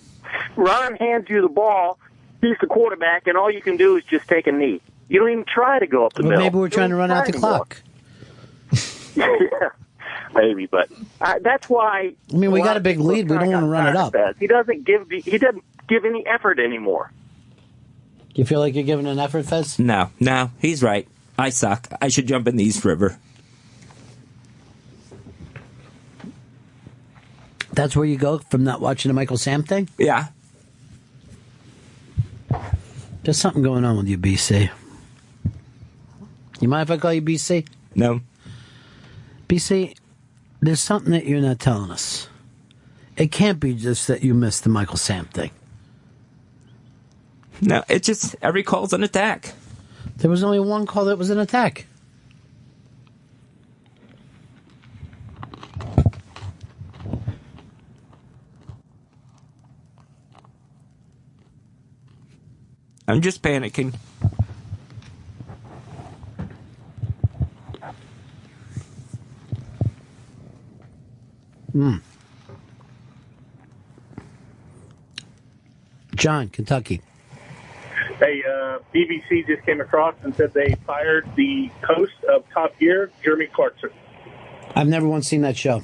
S18: Ron hands you the ball. He's the quarterback, and all you can do is just take a knee. You don't even try to go up the
S4: Well,
S18: middle.
S4: maybe we're
S18: You
S4: trying to
S18: don't
S4: run
S18: try
S4: out the
S18: anymore.
S4: clock.
S18: Yeah, maybe, but that's why.
S4: I mean, we got a big lead. We don't want to run it up.
S18: He doesn't give any effort anymore.
S4: Do you feel like you're giving an effort, Fez?
S5: No, he's right. I suck. I should jump in the East River.
S4: That's where you go from not watching the Michael Sam thing?
S5: Yeah.
S4: There's something going on with you, BC. You mind if I call you BC?
S5: No.
S4: BC, there's something that you're not telling us. It can't be just that you missed the Michael Sam thing.
S5: No, it's just every call's an attack.
S4: There was only one call that was an attack.
S5: I'm just panicking.
S4: John, Kentucky.
S7: Hey, BBC just came across and said they fired the host of Top Gear, Jeremy Clarkson.
S4: I've never once seen that show.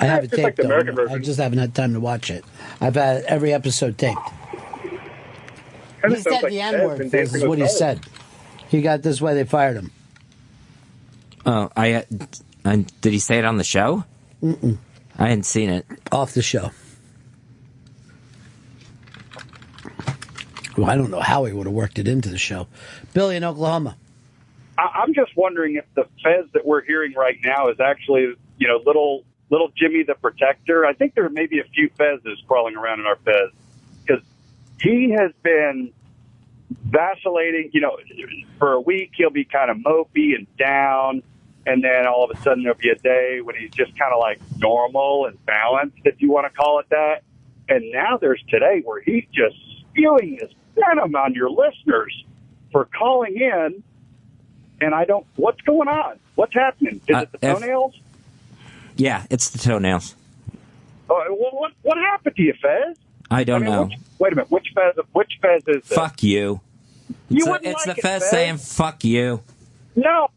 S4: I have it
S7: It's just like
S4: taped,
S7: the American
S4: though.
S7: version.
S4: I just haven't had time to watch it. I've had every episode taped.
S7: Kinda
S4: He
S7: sounds
S4: said
S7: like
S4: the
S7: Fez
S4: N-word,
S7: and
S4: Fez, is
S7: Dancing
S4: what he
S7: with
S4: said. He got this way, they fired him.
S5: Oh, did he say it on the show?
S4: Mm-mm.
S5: I hadn't seen it.
S4: Off the show. Well, I don't know how he would have worked it into the show. Billy in Oklahoma.
S21: I'm just wondering if the Fez that we're hearing right now is actually, little Jimmy the Protector. I think there may be a few Fezes crawling around in our Fez because he has been vacillating. For a week he'll be kind of mopey and down, and then all of a sudden there'll be a day when he's just kind of like normal and balanced, if you want to call it that. And now there's today where he's just spewing his venom on your listeners for calling in. And what's going on? What's happening? Is it the toenails?
S5: Yeah, it's the toenails.
S21: Well, what happened to you, Fez?
S5: I don't know.
S21: Wait a minute. Which Fez is this?
S5: Fuck you.
S21: You
S5: It's
S21: wouldn't
S5: the
S21: like it,
S5: Fez saying fuck you.
S21: No.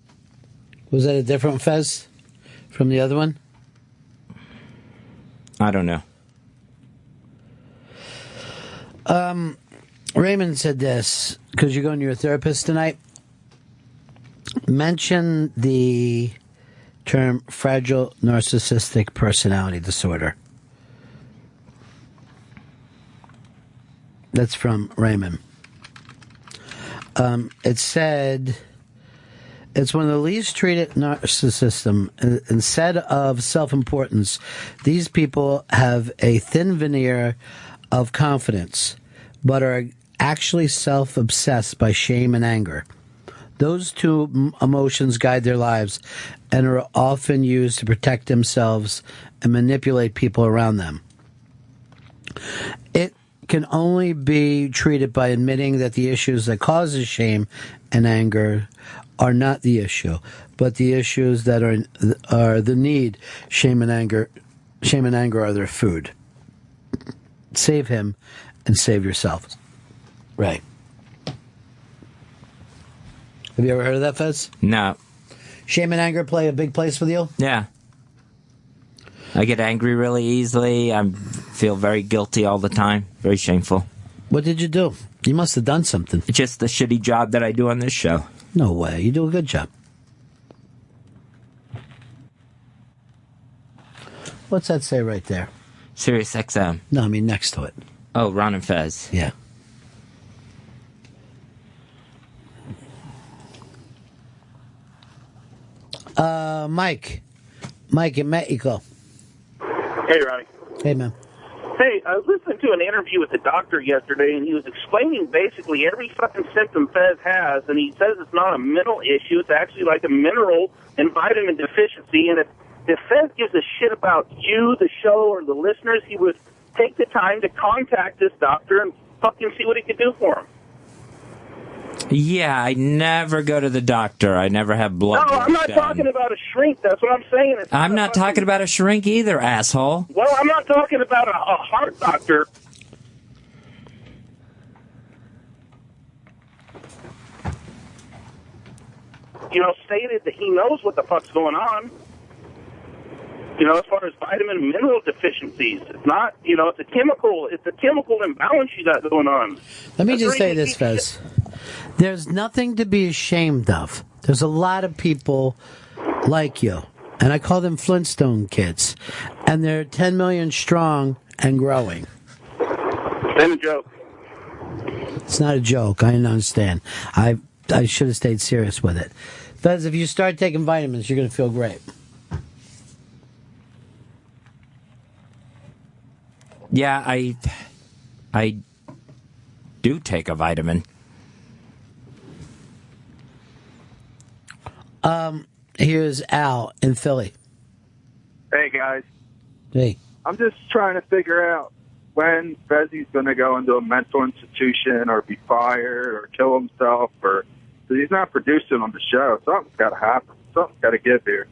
S4: Was that a different Fez from the other one?
S5: I don't know.
S4: Raymond said this, because you're going to your therapist tonight. Mention the term fragile narcissistic personality disorder. That's from Raymond. It said it's one of the least treated narcissism. Instead of self-importance, these people have a thin veneer of confidence, but are actually self-obsessed by shame and anger. Those two emotions guide their lives and are often used to protect themselves and manipulate people around them. It can only be treated by admitting that the issues that causes shame and anger are not the issue, but the issues that are the need. Shame and anger are their food. Save him and save yourself. Right. Have you ever heard of that, Fez?
S5: No.
S4: Shame and anger play a big place with you?
S5: Yeah. I get angry really easily. I feel very guilty all the time. Very shameful.
S4: What did you do? You must have done something.
S5: It's just the shitty job that I do on this show.
S4: No way. You do a good job. What's that say right there?
S5: Sirius XM.
S4: No, I mean next to it.
S5: Oh, Ron and Fez.
S4: Yeah. Mike. Mike in Mexico.
S22: Hey, Ronnie.
S4: Hey, man.
S22: Hey, I was listening to an interview with the doctor yesterday, and he was explaining basically every fucking symptom Fez has, and he says it's not a mental issue. It's actually like a mineral and vitamin deficiency, and if Fez gives a shit about you, the show, or the listeners, he would take the time to contact this doctor and fucking see what he could do for him.
S5: Yeah, I never go to the doctor. I never have blood.
S22: No, I'm not
S5: done.
S22: talking about a shrink. That's what I'm saying. It's
S5: I'm not talking about a shrink either, asshole.
S22: Well, I'm not talking about a heart doctor. Stated that he knows what the fuck's going on. As far as vitamin and mineral deficiencies, it's not. It's a chemical imbalance you got going on.
S4: Let me just say this, Fez. There's nothing to be ashamed of. There's a lot of people like you, and I call them Flintstone kids, and they're 10 million strong and growing.
S22: It's a joke.
S4: It's not a joke. I understand. I should have stayed serious with it. Fez, if you start taking vitamins, you're going to feel great.
S5: Yeah, I do take a vitamin.
S4: Here's Al in Philly.
S1: Hey, guys.
S4: Hey.
S1: I'm just trying to figure out when Fezzi's going to go into a mental institution or be fired or kill himself, or because he's not producing on the show. Something's got to happen. Something's got to give here.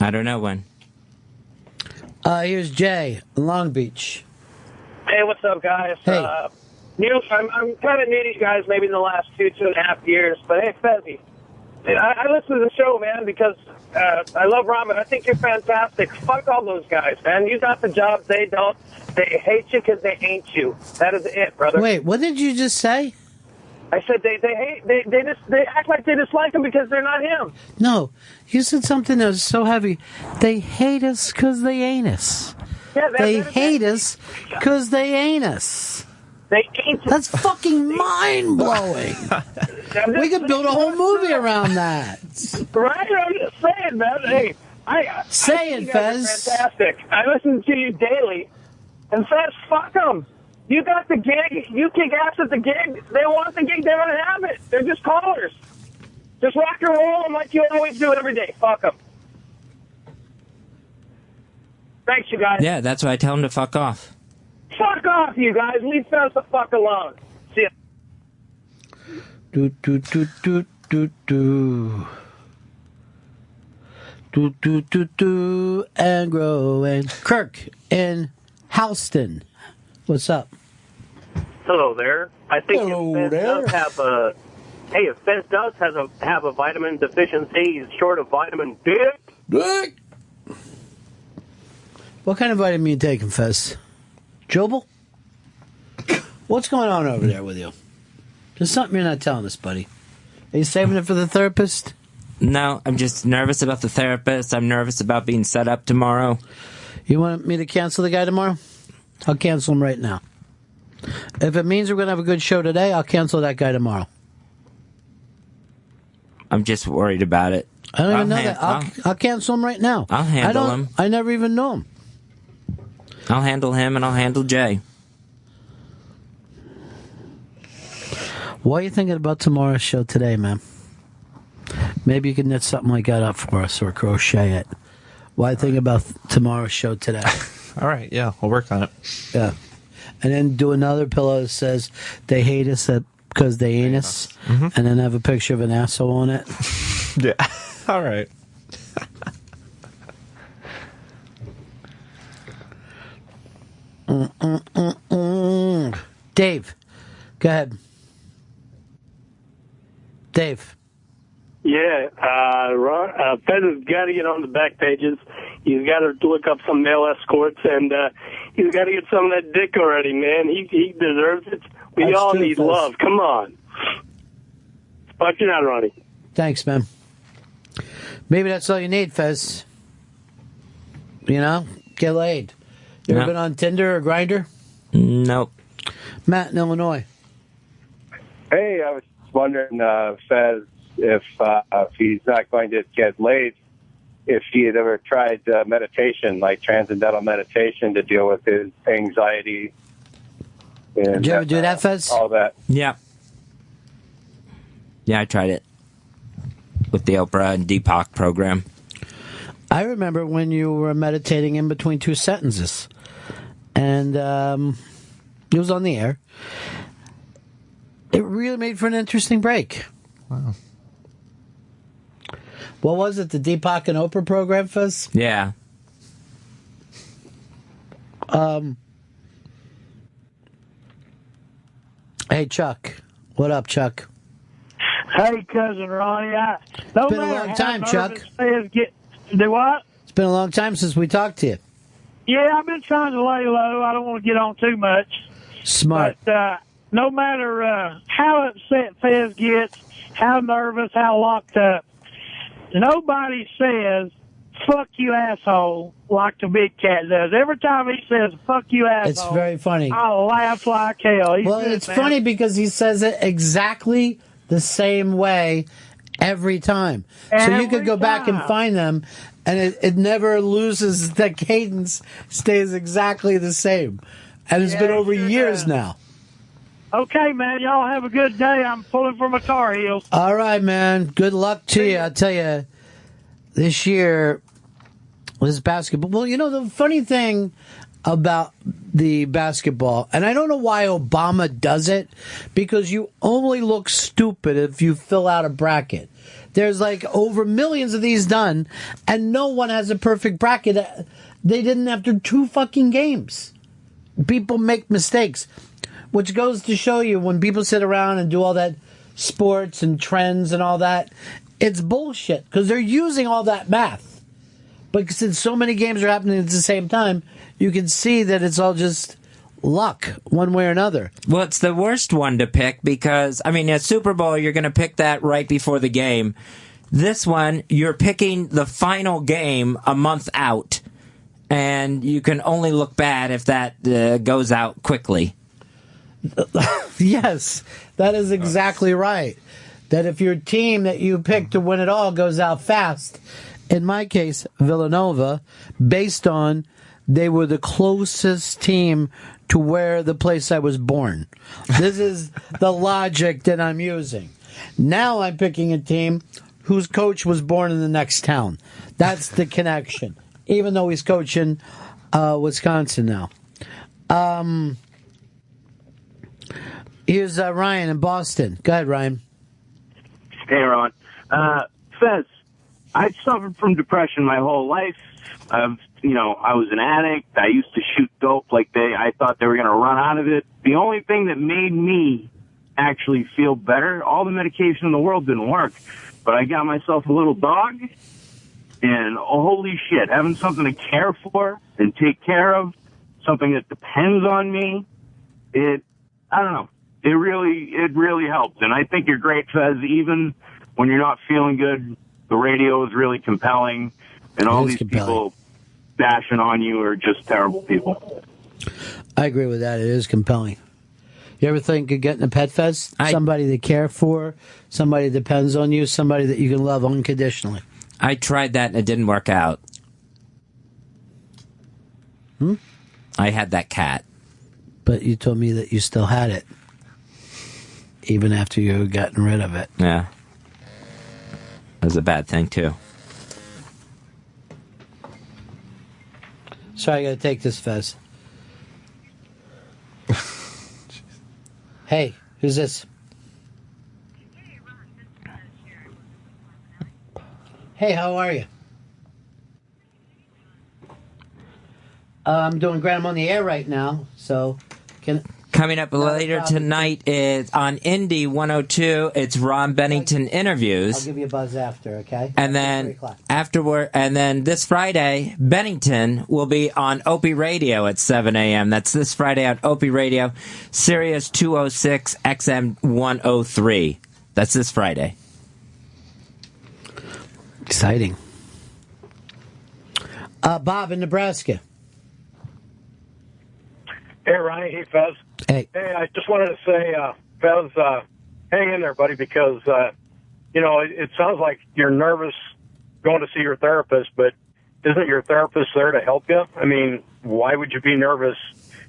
S5: I don't know when.
S4: Here's Jay in Long Beach.
S3: Hey, what's up, guys?
S4: Hey.
S3: I'm kind of new to you guys maybe in the last 2.5 years, but hey, Fezzi, I listen to the show, man, because I love Ron, but I think you're fantastic. Fuck all those guys, man. You got the job, they don't. They hate you because they ain't you. That is it, brother.
S4: Wait, what did you just say?
S3: I said they act like they dislike him because they're not him.
S4: No, you said something that was so heavy. They hate us because they ain't us.
S3: Yeah,
S4: they hate us because they ain't us.
S3: They ain't.
S4: That's fucking mind blowing. We could build a whole movie around that.
S3: Right? I'm just saying, man. Hey,
S4: Say it,
S3: you guys are
S4: Fez.
S3: fantastic. I listen to you daily, and Fez, fuck them. You got the gig. You kick ass at the gig. They want the gig. They don't have it. They're just callers. Just rock and roll them like you always do it every day. Fuck them. Thanks, you guys.
S5: Yeah, that's why I tell him to fuck off.
S3: Fuck off, you guys. Leave Fez the fuck alone. See ya.
S4: Do do do do do do. Do do do do and growing. Kirk in Houston. What's up?
S23: Hello there. I think
S4: Hello
S23: if Fez
S4: there.
S23: does have a if Fez does have a vitamin deficiency, he's short of vitamin D.
S4: Dick. What kind of vitamin you taking, Fez? Jobel? What's going on over there with you? There's something you're not telling us, buddy. Are you saving it for the therapist?
S5: No, I'm just nervous about the therapist. I'm nervous about being set up tomorrow.
S4: You want me to cancel the guy tomorrow? I'll cancel him right now. If it means we're going to have a good show today, I'll cancel that guy tomorrow.
S5: I'm just worried about it.
S4: I don't even know that. I'll cancel him right now.
S5: I'll handle him.
S4: I never even know him.
S5: I'll handle him and I'll handle Jay.
S4: What are you thinking about tomorrow's show today, man? Maybe you can knit something like that up for us or crochet it. What are you thinking about tomorrow's show today?
S6: All right, yeah, we'll work on it.
S4: Yeah. And then do another pillow that says they hate us because they ain't us, and then have a picture of an asshole on it.
S6: Yeah. All right.
S4: Dave, go ahead. Dave.
S24: Yeah, Fez has got to get on the back pages. He's got to look up some male escorts, and he's got to get some of that dick already, man. He deserves it. We
S4: That's
S24: all
S4: true,
S24: need
S4: Fez.
S24: love. Come on. Fuck you out, Ronnie.
S4: Thanks, man. Maybe that's all you need, Fez. You know, get laid. You ever
S5: No.
S4: been on Tinder or Grindr?
S5: Nope.
S4: Matt in Illinois.
S25: Hey, I was wondering, Fez, if he's not going to get laid, if he had ever tried meditation, like transcendental meditation, to deal with his anxiety. And,
S4: Did you ever do that, Fez?
S25: All that.
S5: Yeah. Yeah, I tried it with the Oprah and Deepak program.
S4: I remember when you were meditating in between two sentences. And it was on the air. It really made for an interesting break.
S6: Wow.
S4: What was it? The Deepak and Oprah program, Fizz?
S5: Yeah.
S4: Hey, Chuck. What up, Chuck?
S8: Hey, cousin Ronnie.
S4: It's been a long time, Chuck.
S8: Do what?
S4: It's been a long time since we talked to you.
S8: Yeah, I've been trying to lay low. I don't want to get on too much.
S4: Smart.
S8: But no matter how upset Fez gets, how nervous, how locked up, nobody says, fuck you, asshole, like the big cat does. Every time he says, fuck you, asshole,
S4: It's very funny.
S8: I laugh like hell.
S4: Well, it's funny because he says it exactly the same way every time. So you could go back and find them, and it never loses. The cadence stays exactly the same. And it's been over years now.
S8: Okay, man, y'all have a good day. I'm pulling for my car heels.
S4: All right, man. Good luck to you. I'll tell you, this year was basketball. Well, you know, the funny thing about the basketball, and I don't know why Obama does it, because you only look stupid if you fill out a bracket. There's like over millions of these done, and no one has a perfect bracket. They didn't after 2 fucking games. People make mistakes, which goes to show you when people sit around and do all that sports and trends and all that, it's bullshit because they're using all that math. But since so many games are happening at the same time, you can see that it's all just luck one way or another.
S5: Well, it's the worst one to pick because, I mean, a Super Bowl, you're going to pick that right before the game. This one, you're picking the final game a month out, and you can only look bad if that goes out quickly.
S4: Yes, that is exactly right. That if your team that you pick to win it all goes out fast, in my case, Villanova, based on they were the closest team to where the place I was born. This is the logic that I'm using. Now I'm picking a team whose coach was born in the next town. That's the connection, even though he's coaching Wisconsin now. Here's Ryan in Boston. Go ahead, Ryan.
S9: Hey, Ron. Fez, I suffered from depression my whole life. I was an addict. I used to shoot dope I thought they were going to run out of it. The only thing that made me actually feel better, all the medication in the world didn't work, but I got myself a little dog, and holy shit, having something to care for and take care of, something that depends on me, I don't know. It really helps. And I think you're great, Fez. Even when you're not feeling good, the radio is really compelling. And all these people bashing on you are just terrible people.
S4: I agree with that. It is compelling. You ever think of getting a pet, Fez? Somebody to care for, somebody that depends on you, somebody that you can love unconditionally.
S5: I tried that and it didn't work out. I had that cat.
S4: But you told me that you still had it, even after you had gotten rid of it.
S5: Yeah. That was a bad thing, too.
S4: Sorry, I got to take this, Fez. Hey, who's this? Hey, how are you? I'm doing great. I'm on the air right now, so
S5: Coming up later tonight is on Indy 102. It's Ron Bennington interviews.
S4: I'll give you a buzz after, okay?
S5: And then afterward, and then this Friday, Bennington will be on Opie Radio at 7 a.m. That's this Friday on Opie Radio, Sirius 206 XM 103. That's this Friday.
S4: Exciting. Bob in Nebraska.
S10: Hey, Ronnie. Hey, Fez.
S4: Hey.
S10: Hey, I just wanted to say, Fez, hang in there, buddy, because, it sounds like you're nervous going to see your therapist, but isn't your therapist there to help you? I mean, why would you be nervous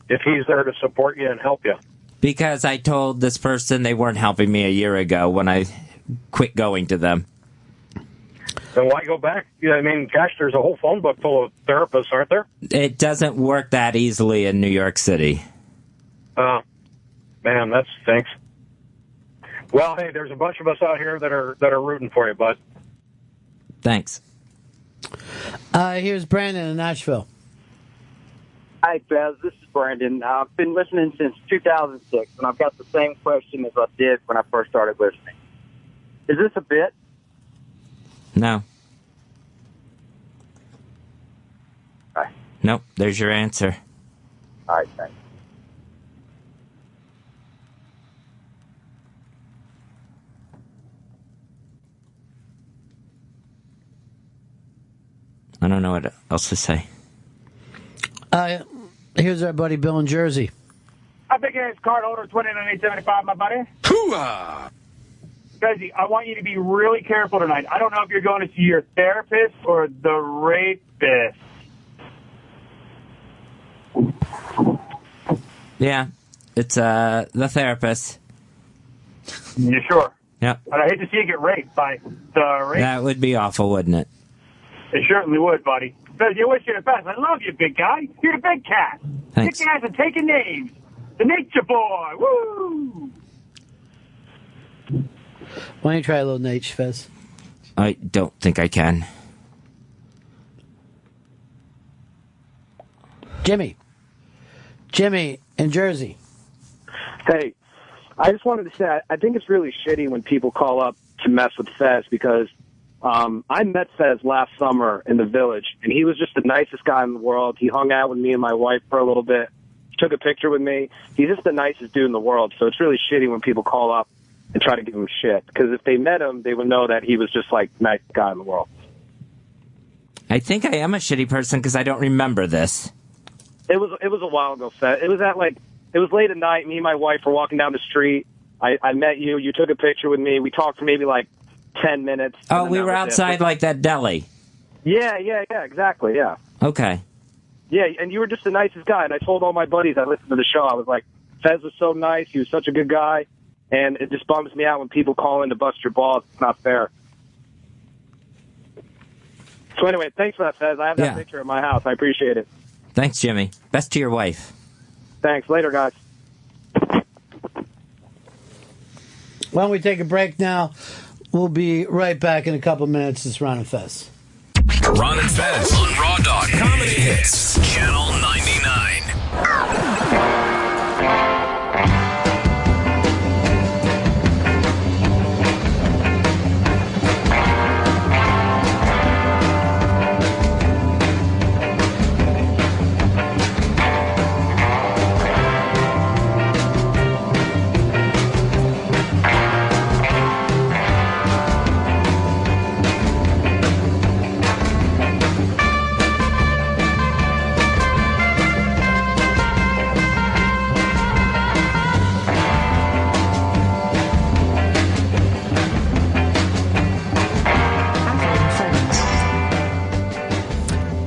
S10: if he's there to support you and help you?
S5: Because I told this person they weren't helping me a year ago when I quit going to them.
S10: Then why go back? Yeah, I mean, gosh, there's a whole phone book full of therapists, aren't there?
S5: It doesn't work that easily in New York City.
S10: Oh, man, that stinks. Well, hey, there's a bunch of us out here that are rooting for you, bud.
S5: Thanks.
S4: Here's Brandon in Nashville.
S11: Hi, Fez. This is Brandon. I've been listening since 2006, and I've got the same question as I did when I first started listening. Is this a bit?
S5: No.
S11: All right.
S5: Nope, there's your answer.
S11: All right, thanks.
S5: I don't know what else to say.
S4: Here's our buddy Bill in Jersey.
S12: I think it's card holder 2975, my buddy. Hooah! Fezzy, I want you to be really careful tonight. I don't know if you're going to see your therapist or the rapist.
S5: Yeah, it's the therapist.
S12: You sure?
S5: Yep.
S12: But I hate to see you get raped by the rapist.
S5: That would be awful, wouldn't it?
S12: It certainly would, buddy. Fezzy, I wish you the best. I love you, big guy. You're the big cat.
S5: Thanks.
S12: Big guys are taking names. The nature boy. Woo!
S4: Why don't you try a little Nate, Fez?
S5: I don't think I can.
S4: Jimmy in Jersey.
S13: Hey, I just wanted to say, I think it's really shitty when people call up to mess with Fez because I met Fez last summer in the Village, and he was just the nicest guy in the world. He hung out with me and my wife for a little bit, took a picture with me. He's just the nicest dude in the world, so it's really shitty when people call up and try to give him shit, because if they met him, they would know that he was just like the nicest guy in the world.
S5: I think I am a shitty person because I don't remember this.
S13: It was a while ago, Fez. It was late at night. Me and my wife were walking down the street. I met you. You took a picture with me. We talked for maybe like 10 minutes.
S5: Oh, we were outside like that deli.
S13: Yeah, exactly, yeah.
S5: Okay.
S13: Yeah, and you were just the nicest guy, and I told all my buddies I listened to the show, I was like, Fez was so nice, he was such a good guy, and it just bums me out when people call in to bust your balls. It's not fair. So anyway, thanks for that, Fez. I have that picture at my house. I appreciate it.
S5: Thanks, Jimmy. Best to your wife.
S13: Thanks. Later, guys.
S4: Why don't we take a break now? We'll be right back in a couple minutes. It's Ron and Fez.
S2: Ron and Fez on Raw Dog Comedy Hits, Channel 99.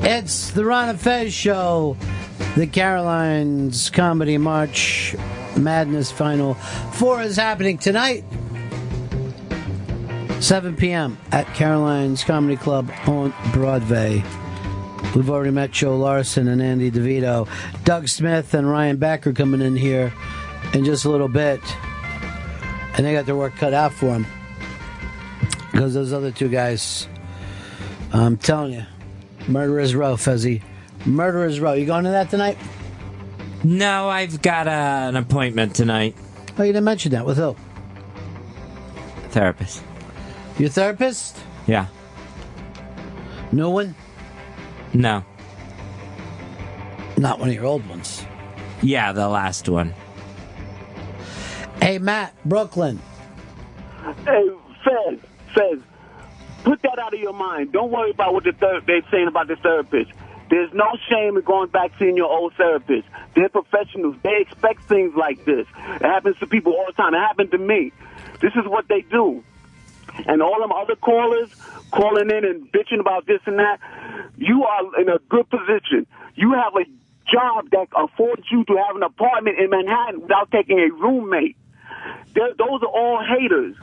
S4: It's the Ron and Fez Show, the Caroline's Comedy March Madness Final 4 is happening tonight, 7 p.m. at Caroline's Comedy Club on Broadway. We've already met Joe Larson and Andy DeVito. Doug Smith and Ryan Beck are coming in here in just a little bit, and they got their work cut out for them because those other two guys, I'm telling you, Murderer's Row, Fezzy. Murderer's Row. You going to that tonight?
S5: No, I've got an appointment tonight.
S4: Oh, you didn't mention that. With who?
S5: Therapist.
S4: Your therapist?
S5: Yeah.
S4: No one?
S5: No.
S4: Not one of your old ones.
S5: Yeah, the last one.
S4: Hey, Matt, Brooklyn.
S14: Hey, Fez, put that out of your mind. Don't worry about what they're saying about the therapist. There's no shame in going back seeing your old therapist. They're professionals. They expect things like this. It happens to people all the time. It happened to me. This is what they do. And all them other callers calling in and bitching about this and that, you are in a good position. You have a job that affords you to have an apartment in Manhattan without taking a roommate. Those are all haters.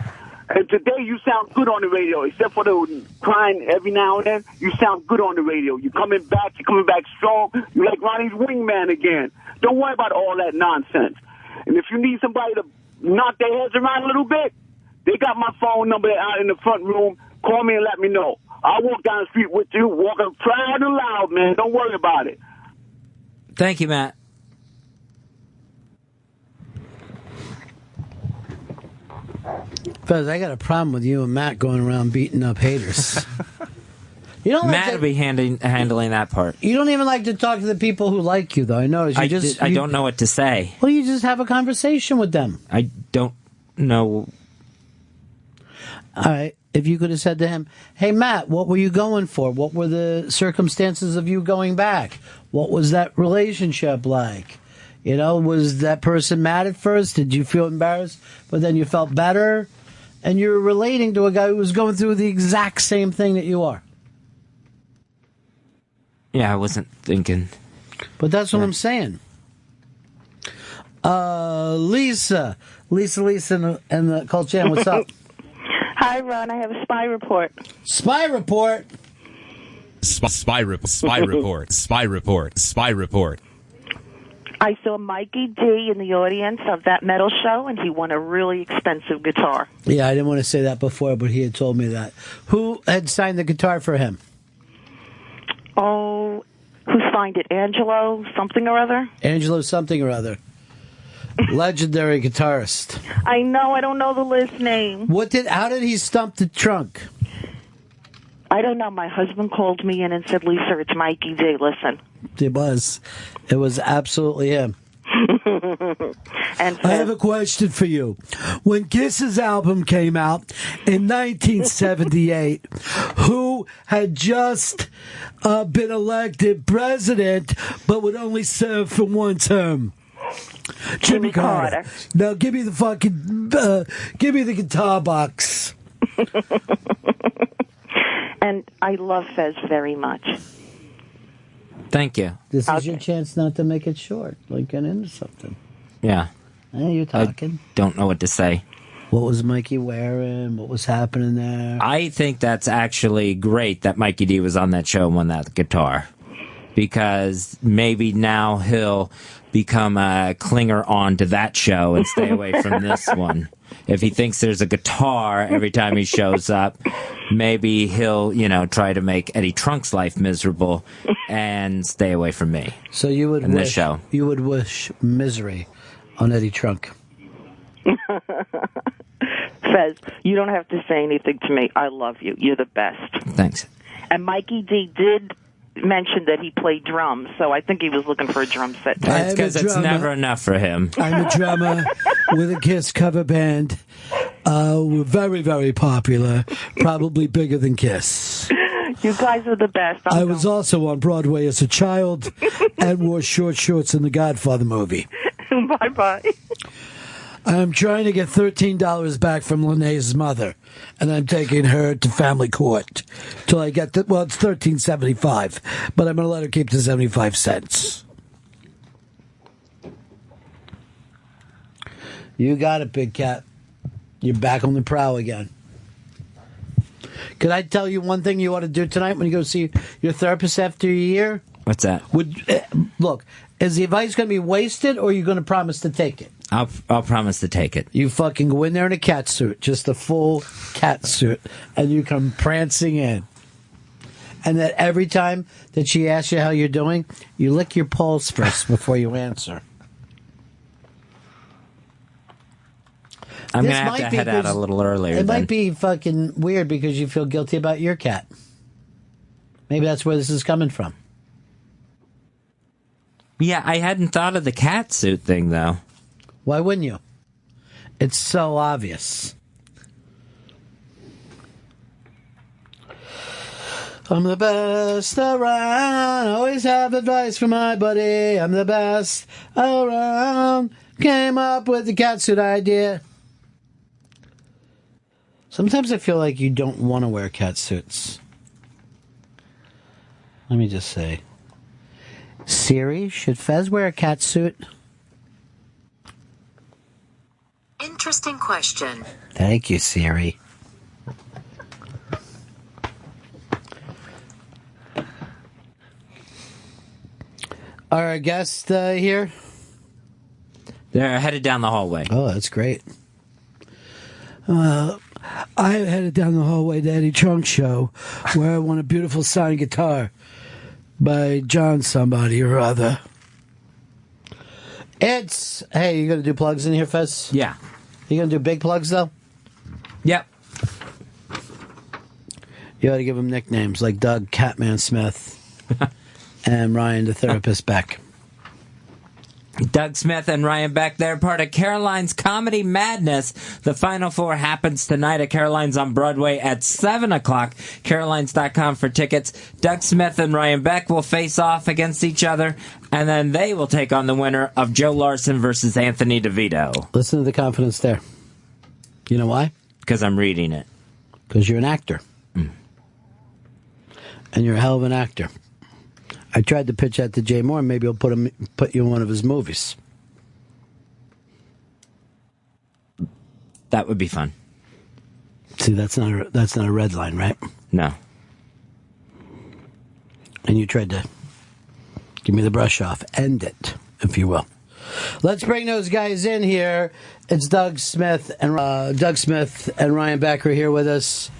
S14: And today you sound good on the radio, except for the crying every now and then. You sound good on the radio. You're coming back strong. You're like Ronnie's wingman again. Don't worry about all that nonsense. And if you need somebody to knock their heads around a little bit, they got my phone number out in the front room. Call me and let me know. I'll walk down the street with you, walking proud and loud, man. Don't worry about it.
S5: Thank you, Matt.
S4: Fez, I got a problem with you and Matt going around beating up haters. You don't
S5: Matt will be handling that part.
S4: You don't even like to talk to the people who like you, though. I noticed.
S5: I don't know what to say.
S4: Well, you just have a conversation with them.
S5: I don't know.
S4: All right. If you could have said to him, hey, Matt, what were you going for? What were the circumstances of you going back? What was that relationship like? You know, was that person mad at first? Did you feel embarrassed, but then you felt better? And you're relating to a guy who was going through the exact same thing that you are.
S5: Yeah, I wasn't thinking.
S4: But that's what I'm saying. Lisa and the Call Chan, what's up?
S15: Hi, Ron. I have a spy report.
S4: Spy report?
S16: Spy report.
S15: I saw Mikey D in the audience of that metal show, and he won a really expensive guitar.
S4: Yeah, I didn't want to say that before, but he had told me that. Who had signed the guitar for him?
S15: Oh, who signed it? Angelo something or other?
S4: Angelo something or other. Legendary guitarist.
S15: I know, I don't know the list name.
S4: How did he stump the trunk?
S15: I don't know. My husband called me in and said, Lisa, it's Mikey D. Listen.
S4: It was absolutely him.
S15: And
S4: I have a question for you. When Kiss's album came out in 1978, who had just been elected president but would only serve for one term? Jimmy Carter. Now give me the guitar box.
S15: And I love Fez very much.
S5: Thank you.
S4: This is your chance not to make it short. Like, get into something.
S5: Yeah.
S4: Hey, you're talking.
S5: I don't know what to say.
S4: What was Mikey wearing? What was happening there?
S5: I think that's actually great that Mikey D was on that show and won that guitar. Because maybe now he'll become a clinger on to that show and stay away from this one. If he thinks there's a guitar every time he shows up, maybe he'll, try to make Eddie Trunk's life miserable and stay away from me.
S4: So you would
S5: this show.
S4: You would wish misery on Eddie Trunk.
S15: Fez, you don't have to say anything to me. I love you. You're the best.
S5: Thanks.
S15: And Mikey D did mention that he played drums, so I think he was looking for a drum set.
S5: That's because it's never enough for him.
S4: I'm a drummer with a Kiss cover band. We're very, very popular, probably bigger than Kiss.
S15: You guys are the best.
S4: I was also on Broadway as a child and wore short shorts in the Godfather movie.
S15: Bye-bye.
S4: I'm trying to get $13 back from Lene's mother, and I'm taking her to family court till I get it's $13.75, but I'm going to let her keep the 75 cents. You got it, big cat. You're back on the prowl again. Could I tell you one thing you ought to do tonight when you go see your therapist after a year?
S5: What's that?
S4: Look, is the advice going to be wasted, or are you going to promise to take it?
S5: I'll promise to take it.
S4: You fucking go in there in a cat suit, just a full cat suit, and you come prancing in. And that every time that she asks you how you're doing, you lick your pulse first before you answer.
S5: I'm going to have to head out a little earlier.
S4: It might be fucking weird because you feel guilty about your cat. Maybe that's where this is coming from.
S5: Yeah, I hadn't thought of the cat suit thing, though.
S4: Why wouldn't you? It's so obvious. I'm the best around. Always have advice for my buddy. I'm the best around. Came up with the catsuit idea. Sometimes I feel like you don't want to wear catsuits. Let me just say. Siri, should Fez wear a catsuit?
S17: Interesting question.
S2: question.
S4: Thank you, Siri. Our guest here?
S5: They're headed down the hallway.
S4: Oh, that's great. I headed down the hallway to Eddie Trunk's show, where I won a beautiful signed guitar by John somebody or other. Hey, you going to do plugs in here, Fez?
S5: Yeah.
S4: You going to do big plugs, though?
S5: Yep.
S4: You ought to give them nicknames like Doug Catman Smith and Ryan the Therapist Beck.
S5: Doug Smith and Ryan Beck, they're part of Caroline's Comedy Madness. The Final Four happens tonight at Caroline's on Broadway at 7 o'clock. Carolines.com for tickets. Doug Smith and Ryan Beck will face off against each other, and then they will take on the winner of Joe Larson versus Anthony DeVito.
S4: Listen to the confidence there. You know why?
S5: Because I'm reading it.
S4: Because you're an actor. And you're a hell of an actor. I tried to pitch that to Jay Moore. Maybe he'll put you in one of his movies.
S5: That would be fun.
S4: See, that's not a red line, right?
S5: No.
S4: And you tried to give me the brush off. End it, if you will. Let's bring those guys in here. It's Doug Smith and Ryan Beck are here with us.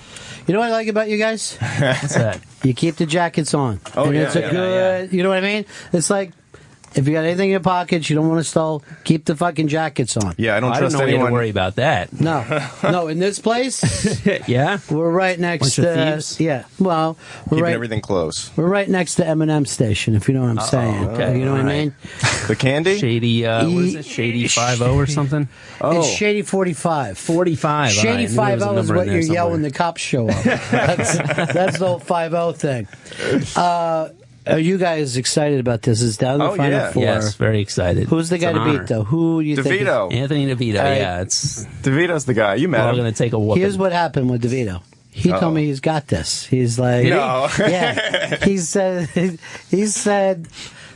S4: You know what I like about you guys?
S7: What's that?
S4: You keep the jackets on.
S7: Oh,
S4: and
S7: yeah,
S4: it's a good, you know what I mean? It's like, if you got anything in your pockets, you don't want to stall, keep the fucking jackets on.
S7: Yeah, I don't trust anyone. I don't know to worry about that.
S4: No, in this place,
S7: yeah,
S4: we're right next to
S7: thieves?
S4: Yeah, well,
S17: keeping everything close.
S4: We're right next to M&M station, if you know what I'm saying.
S7: Okay.
S4: You know what I mean?
S17: The candy?
S7: Shady, what is it? Shady 50 or something?
S4: It's Shady 45.
S7: 45.
S4: Shady 50 is what you're yelling when the cops show up. That's the old 50 thing. Are you guys excited about this? It's down to the Final Four.
S7: Yes, very excited.
S4: Who's the guy to beat, though? Who do you think?
S17: DeVito.
S7: Anthony DeVito,
S4: yeah.
S17: DeVito's the guy. You met him.
S7: We're going to take a whooping.
S4: Here's what happened with DeVito. He told me he's got this. He's like, yeah. He said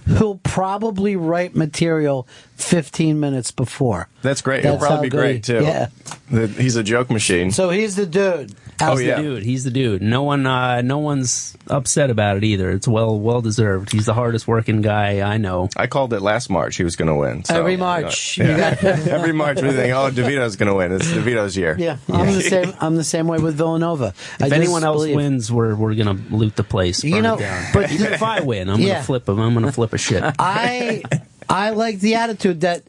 S4: he'll probably write material 15 minutes before.
S17: That's great. He'll probably be great, too.
S4: Yeah.
S17: He's a joke machine.
S4: So he's the dude.
S7: He's the dude. No one's upset about it either. It's well deserved. He's the hardest working guy I know.
S17: I called it last March. He was going to win. So,
S4: every March.
S17: Every March we think, DeVito's going to win. It's DeVito's year.
S4: Yeah. I'm the same way with Villanova.
S7: If anyone else wins, we're going to loot the place. Burn it down. But even if I win, I'm going to flip him. I'm going to flip a shit.
S4: I like the attitude that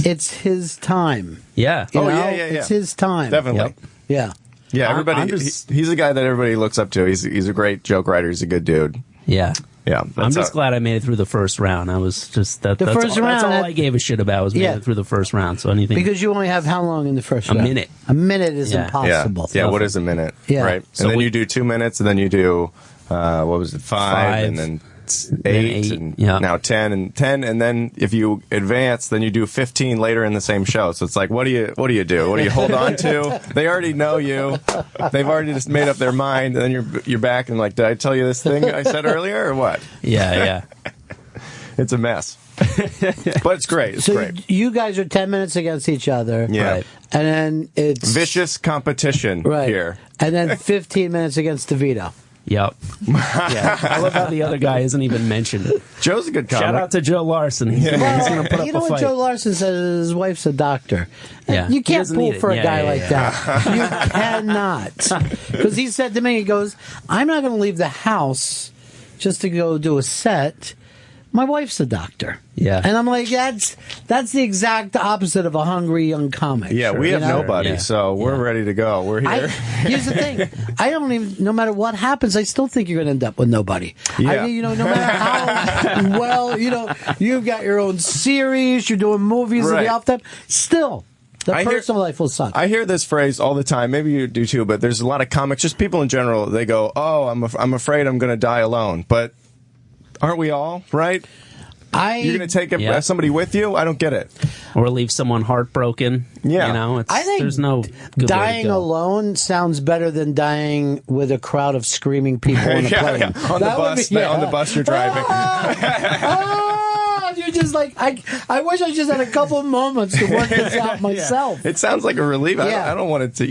S4: it's his time.
S7: Yeah.
S4: It's his time.
S17: Definitely.
S4: Yep. Yeah.
S17: Yeah, everybody. He's a guy that everybody looks up to. He's a great joke writer. He's a good dude.
S7: Yeah.
S17: Yeah.
S7: I'm just glad I made it through the first round. I was just that's all I gave a shit about was making it through the first round. So anything
S4: because you only have how long in the first round?
S7: A minute.
S4: A minute is impossible.
S17: Yeah. What is a minute?
S4: Yeah.
S17: Right. So and then you do 2 minutes, and then you do what was it? 5, and then 8, and now 10, and then if you advance, then you do 15 later in the same show. So it's like, what do you do? What do you hold on to? They already know you. They've already just made up their mind, and then you're back and like, did I tell you this thing I said earlier or what?
S7: Yeah.
S17: It's a mess. But it's great. It's great.
S4: You guys are 10 minutes against each other.
S17: Yeah.
S4: Right. And then it's
S17: vicious competition here.
S4: And then 15 minutes against DeVito.
S7: Yep. Yeah. I love how the other guy isn't even mentioned.
S17: Joe's a good comic.
S7: Shout out to Joe Larson. He's going to put up
S4: you know
S7: a
S4: what
S7: fight.
S4: Joe Larson says? His wife's a doctor.
S7: Yeah.
S4: You can't pull for a guy like that. You cannot. Because he said to me, he goes, I'm not going to leave the house just to go do a set. My wife's a doctor.
S7: Yeah.
S4: And I'm like, that's the exact opposite of a hungry young comic.
S17: Yeah, we have nobody, so we're ready to go. We're here.
S4: Here's the thing. I don't even, no matter what happens, I still think you're going to end up with nobody.
S17: Yeah.
S4: No matter how well, you've got your own series, you're doing movies in the off time, still. The personal life will suck.
S17: I hear this phrase all the time. Maybe you do too, but there's a lot of comics, just people in general, they go, oh, I'm afraid I'm going to die alone. But aren't we all, right? You're going to take somebody with you? I don't get it.
S7: Or leave someone heartbroken.
S17: Yeah.
S4: I think
S7: there's no good
S4: dying
S7: way to go.
S4: alone sounds better than dying with a crowd of screaming people on a plane.
S17: On the bus you're driving.
S4: You're just like I wish I just had a couple of moments to work this out myself.
S17: It sounds like a relief. I don't want it to,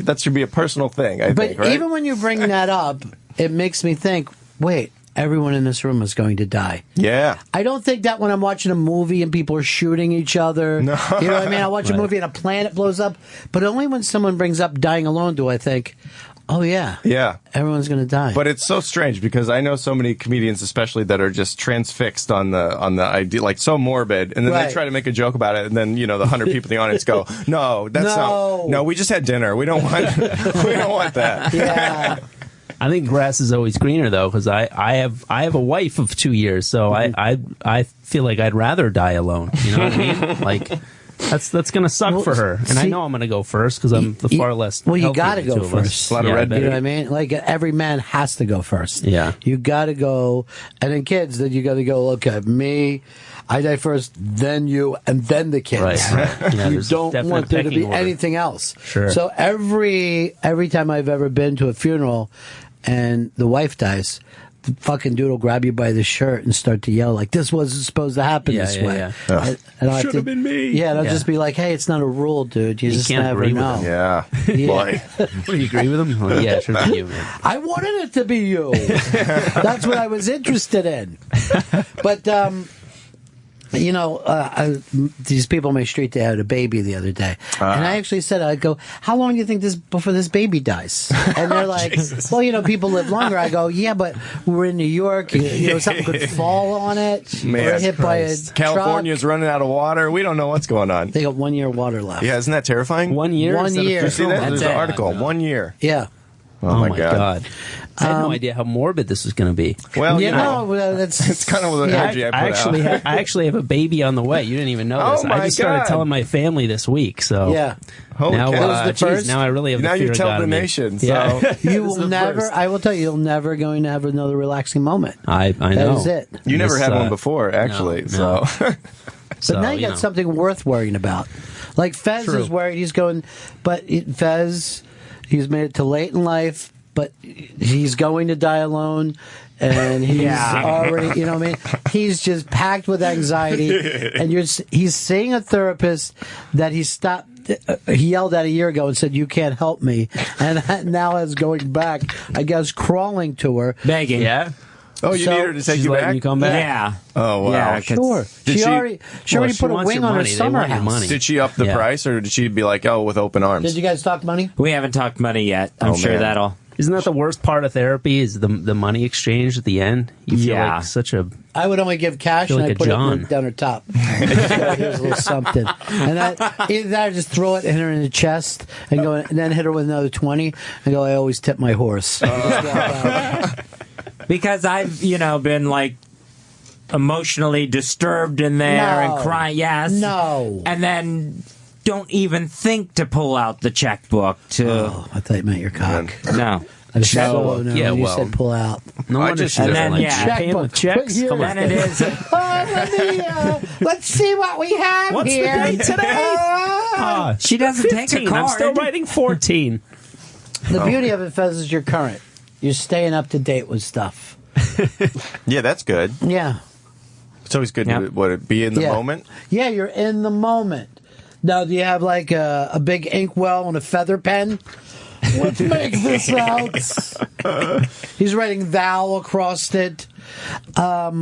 S17: that should be a personal thing, I think, right?
S4: Even when you bring that up, it makes me think, wait, everyone in this room is going to die.
S17: Yeah.
S4: I don't think that when I'm watching a movie and people are shooting each other. No. You know what I mean? I watch a movie and a planet blows up, but only when someone brings up dying alone do I think, oh, yeah.
S17: Yeah.
S4: Everyone's going to die.
S17: But it's so strange because I know so many comedians, especially that are just transfixed on the idea, like so morbid, and then they try to make a joke about it, and then, the 100 people in the audience go, no, that's no, we just had dinner. We don't want that.
S4: Yeah.
S7: I think grass is always greener though, because I have a wife of 2 years, so I feel like I'd rather die alone. You know what I mean? Like that's gonna suck for her, and I know I'm gonna go first because I'm the far less.
S4: Well, you got to go first.
S17: A lot of red.
S4: You know what I mean? Like every man has to go first.
S7: Yeah,
S4: you got to go, and then kids, then you got to go. Look at me. I die first, then you, and then the kids.
S7: Right. Yeah,
S4: you don't want there to be anything else.
S7: Sure.
S4: So every time I've ever been to a funeral, and the wife dies, the fucking dude will grab you by the shirt and start to yell like, "This wasn't supposed to happen this way."
S7: Yeah.
S4: And
S17: should have been me.
S4: Yeah, and I'll just be like, "Hey, it's not a rule, dude. You just
S7: can't
S4: never
S7: agree with
S4: know."
S7: him.
S17: Yeah. Boy.
S7: Do you agree with him? Well, yeah, it should be you, man.
S4: I wanted it to be you. That's what I was interested in. But these people on my street, they had a baby the other day, and I actually said, I go, how long do you think before this baby dies? And they're like, well, people live longer. I go, yeah, but we're in New York, something could fall on it, or hit by a
S17: California's
S4: truck.
S17: running out of water. We don't know what's going on.
S4: They got 1 year of water left.
S17: Yeah, isn't that terrifying?
S7: 1 year?
S4: 1 year.
S17: Did you see that? There's an
S7: it.
S17: article. 1 year.
S4: Yeah.
S17: Oh my God.
S7: I had no idea how morbid this was going to be.
S17: Well,
S4: it's
S17: kind of the energy I put out.
S7: I actually have a baby on the way. You didn't even know this. I just started telling my family this week. So
S4: yeah.
S17: Holy
S7: now,
S17: cow.
S7: Now I really have
S17: now
S7: the fear
S17: you
S7: of
S17: tell
S7: God
S17: the
S7: in me.
S17: nation. So.
S7: Yeah.
S4: You will never. I will tell you, you'll never going to have another relaxing moment.
S7: I know.
S4: That is it.
S17: You never had one before, actually.
S7: No.
S4: But now you got something worth worrying about. Like Fez is worried. He's going, but Fez, he's made it to late in life. But he's going to die alone, and he's already, what I mean? He's just packed with anxiety, and he's seeing a therapist that he yelled at a year ago and said, "You can't help me," and now is going back, I guess, crawling to her,
S5: begging.
S7: Yeah.
S17: Oh, you need her to take you back?
S7: You come back?
S5: Yeah.
S17: Oh, wow.
S4: Yeah, sure. She already put a wing on her summer house.
S17: Did she up the price, or did she be like, with open arms?
S4: Did you guys talk money?
S5: We haven't talked money yet. I'm sure that'll...
S7: Isn't that the worst part of therapy? Is the money exchange at the end? You feel like such a.
S4: I would only give cash, and I put it down her top. Here's a little something, and either that or just throw it, hit her in the chest, and go, and then hit her with another 20, and go. I always tip my horse.
S5: Because I've been like emotionally disturbed in there and crying. Yes,
S4: no,
S5: and then. Don't even think to pull out the checkbook to.
S4: Oh, I thought you meant your cock.
S5: No.
S4: You said pull out.
S7: No wonder she doesn't like checkbook. Checks. Come on.
S5: Then it is.
S4: Let's see what we have
S7: What's
S4: here.
S7: What's the date today?
S5: She doesn't
S7: 15.
S5: take a card.
S7: I'm still writing 14.
S4: The beauty of it, Fez, is you're current. You're staying up to date with stuff.
S17: Yeah, that's good.
S4: Yeah.
S17: It's always good to be in the moment.
S4: Yeah, you're in the moment. Now, do you have like a big inkwell and a feather pen? Let's make this out. He's writing thou across it.
S7: At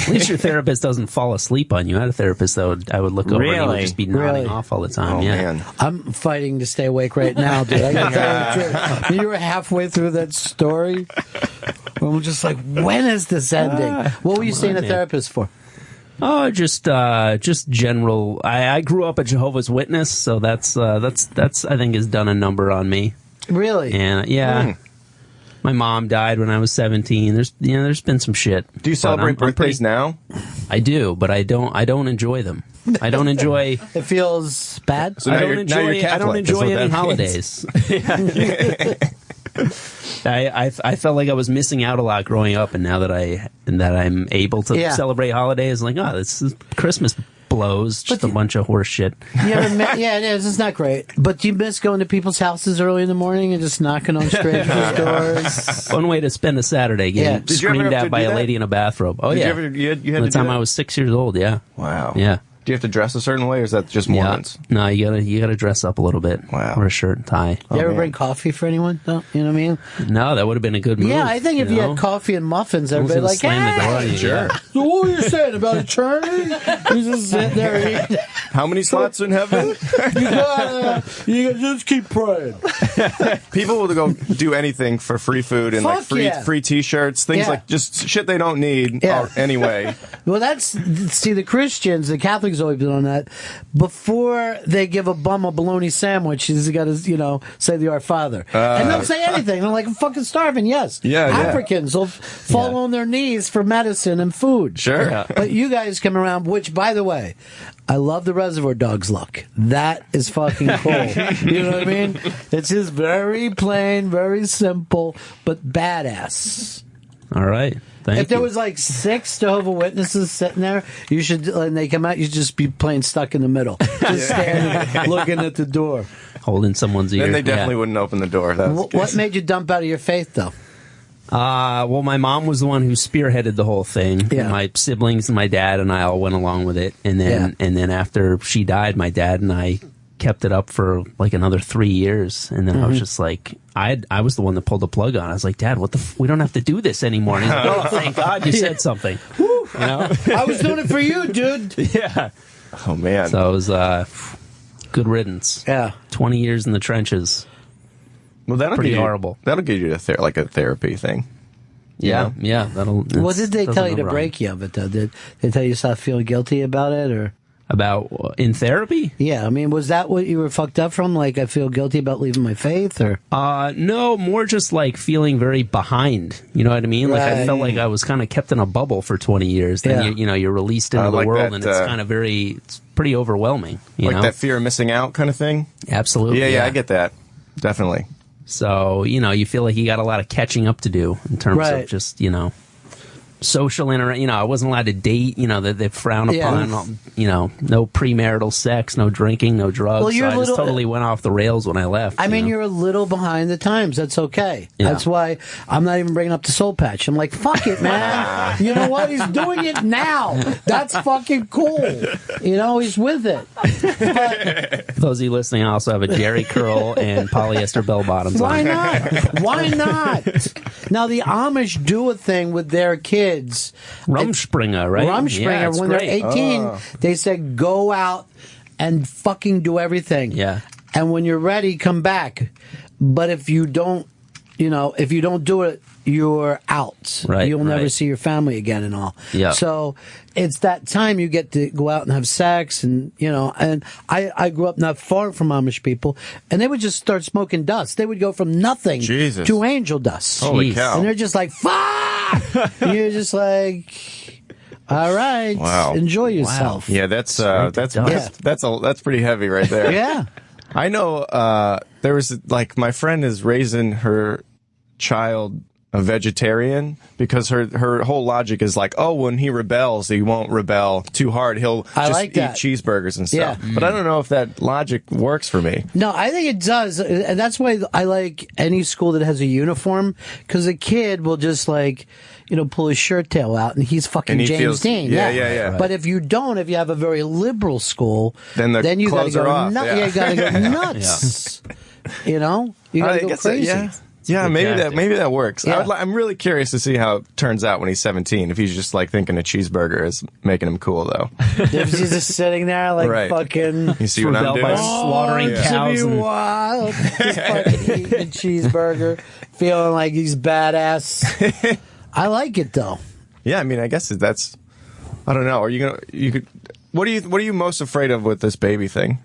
S7: least your therapist doesn't fall asleep on you. I had a therapist that I would look over and he would just be nodding off all the time.
S17: Oh, man.
S4: I'm fighting to stay awake right now, dude. I gotta tell you the truth. You were halfway through that story. I'm just like, when is this ending? What were you seeing a therapist for?
S7: Oh, just general. I grew up a Jehovah's Witness, so that's I think has done a number on me.
S4: Really?
S7: And my mom died when I was 17. There's been some shit.
S17: Do you celebrate birthdays now?
S7: I do, but I don't enjoy them. I don't enjoy.
S4: It feels bad.
S17: So
S7: I don't enjoy any holidays. I felt like I was missing out a lot growing up, and now that I'm able to celebrate holidays, like, this is Christmas blows, just a bunch of horse shit.
S4: Yeah, it is. It's not great. But do you miss going to people's houses early in the morning and just knocking on strangers' doors?
S7: Fun way to spend a Saturday, getting
S17: Did you ever
S7: screamed
S17: have
S7: at
S17: to
S7: by
S17: do
S7: a
S17: that?
S7: lady in a bathrobe. Oh,
S17: Did
S7: yeah.
S17: you ever, you had
S7: By
S17: to
S7: the
S17: do
S7: time
S17: that?
S7: I was 6 years old, yeah.
S17: Wow.
S7: Yeah.
S17: Do you have to dress a certain way, or is that just Mormons?
S7: No, you gotta dress up a little bit.
S17: Wow.
S7: Wear a shirt and tie.
S4: You ever bring coffee for anyone? No, you know what I mean?
S7: No, that would have been a good move.
S4: Yeah, I think if you had coffee and muffins, everybody
S7: gonna
S4: like,
S7: slam the door on
S4: hey,
S7: you, yeah.
S4: So what were you saying about eternity? You just sit there eating.
S17: How many slots in heaven?
S4: You just keep praying.
S17: People will go do anything for free food and
S4: Fuck yeah.
S17: free T-shirts, things
S4: Yeah.
S17: like just shit they don't need
S4: Yeah.
S17: anyway.
S4: Well, see, the Christians, the Catholics always been on that. Before they give a bum a bologna sandwich, he's got to, say the Our Father. And they'll say anything. They're like, I'm fucking starving, yes.
S17: Yeah, yeah.
S4: Africans will fall on their knees for medicine and food.
S17: Sure. Yeah.
S4: But you guys come around, which, by the way, I love the Reservoir Dogs look. That is fucking cool. You know what I mean? It's just very plain, very simple, but badass.
S7: All right. Thank
S4: If there
S7: you.
S4: was like 6 Jehovah Witnesses sitting there, you should, and they come out, you should just be playing Stuck in the Middle. Just standing, looking at the door.
S7: Holding someone's ear.
S17: Then they definitely wouldn't open the door.
S4: What made you dump out of your faith, though?
S7: Well, my mom was the one who spearheaded the whole thing.
S4: Yeah.
S7: My siblings and my dad and I all went along with it. And then after she died, my dad and I kept it up for like another 3 years. And then I was just like, I was the one that pulled the plug on. I was like, Dad, we don't have to do this anymore. And he's like, oh, thank God you said something. You know?
S4: I was doing it for you, dude.
S7: Yeah.
S17: Oh, man.
S7: So it was good riddance.
S4: Yeah.
S7: 20 years in the trenches.
S17: Well, that'll
S7: Pretty
S17: get you,
S7: horrible.
S17: That'll get you to like a therapy thing.
S7: Yeah,
S17: You know?
S7: yeah.
S4: What did they
S7: doesn't
S4: tell you
S7: go
S4: to
S7: wrong.
S4: break you of it, though? Did they tell you to stop feeling guilty about it, or?
S7: About in therapy?
S4: Yeah, I mean, was that what you were fucked up from? Like, I feel guilty about leaving my faith, or?
S7: No, more just like feeling very behind. You know what I mean? Like I felt like I was kind of kept in a bubble for 20 years. Then you're released into the
S17: like
S7: world,
S17: that,
S7: and it's kind of it's pretty overwhelming. You
S17: Like
S7: know?
S17: that fear of missing out kind of thing?
S7: Absolutely.
S17: Yeah, I get that. Definitely.
S7: So, you feel like you got a lot of catching up to do in terms of just, social interaction. I wasn't allowed to date, that they frown upon, no premarital sex, no drinking, no drugs.
S4: Well, you're
S7: so I just
S4: little-
S7: totally went off the rails when I left.
S4: I mean, you're a little behind the times. That's okay.
S7: Yeah.
S4: That's why I'm not even bringing up the Soul Patch. I'm like, fuck it, man. You know what? He's doing it now. That's fucking cool. He's with it.
S7: For those of you listening, I also have a Jerry curl and polyester bell bottoms
S4: Why
S7: on.
S4: not? Why not? Now, the Amish do a thing with their kids.
S7: Rumspringa, right?
S4: Rumspringa.
S7: Yeah, it's
S4: when
S7: great.
S4: they're 18, they said, go out and fucking do everything.
S7: Yeah.
S4: And when you're ready, come back. But if you don't, if you don't do it, you're out.
S7: Right,
S4: You'll never
S7: right.
S4: see your family again and all.
S7: Yeah.
S4: So it's that time you get to go out and have sex and, and I grew up not far from Amish people and they would just start smoking dust. They would go from nothing
S17: Jesus.
S4: to angel dust.
S17: Holy cow.
S4: And they're just like, fuck! And you're just like, all right,
S17: Wow.
S4: enjoy yourself.
S17: Yeah, that's pretty heavy right there.
S4: Yeah.
S17: I know there was my friend is raising her child a vegetarian because her whole logic is like, oh, when he rebels, he won't rebel too hard. He'll just eat cheeseburgers and stuff.
S4: Yeah.
S17: But I don't know if that logic works for me.
S4: No, I think it does. And that's why I like any school that has a uniform because a kid will just pull his shirt tail out and he's fucking
S17: And he
S4: James
S17: feels-
S4: Dean.
S17: yeah.
S4: But if you don't, if you have a very liberal school,
S17: Then the
S4: you gotta
S17: clothes
S4: go
S17: are off,
S4: nuts.
S17: yeah.
S4: You gotta go nuts. You gotta go crazy.
S17: Yeah, maybe
S7: tactic.
S17: that works.
S4: Yeah.
S17: I'm really curious to see how it turns out when he's 17. If he's just thinking a cheeseburger is making him cool, though.
S4: If he's just sitting there
S17: Right.
S4: fucking
S17: You see what I'm
S7: Rebel
S17: doing?
S7: by slaughtering
S4: to
S7: cows
S4: be
S7: and
S4: wild, just fucking eating a cheeseburger, feeling like he's badass. I like it though.
S17: Yeah, I mean, I guess that's. I don't know. Are you gonna? What are you most afraid of with this baby thing?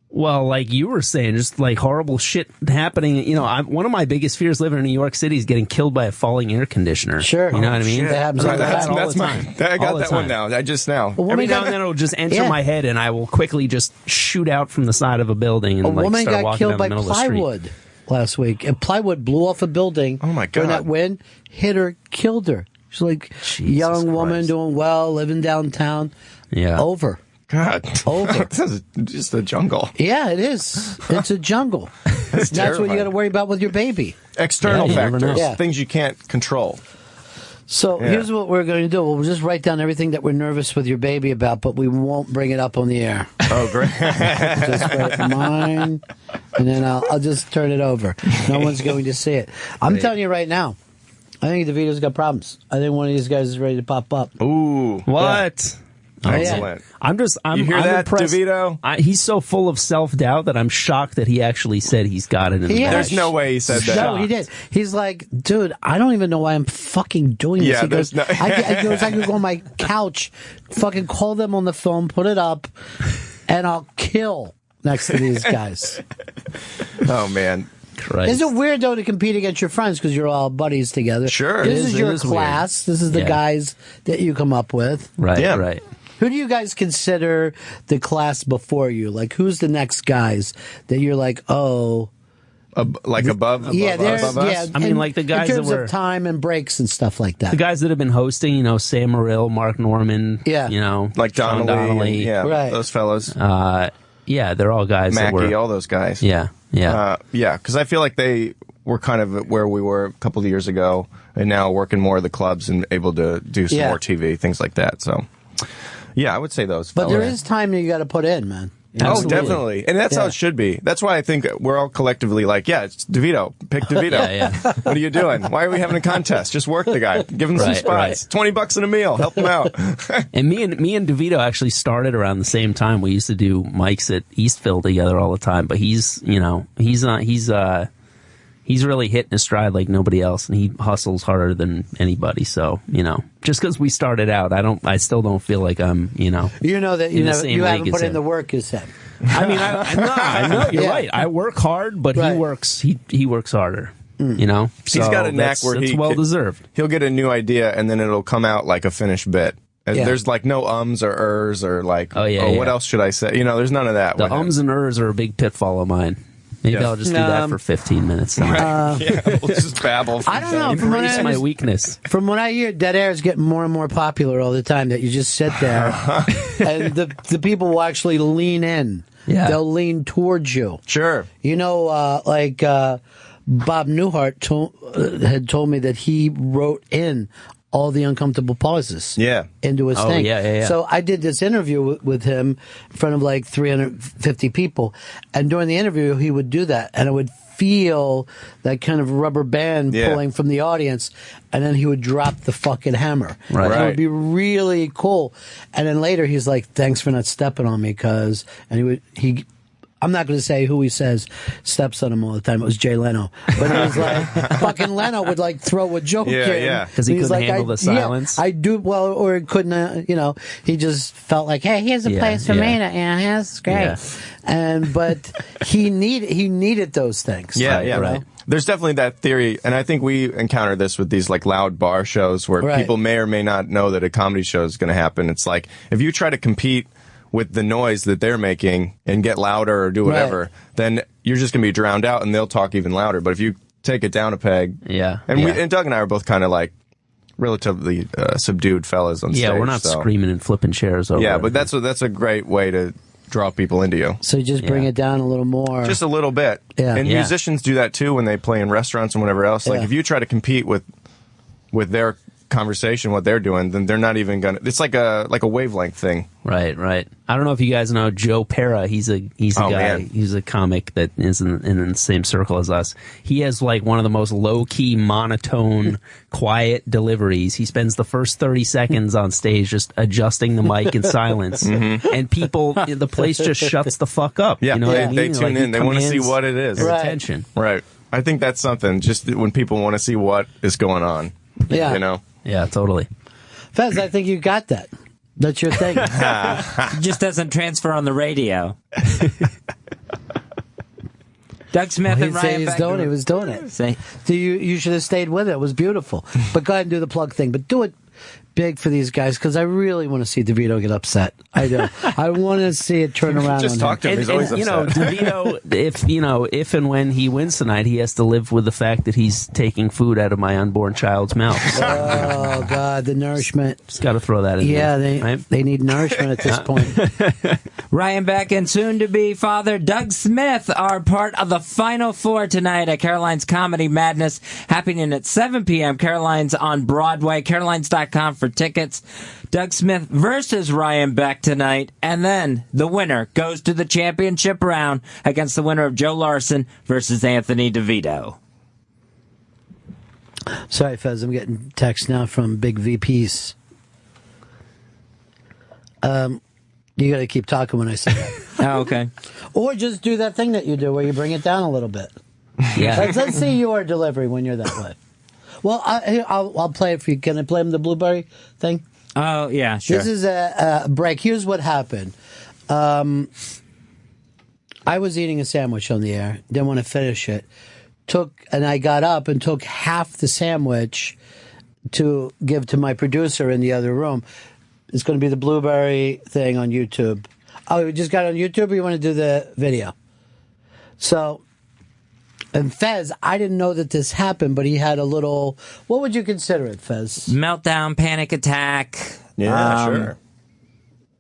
S7: Well, like you were saying, just like horrible shit happening. One of my biggest fears living in New York City is getting killed by a falling air conditioner.
S4: Sure.
S7: You know what I mean?
S4: That happens all the time.
S7: all the time.
S17: I got
S7: All the
S17: that one
S7: time.
S17: now. I just now.
S7: Every now and then it'll just enter
S4: Yeah.
S7: my head, and I will quickly just shoot out from the side of a building and
S4: A woman
S7: start
S4: got
S7: walking
S4: killed
S7: down
S4: by
S7: the middle of the street.
S4: plywood last week. And plywood blew off a building.
S17: Oh, my
S4: During
S17: God.
S4: that wind, hit her, killed her. She's like young woman
S7: Christ.
S4: doing well, living downtown.
S7: Yeah.
S4: Over.
S17: God.
S4: Over.
S17: This is just a jungle.
S4: Yeah, it is. It's a jungle. That's what you
S17: terrifying.
S4: got to worry about with your baby.
S17: External factors,
S4: Yeah.
S17: things you can't control.
S4: So
S17: Yeah.
S4: here's what we're going to do. We'll just write down everything that we're nervous with your baby about, but we won't bring it up on the air.
S17: Oh, great.
S4: Just write mine, and then I'll just turn it over. No one's going to see it. I'm
S17: Great.
S4: telling you right now, I think DeVito's got problems. I think one of these guys is ready to pop up.
S17: Ooh.
S7: What?
S4: Yeah.
S17: Excellent.
S7: I'm
S17: You hear
S7: I'm
S17: that,
S7: impressed.
S17: DeVito?
S7: He's so full of self-doubt that I'm shocked that he actually said he's got it in the bag.
S17: There's no way he said that.
S4: No, he did. He's like, dude, I don't even know why I'm fucking doing this.
S17: Yeah,
S4: He goes,
S17: there's no-
S4: I could go on my couch, fucking call them on the phone, put it up, and I'll kill next to these guys.
S17: Oh, man.
S7: Christ.
S4: Is it weird, though, to compete against your friends because you're all buddies together?
S17: Sure.
S4: This
S7: It
S4: is
S7: is
S4: your
S7: weird.
S4: class. This is the
S7: Yeah.
S4: guys that you come up with.
S7: Right,
S17: Yeah.
S7: right.
S4: Who do you guys consider the class before you? Like, who's the next guys that you're like, oh...
S17: above
S4: yeah, there's,
S17: above us?
S4: yeah.
S7: I mean, like the guys
S4: in
S7: that
S4: terms
S7: were
S4: of time and breaks and stuff like that.
S7: the guys that have been hosting, Sam Morrill, Mark Norman,
S4: Yeah.
S17: Like
S7: Sean
S17: Donnelly. Yeah,
S4: Right.
S17: those fellas.
S7: yeah, they're all guys that
S17: Mackie,
S7: were,
S17: all those guys.
S7: yeah, yeah.
S17: Yeah, because I feel like they were kind of where we were a couple of years ago, and now working more of the clubs and able to do some
S4: Yeah.
S17: more TV, things like that. So, yeah, I would say those.
S4: But there
S17: fellas.
S4: is time that you got to put in, man.
S17: Oh,
S7: Absolutely.
S17: definitely. And that's how
S4: Yeah.
S17: it should be. That's why I think we're all collectively like, yeah, it's DeVito. Pick DeVito.
S7: Yeah.
S17: What are you doing? Why are we having a contest? Just work the guy. Give him some
S7: Right,
S17: spots.
S7: right.
S17: $20 in a meal. Help him out.
S7: And me and DeVito actually started around the same time. We used to do mics at Eastville together all the time. But he's really hitting his stride like nobody else, and he hustles harder than anybody. So just because we started out, I still don't feel like I'm
S4: You know that
S7: in the same
S4: you haven't
S7: league
S4: put
S7: as
S4: in the
S7: him.
S4: work, you said.
S7: I mean, I know you're
S4: Yeah.
S7: right. I work hard, but
S4: Right.
S7: he works harder.
S4: Mm.
S17: He's got a knack where
S7: it's well deserved.
S17: He'll get a new idea, and then it'll come out like a finished bit. And
S4: Yeah.
S17: there's like no ums or ers or like,
S7: Oh, yeah,
S17: what
S7: yeah.
S17: else should I say? There's none of that.
S7: The
S17: with him.
S7: ums and ers are a big pitfall of mine. Maybe
S17: Yeah.
S7: I'll just do that for 15 minutes.
S17: Yeah, we'll just babble.
S4: I don't know. From what
S7: Embrace
S4: I
S7: my
S4: understand-
S7: weakness.
S4: From what I hear, Dead Air is getting more and more popular all the time. That you just sit there, and the people will actually lean in.
S7: Yeah.
S4: They'll lean towards you.
S17: Sure.
S4: Bob Newhart had told me that he wrote in all the uncomfortable pauses into his
S7: Oh,
S4: thing.
S7: yeah.
S4: So I did this interview with him in front of like 350 people, and during the interview he would do that, and I would feel that kind of rubber band pulling from the audience, and then he would drop the fucking hammer.
S7: Right.
S4: And it would be really cool. And then later he's like, "Thanks for not stepping on me," I'm not going to say who he says steps on him all the time. It was Jay Leno. But it was like, fucking Leno would like throw a joke in.
S17: Yeah.
S7: Because he
S4: He's
S7: couldn't
S4: like,
S7: handle the silence.
S4: I do, well, or it couldn't, he just felt like, hey, here's a
S7: Yeah,
S4: place for
S7: yeah.
S4: me to, that's great.
S7: Yeah.
S4: But he needed those things.
S17: Right. There's definitely that theory, and I think we encounter this with these like loud bar shows where
S4: Right.
S17: people may or may not know that a comedy show is going to happen. It's like if you try to compete with the noise that they're making and get louder or do whatever, then you're just going to be drowned out, and they'll talk even louder. But if you take it down a peg, and Doug and I are both kind of like relatively subdued fellas on stage.
S7: Yeah, we're not
S17: so.
S7: screaming and flipping chairs over.
S17: Yeah, but that's a great way to draw people into you.
S4: So you just bring it down a little more.
S17: Just a little bit.
S4: Yeah.
S17: And
S4: Yeah.
S17: musicians do that too when they play in restaurants and whatever else. Like
S4: Yeah.
S17: if you try to compete with their conversation, what they're doing, then they're not even gonna. It's like a wavelength thing.
S7: Right. I don't know if you guys know Joe Pera. He's a guy.
S17: Man.
S7: He's a comic that is in the same circle as us. He has like one of the most low key, monotone, quiet deliveries. He spends the first 30 seconds on stage just adjusting the mic in silence, and the place just shuts the fuck up.
S17: Yeah,
S7: you know what I mean?
S17: they tune
S7: Like, he
S17: in. They want to see
S7: commands
S17: what it is.
S7: their attention.
S17: Right. I think that's something. Just when people want to see what is going on.
S4: Yeah.
S17: You know.
S7: Yeah. Totally.
S4: Fez, I think you got that. That's your thing.
S5: It just doesn't transfer on the radio. Doug Smith and Ryan
S4: He was doing it.
S5: Say,
S4: So you should have stayed with it. It was beautiful. But go ahead and do the plug thing. But do it big for these guys because I really want to see DeVito get upset. I do. I want to see it turn around.
S17: Just talk to him. He's always upset.
S7: DeVito, if and when he wins tonight, he has to live with the fact that he's taking food out of my unborn child's mouth.
S4: Oh God, the nourishment.
S7: Just got to throw that in.
S4: Yeah,
S7: there,
S4: they need nourishment at this point.
S5: Ryan Beck and soon-to-be father Doug Smith are part of the Final Four tonight at Caroline's Comedy Madness, happening at 7 p.m. Caroline's on Broadway. Carolines.com for tickets. Doug Smith versus Ryan Beck tonight, and then the winner goes to the championship round against the winner of Joe Larson versus Anthony DeVito.
S4: Sorry, Fez, I'm getting text now from big VPs. You got to keep talking when I say that.
S5: Oh, okay.
S4: Or just do that thing that you do where you bring it down a little bit.
S5: Yeah.
S4: Let's see your delivery when you're that way. Well, I'll play it for you. Can I play him the blueberry thing?
S5: Oh, yeah, sure.
S4: This is a break. Here's what happened. I was eating a sandwich on the air. Didn't want to finish it. And I got up and took half the sandwich to give to my producer in the other room. It's going to be the blueberry thing on YouTube. Oh, you just got it on YouTube, or you want to do the video? So, and Fez, I didn't know that this happened, but he had a little, what would you consider it, Fez?
S5: Meltdown, panic attack.
S17: Yeah, sure.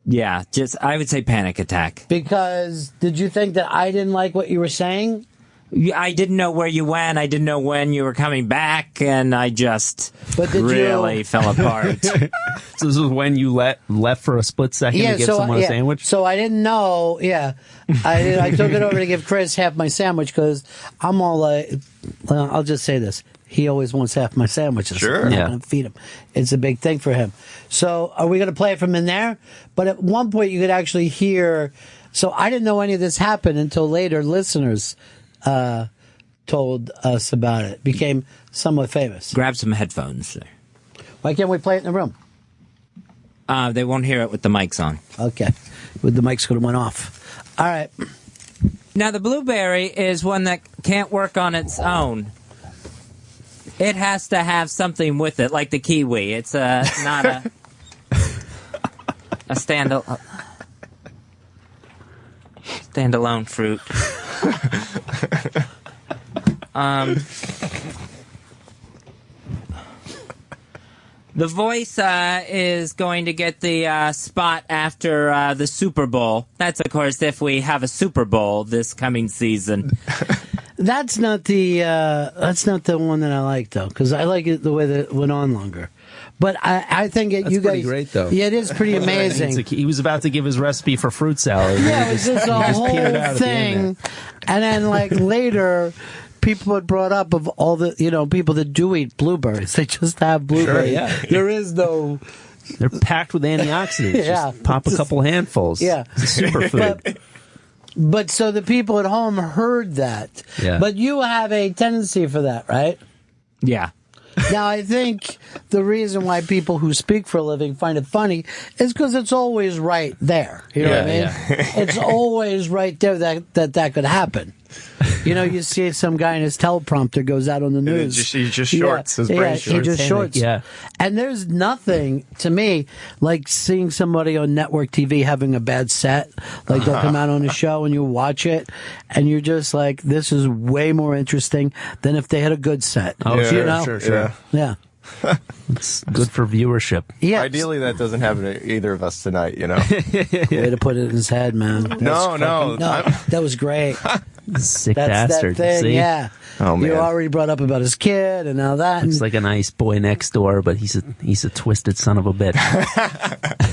S5: Yeah, I would say panic attack.
S4: Because, did you think that I didn't like what you were saying?
S5: I didn't know where you went. I didn't know when you were coming back, and I just really fell apart.
S7: So this was when you left for a split second to give someone a sandwich?
S4: So I didn't know, I took it over to give Chris half my sandwich because I'm all like, well, I'll just say this. He always wants half my sandwiches.
S17: Sure.
S4: I'm not going to feed him. It's a big thing for him. So are we going to play it from in there? But at one point you could actually hear, so I didn't know any of this happened until later listeners told us about it. Became somewhat famous.
S5: Grab some headphones there.
S4: Why can't we play it in the room?
S5: They won't hear it with the mics on.
S4: Okay. With the mics could have went off. All right.
S5: Now, the blueberry is one that can't work on its own. It has to have something with it, like the kiwi. It's not a standalone fruit. The voice is going to get the spot after the Super Bowl. That's, of course, if we have a Super Bowl this coming season.
S4: That's not the one that I like, though, because I like it the way that it went on longer. But I think
S7: That's
S4: you guys,
S7: pretty great, though.
S4: Yeah, it is pretty amazing.
S7: He was about to give his recipe for fruit salad.
S4: Yeah, it was just a whole thing, and then like later, people had brought up of all the people that do eat blueberries. They just have blueberries.
S7: Sure, yeah.
S4: There is no.
S7: They're packed with antioxidants.
S4: Yeah,
S7: just pop a couple handfuls.
S4: Yeah,
S7: it's a superfood.
S4: But so the people at home heard that.
S7: Yeah.
S4: But you have a tendency for that, right?
S5: Yeah.
S4: Now, I think the reason why people who speak for a living find it funny is because it's always right there. You know what I mean?
S7: Yeah.
S4: It's always right there that could happen. You see some guy in his teleprompter goes out on the news.
S17: He just shorts. His brain shorts.
S4: He just shorts.
S7: Yeah.
S4: And there's nothing, to me, like seeing somebody on network TV having a bad set. Like they'll come out on a show and you watch it and you're just like, this is way more interesting than if they had a good set.
S7: Oh,
S17: yeah,
S7: sure.
S4: Yeah.
S7: It's good for viewership.
S4: Yeah.
S17: Ideally, that doesn't happen to either of us tonight,
S4: Way to put it in his head, man.
S17: No,
S4: that was great.
S7: Sick
S4: That's
S7: bastard.
S4: that thing,
S7: See?
S4: yeah.
S17: Oh, man.
S4: You already brought up about his kid and now that.
S7: Looks like a nice boy next door, but he's a twisted son of a bitch.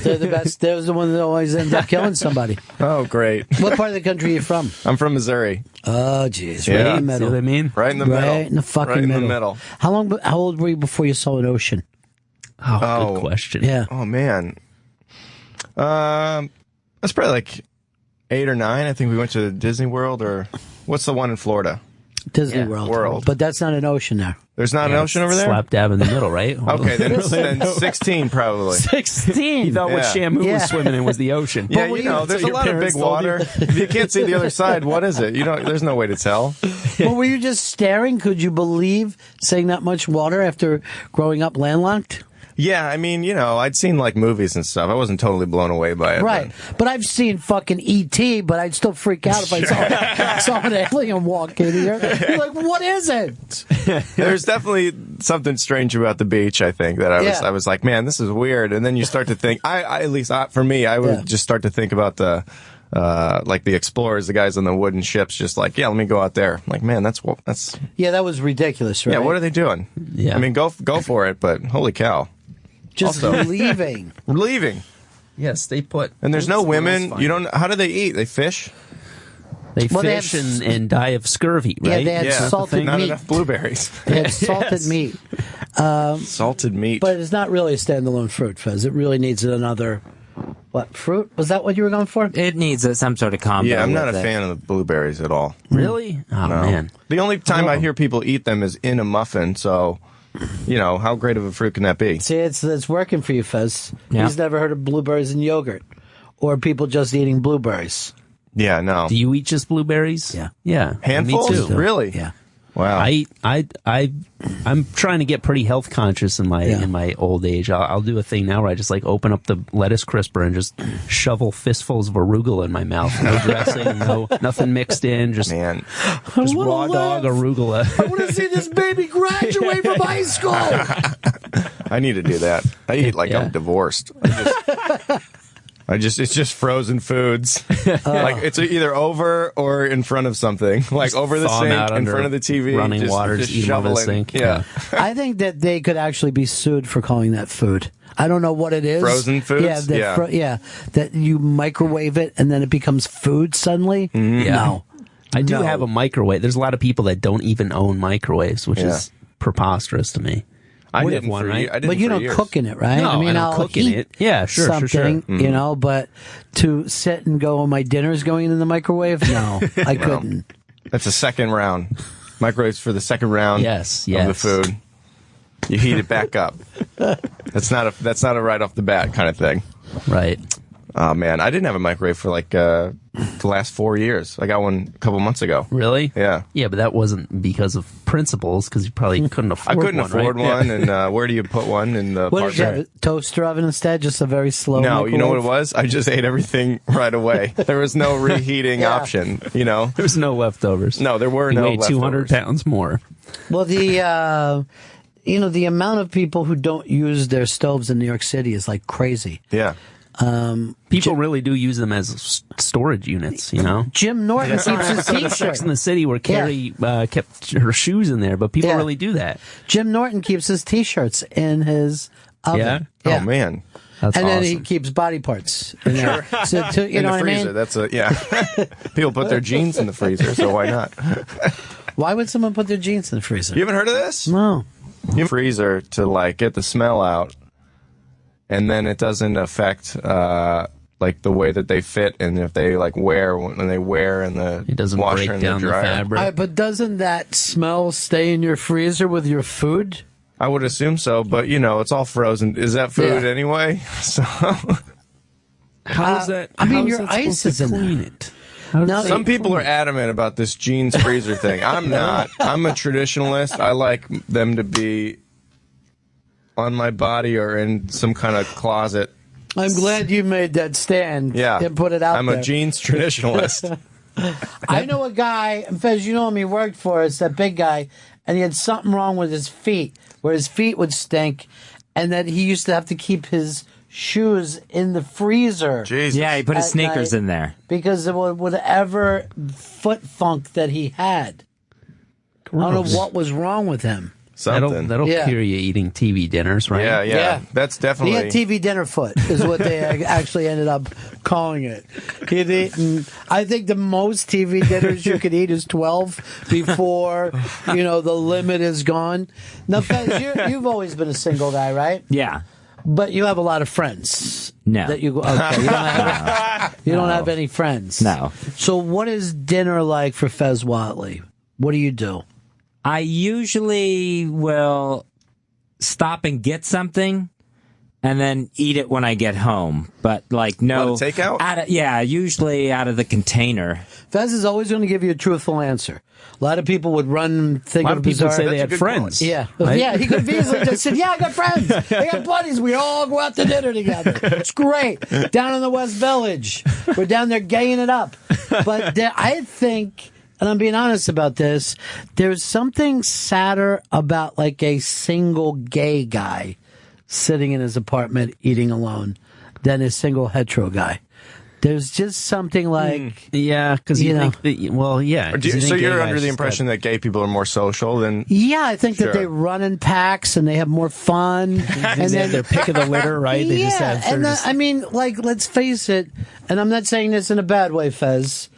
S4: They're the best. They're the one that always ends up killing somebody.
S17: Oh, great.
S4: What part of the country are you from?
S17: I'm from Missouri.
S4: Oh, jeez.
S17: Yeah.
S4: Right in the middle.
S7: See what I mean?
S17: Right in the middle.
S4: Right in the fucking
S17: right in
S4: middle.
S17: the middle.
S4: How old were you before you saw an ocean?
S7: Oh, good question.
S4: Yeah.
S17: Oh, man. That's probably like 8 or 9. I think we went to Disney World, or what's the one in Florida?
S4: Disney World. But that's not an ocean there.
S17: There's not an ocean over there?
S7: Slap dab in the middle, right?
S17: Okay, then 16 probably.
S4: 16?
S7: He thought what Shamu was swimming in was the ocean.
S17: Yeah, there's a lot of big water. If you can't see the other side, what is it? There's no way to tell.
S4: Well, were you just staring? Could you believe seeing that much water after growing up landlocked?
S17: Yeah, I mean, I'd seen like movies and stuff. I wasn't totally blown away by it.
S4: Right. But I've seen fucking E.T., but I'd still freak out if I saw an alien walk in here. You're like, what is it?
S17: There's definitely something strange about the beach, I think, that I was like, man, this is weird. And then you start to think, for me, I would just start to think about the explorers, the guys on the wooden ships, just like, let me go out there. Like, man, that's
S4: yeah, that was ridiculous, right?
S17: Yeah, what are they doing?
S7: Yeah,
S17: I mean, go for it, but holy cow,
S4: just leaving.
S7: Yes, they put.
S17: And there's no women. You don't. How do they eat? They fish.
S7: They fish and die of scurvy, right?
S4: Yeah, they had salted meat.
S17: Not enough blueberries.
S4: They had salted meat.
S17: Salted meat.
S4: But it's not really a standalone fruit, Fez. It really needs another. What, fruit? Was that what you were going for?
S5: It needs some sort of combo.
S17: Yeah, I'm not a fan of the blueberries at all.
S7: Really? Oh,
S17: no.
S7: Man.
S17: The only time I hear people eat them is in a muffin, so, how great of a fruit can that be?
S4: See, it's working for you, Fez.
S5: Yeah.
S4: He's never heard of blueberries in yogurt. Or people just eating blueberries.
S17: Yeah, no.
S7: Do you eat just blueberries?
S4: Yeah.
S7: Yeah.
S17: Handfuls?
S7: Me too.
S17: Really?
S4: Yeah.
S17: Wow.
S7: I'm trying to get pretty health conscious in my old age. I'll do a thing now where I just like open up the lettuce crisper and just shovel fistfuls of arugula in my mouth. No dressing, nothing mixed in. Just raw dog arugula.
S4: I want to see this baby graduate from high school.
S17: I need to do that. I eat like I'm divorced. It's just frozen foods. Like it's either over or in front of something. Like
S7: just
S17: over the sink, in front of the TV.
S7: Running water, just eat over the sink.
S17: Yeah.
S4: I think that they could actually be sued for calling that food. I don't know what it is.
S17: Frozen foods?
S4: Yeah. That you microwave it and then it becomes food suddenly.
S17: Mm-hmm.
S7: Yeah.
S4: No.
S7: I do have a microwave. There's a lot of people that don't even own microwaves, which is preposterous to me.
S17: I
S7: We
S17: didn't
S7: have one,
S17: for-
S7: right?
S17: I didn't
S4: But you
S17: for
S4: don't
S17: years.
S4: cook in it, right?
S7: No,
S4: I mean,
S7: I don't
S4: I'll
S7: cook in
S4: eat
S7: it. Yeah, sure,
S4: something,
S7: sure.
S4: but to sit and go, my dinner's going in the microwave? No, I couldn't.
S17: That's a second round. Microwaves for the second round of the food. You heat it back up. That's not a right off the bat kind of thing.
S7: Right.
S17: Oh, man. I didn't have a microwave for like the last 4 years. I got one a couple months ago.
S7: Really?
S17: Yeah.
S7: Yeah, but that wasn't because of principles, because you probably couldn't afford one.
S17: I couldn't afford
S7: right?
S17: one, and where do you put one in the
S4: What did you have,
S17: apartment?
S4: a toaster oven instead? Just a very slow
S17: No,
S4: microwave?
S17: you know what it was? I just ate everything right away. There was no reheating option,
S7: There was no leftovers.
S17: No, there were
S7: You
S17: no
S7: weighed
S17: leftovers.
S7: 200 pounds more.
S4: Well, the amount of people who don't use their stoves in New York City is like crazy.
S17: Yeah.
S7: People really do use them as storage units,
S4: Jim Norton keeps his
S7: Sex
S4: T-shirt.
S7: in the City where Carrie kept her shoes in there, but people
S4: Yeah.
S7: really do that.
S4: Jim Norton keeps his T-shirts in his oven.
S17: Oh, man.
S7: That's
S4: and then
S7: awesome.
S4: he keeps body parts in there. So you
S17: in
S4: know
S17: the
S4: what
S17: freezer.
S4: I mean?
S17: People put their jeans in the freezer, so why not?
S4: Why would someone put their jeans in the freezer?
S17: You haven't heard of this?
S4: No.
S17: You have a freezer to like get the smell out, and then it doesn't affect like the way that they fit, and if they like wear when they wear in the
S7: It doesn't
S17: washer
S7: break
S17: and
S7: down
S17: the
S7: the
S17: dryer.
S7: fabric.
S4: All right, but doesn't that smell stay in your freezer with your food?
S17: I would assume so, but it's all frozen. Is that food anyway? So
S7: How's that?
S4: I mean,
S7: how's
S4: your
S7: that
S4: ice
S7: supposed
S4: is
S7: to
S4: in there.
S7: clean it.
S4: No,
S17: some people are adamant about this jeans freezer thing. I'm not. I'm a traditionalist. I like them to be on my body or in some kind of closet.
S4: I'm glad you made that stand and put it out
S17: I'm
S4: there.
S17: a jeans traditionalist.
S4: I know a guy, Fez, you know him, he worked for us, that big guy, and he had something wrong with his feet, where his feet would stink, and that he used to have to keep his shoes in the freezer.
S17: Jesus.
S5: Yeah, he put his
S4: at
S5: sneakers
S4: night
S5: in there.
S4: Because of whatever foot funk that he had. I don't know what was wrong with him.
S17: Something.
S7: That'll cure you eating TV dinners, right?
S17: Yeah. That's definitely.
S4: He had TV dinner foot, is what they actually ended up calling it. He'd eaten, I think the most TV dinners you could eat is 12 before, the limit is gone. Now, Fez, you've always been a single guy, right?
S5: Yeah.
S4: But you have a lot of friends.
S5: No.
S4: That you don't have any friends.
S5: No.
S4: So what is dinner like for Fez Whatley? What do you do?
S5: I usually will stop and get something, and then eat it when I get home. But like no
S17: takeout.
S5: Usually out of the container.
S4: Fez is always going to give you a truthful answer. A lot of people would run think
S7: A lot
S4: of
S7: of people
S4: bizarre.
S7: say they had friends.
S4: Yeah,
S7: Right?
S4: yeah. He could have easily just said, "Yeah, I got friends. I got buddies. We all go out to dinner together. It's great down in the West Village. We're down there gaying it up." But I think, and I'm being honest about this, there's something sadder about like a single gay guy sitting in his apartment eating alone than a single hetero guy. There's just something like...
S7: Yeah, because you think that... Well, yeah.
S17: So you're under the impression that gay people are more social than...
S4: Yeah, I think that they run in packs and they have more fun. And then
S7: they're pick of the litter, right? They just have...
S4: And I mean, like, let's face it, and I'm not saying this in a bad way, Fez,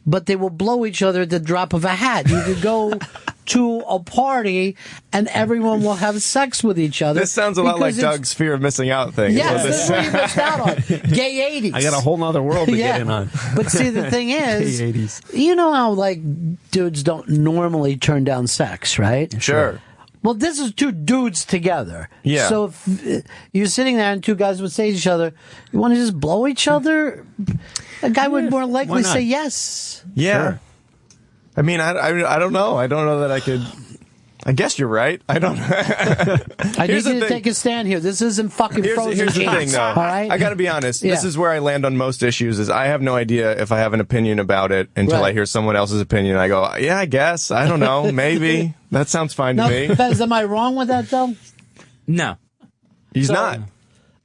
S4: but they will blow each other at the drop of a hat. You could go to a party and everyone will have sex with each other.
S17: This sounds a lot like Doug's fear of missing out thing.
S4: Yes, this is what you missed out on. Gay 80s.
S7: I got a whole nother world to get in on.
S4: But see, the thing is,
S7: Gay 80s.
S4: you know how, like, dudes don't normally turn down sex, right?
S17: Sure.
S4: Well, this is two dudes together.
S17: Yeah.
S4: So if you're sitting there and two guys would say to each other, you want to just blow each other? A guy would more likely say yes.
S17: Yeah.
S7: Sure.
S17: I mean, I don't know. I don't know that I could... I guess you're right. I don't...
S4: I need you to take a stand here. This isn't fucking Frozen.
S17: Here's the thing, though.
S4: All right?
S17: I got to be honest.
S4: Yeah.
S17: This is where I land on most issues, is I have no idea if I have an opinion about it until I hear someone else's opinion. I go, yeah, I guess. I don't know. Maybe. That sounds fine to me.
S4: Fez, am I wrong with that, though?
S5: No.
S17: He's not.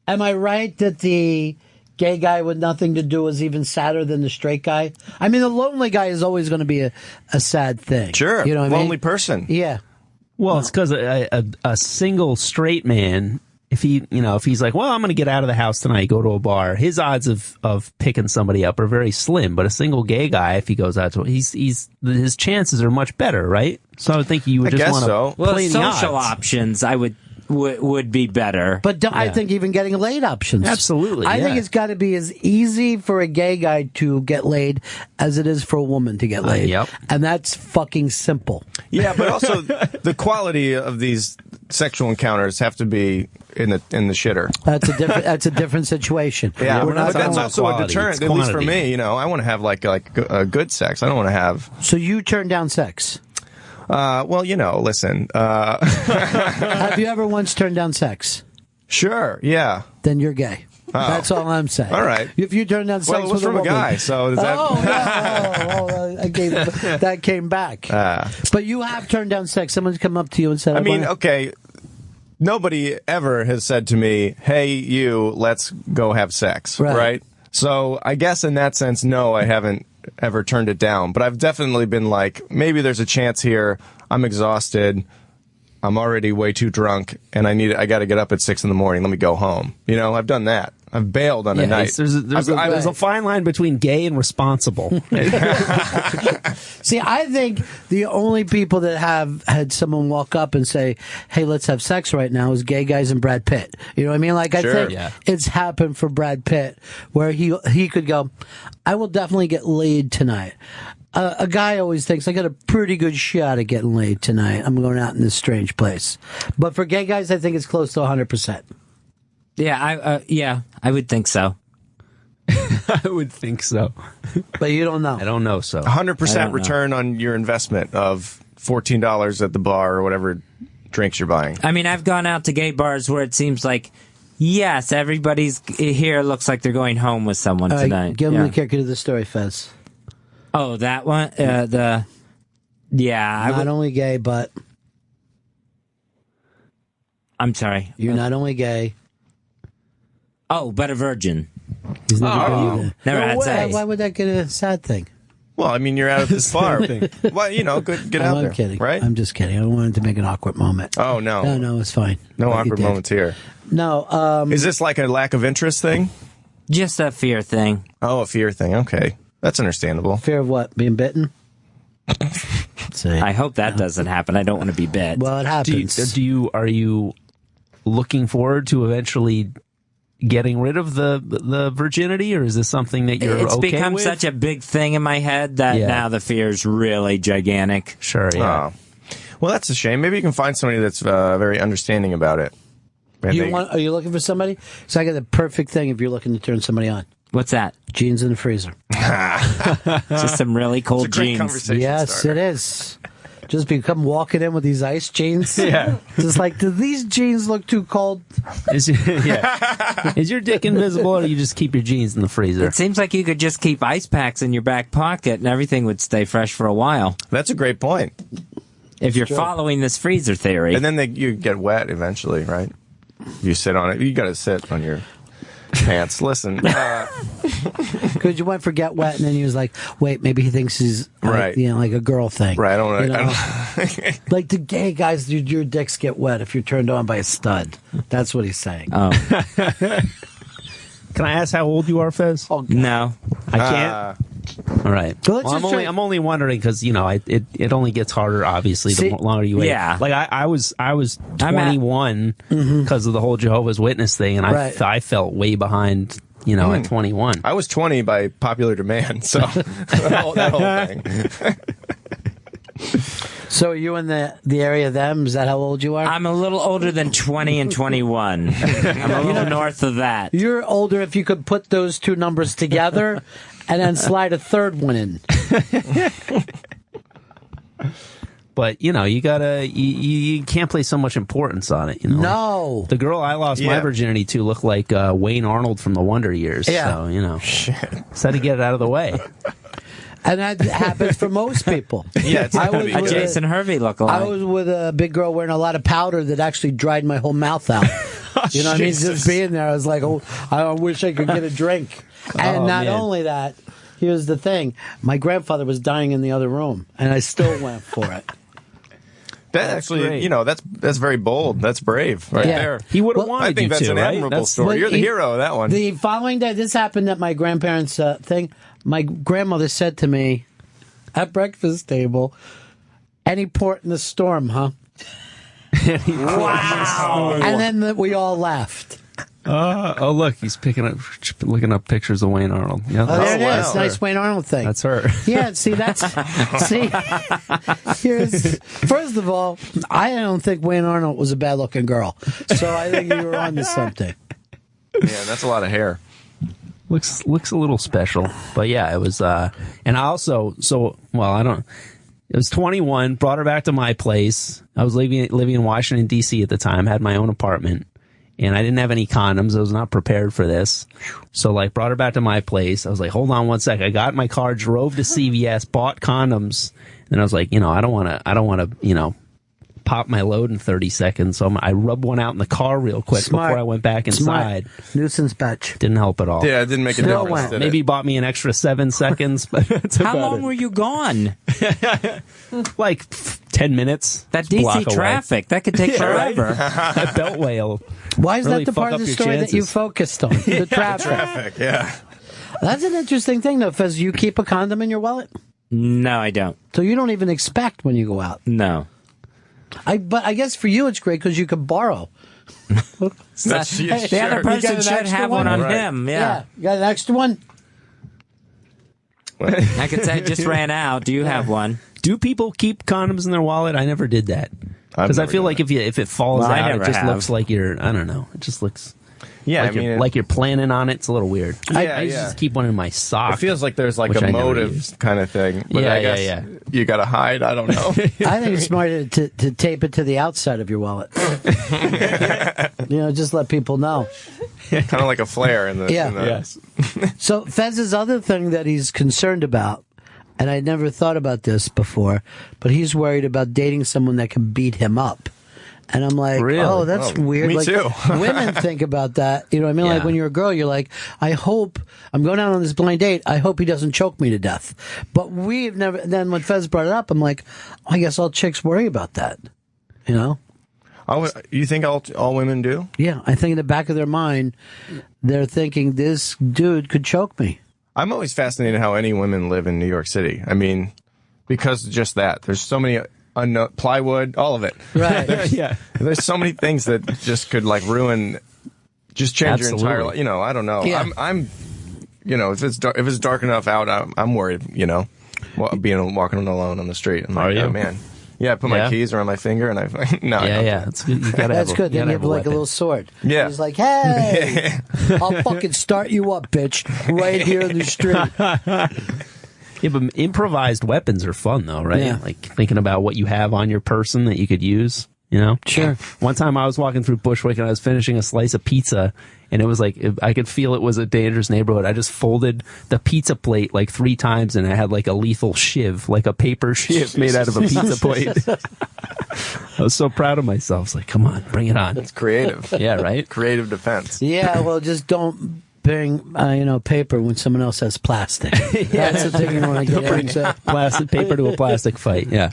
S4: Am I right that the gay guy with nothing to do is even sadder than the straight guy? I mean, the lonely guy is always going to be a sad thing.
S17: Sure.
S4: You know what I
S17: Lonely
S4: mean?
S17: person.
S4: Yeah.
S7: Well, it's because a single straight man, if he's like, well, I'm going to get out of the house tonight, go to a bar, his odds of picking somebody up are very slim. But a single gay guy, if he goes out to, his chances are much better, right? So I would think you would just want to play the odds.
S5: Social options, I would be better.
S4: But I think even getting laid options.
S7: Absolutely.
S4: I think it's got to be as easy for a gay guy to get laid as it is for a woman to get laid.
S7: Yep.
S4: And that's fucking simple.
S17: Yeah, but also the quality of these sexual encounters have to be in the shitter.
S4: That's a different situation.
S17: Yeah,
S4: We're
S17: but that's also a deterrent, at least for me. I want to have like a good sex. I don't want to have...
S4: So you turn down sex?
S17: Well, listen.
S4: Have you ever once turned down sex?
S17: Sure, yeah.
S4: Then you're gay.
S17: Oh.
S4: That's all I'm saying.
S17: All right.
S4: If you turn down sex
S17: Well, it was
S4: with
S17: from
S4: a
S17: a
S4: woman,
S17: guy, so does that...
S4: that came back. But you have turned down sex. Someone's come up to you and said,
S17: I mean, okay, nobody ever has said to me, hey, you, let's go have sex, right? So I guess in that sense, no, I haven't ever turned it down. But I've definitely been like, maybe there's a chance here. I'm exhausted. I'm already way too drunk, and I got to get up at 6 a.m. Let me go home. I've done that. I've bailed on a night.
S7: There's a fine line between gay and responsible.
S4: See, I think the only people that have had someone walk up and say, hey, let's have sex right now is gay guys and Brad Pitt. You know what I mean? Like, I think it's happened for Brad Pitt where he could go, I will definitely get laid tonight. A guy always thinks, I got a pretty good shot at getting laid tonight. I'm going out in this strange place. But for gay guys, I think it's close to 100%.
S5: Yeah, I would think so.
S7: I would think so.
S4: But you don't know.
S7: I don't know so.
S17: 100% return on your investment of $14 at the bar or whatever drinks you're buying.
S5: I mean, I've gone out to gay bars where it seems like, yes, everybody's here looks like they're going home with someone tonight.
S4: Give them the kicker to the story, Fez.
S5: Oh, that one?
S4: Not only gay, but...
S5: I'm sorry.
S4: You're not only gay...
S5: Oh, but a virgin.
S4: He's never
S5: never had sex.
S4: Why would that get a sad thing?
S17: Well, I mean, you're out at this bar. Well, get out there.
S4: I'm kidding.
S17: Right?
S4: I'm just kidding. I wanted to make an awkward moment.
S17: Oh, no.
S4: No, it's fine.
S17: No awkward moments here.
S4: No.
S17: Is this like a lack of interest thing?
S5: Just a fear thing.
S17: Oh, a fear thing. Okay. That's understandable.
S4: Fear of what? Being bitten?
S5: I hope that doesn't happen. I don't want to be bit.
S4: Well, it happens.
S7: Are you looking forward to eventually getting rid of the virginity, or is this something that you're
S5: it's
S7: okay
S5: become
S7: with?
S5: such a big thing in my head that now the fear is really gigantic.
S7: Sure, yeah.
S17: Oh. Well, that's a shame. Maybe you can find somebody that's very understanding about it. And
S4: Are you looking for somebody? So I got the perfect thing if you're looking to turn somebody on.
S5: What's that?
S4: Jeans in the freezer.
S5: Just some really cold jeans.
S4: Yes, it is. Just become walking in with these ice jeans. Yeah. Just like, do these jeans look too cold?
S7: Is your dick invisible, or you just keep your jeans in the freezer?
S5: It seems like you could just keep ice packs in your back pocket and everything would stay fresh for a while.
S17: That's a great point.
S5: If you're following this freezer theory.
S17: And then you get wet eventually, right? You sit on it. You got to sit on your pants. Listen.
S4: Because you went for get wet, and then he was like, wait, maybe he thinks he's
S17: right.
S4: Like a girl thing.
S17: Right. I
S4: don't like the gay guys, your dicks get wet if you're turned on by a stud. That's what he's saying.
S5: Oh.
S7: Can I ask how old you are, Fez?
S4: Oh,
S5: no.
S7: I can't? All right.
S4: Well,
S7: I'm only wondering because it only gets harder. Obviously, the longer you wait.
S5: Yeah.
S7: Like I was 21 because of the whole Jehovah's Witness thing, and I felt way behind. At 21.
S17: I was 20 by popular demand, so that whole thing.
S4: So are you in the area of them? Is that how old you are?
S5: I'm a little older than 20 and 21. I'm a little north of that.
S4: You're older if you could put those two numbers together and then slide a third one in.
S7: But you gotta you can't place so much importance on it.
S4: No,
S7: the girl I lost my virginity to looked like Wayne Arnold from the Wonder Years.
S4: Yeah.
S7: So just had to get it out of the way.
S4: And that happens for most people.
S5: Yeah, it's not a Jason Hervey lookalike.
S4: I was with a big girl wearing a lot of powder that actually dried my whole mouth out. You know what I mean? Just being there, I was like, oh, I wish I could get a drink. And not only that, here's the thing: my grandfather was dying in the other room, and I still went for it.
S17: That actually, that's very bold. That's brave, there.
S7: He would have wanted
S17: I think
S7: you
S17: that's
S7: to,
S17: an
S7: right?
S17: admirable story. You're the hero of that one.
S4: The following day, this happened at my grandparents' thing. My grandmother said to me at breakfast table, "Any port in the storm, huh?"
S7: Wow!
S4: And then we all laughed.
S7: Oh, look, he's looking up pictures of Wayne Arnold. Yeah,
S4: there it is. Nice Wayne Arnold thing.
S7: That's her.
S4: Yeah, first of all, I don't think Wayne Arnold was a bad-looking girl. So I think you were onto something.
S17: Yeah, that's a lot of hair.
S7: Looks a little special. But yeah, it was, and I also, it was 21, brought her back to my place. I was living in Washington, D.C. at the time, had my own apartment. And I didn't have any condoms. I was not prepared for this. So, brought her back to my place. I was like, hold on one sec. I got in my car, drove to CVS, bought condoms. And I was like, I don't want to, pop my load in 30 seconds. So I rubbed one out in the car real quick before I went back inside.
S4: Smart. Nuisance batch.
S7: Didn't help at all.
S17: Yeah, it didn't make a difference.
S7: Maybe bought me an extra 7 seconds. But
S5: how long were you gone?
S7: 10 minutes.
S5: That DC traffic, that could take forever.
S7: That Beltway.
S4: Why is
S7: really
S4: that the part of the story that you focused on? The traffic.
S17: Yeah.
S4: That's an interesting thing, though, Fez. You keep a condom in your wallet?
S5: No, I don't.
S4: So you don't even expect when you go out?
S5: No.
S4: But I guess for you it's great because you could borrow.
S5: The other person should have one on him. Yeah.
S4: You got an extra one?
S5: I could say I just ran out. Do you have one?
S7: Do people keep condoms in their wallet? I never did that. Because I feel like if it falls out, it just looks like I don't know. It just looks... Yeah, like you're planning on it. It's a little weird. I just keep one in my sock.
S17: It feels like there's a motive kind of thing. But I guess you got to hide. I don't know.
S4: I think it's smarter to tape it to the outside of your wallet. Just let people know.
S17: Kind of like a flare in the...
S7: Yes.
S4: So Fez's other thing that he's concerned about, and I never thought about this before, but he's worried about dating someone that can beat him up. And I'm like, oh, that's weird.
S17: Me too.
S4: Women think about that. You know what I mean? Like when you're a girl, you're like, I hope I'm going out on this blind date. I hope he doesn't choke me to death. But we've never. Then when Fez brought it up, I'm like, I guess all chicks worry about that.
S17: You think all women do?
S4: Yeah, I think in the back of their mind, they're thinking this dude could choke me.
S17: I'm always fascinated how any women live in New York City. I mean, because of just that, there's so many. Plywood, all of it.
S4: Right.
S17: There's so many things that just could ruin, just change your entire life. I don't know.
S4: Yeah.
S17: I'm if it's dark enough out, I'm worried. Walking alone on the street. I'm like, oh man, Yeah, I put my keys around my finger, and I no.
S7: Yeah. That's good. You gotta
S4: That's
S7: have
S4: good. Then you have like a
S7: weapon.
S4: little sword.
S17: Yeah.
S4: He's like, hey, I'll fucking start you up, bitch, right here in the street.
S7: Yeah, but improvised weapons are fun, though, right?
S4: Yeah.
S7: Like thinking about what you have on your person that you could use, you know?
S4: Sure.
S7: One time I was walking through Bushwick and I was finishing a slice of pizza, and it was like, I could feel it was a dangerous neighborhood. I just folded the pizza plate like 3 times, and I had like a lethal shiv, like a paper shiv made out of a pizza plate. I was so proud of myself. I was like, come on, bring it on.
S17: It's creative.
S7: Yeah, right?
S17: Creative defense.
S4: Yeah, well, just don't bring, paper when someone else has plastic. That's the thing you want to get into.
S7: Plastic paper to a plastic fight, yeah.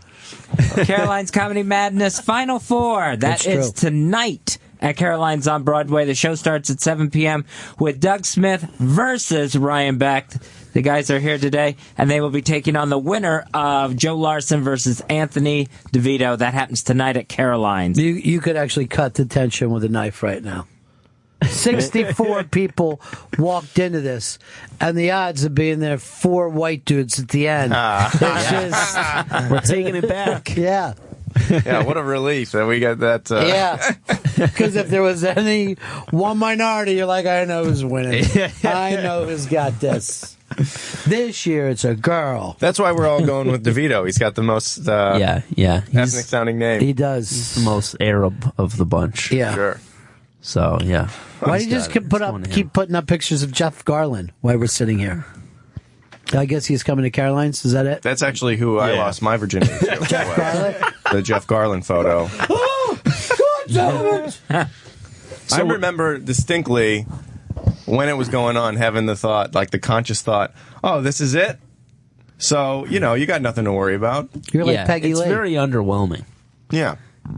S5: Caroline's Comedy Madness Final Four. That is tonight at Caroline's on Broadway. The show starts at 7 p.m. with Doug Smith versus Ryan Beck. The guys are here today, and they will be taking on the winner of Joe Larson versus Anthony DeVito. That happens tonight at Caroline's.
S4: You could actually cut the tension with a knife right now. 64 people walked into this, and the odds of being there 4 white dudes at the end. It's just,
S7: we're taking it back.
S4: Yeah.
S17: Yeah, what a relief that we got that.
S4: Yeah, because if there was any one minority, you're like, I know who's winning. I know who's got this. This year, it's a girl.
S17: That's why we're all going with DeVito. He's got the most ethnic sounding name.
S4: He does.
S7: He's the most Arab of the bunch.
S4: Yeah.
S17: Sure.
S7: So, yeah.
S4: Why do you just keep putting up pictures of Jeff Garland while we're sitting here? I guess he's coming to Caroline's. Is that it?
S17: That's actually who I lost my virginity to.
S4: Jeff Garland?
S17: The Jeff Garland photo.
S4: Oh, God damn it!
S17: I remember distinctly when it was going on, having the thought, like the conscious thought, oh, this is it? So, you got nothing to worry about.
S4: You're like Peggy
S7: It's
S4: Lee.
S7: very underwhelming.
S17: Yeah.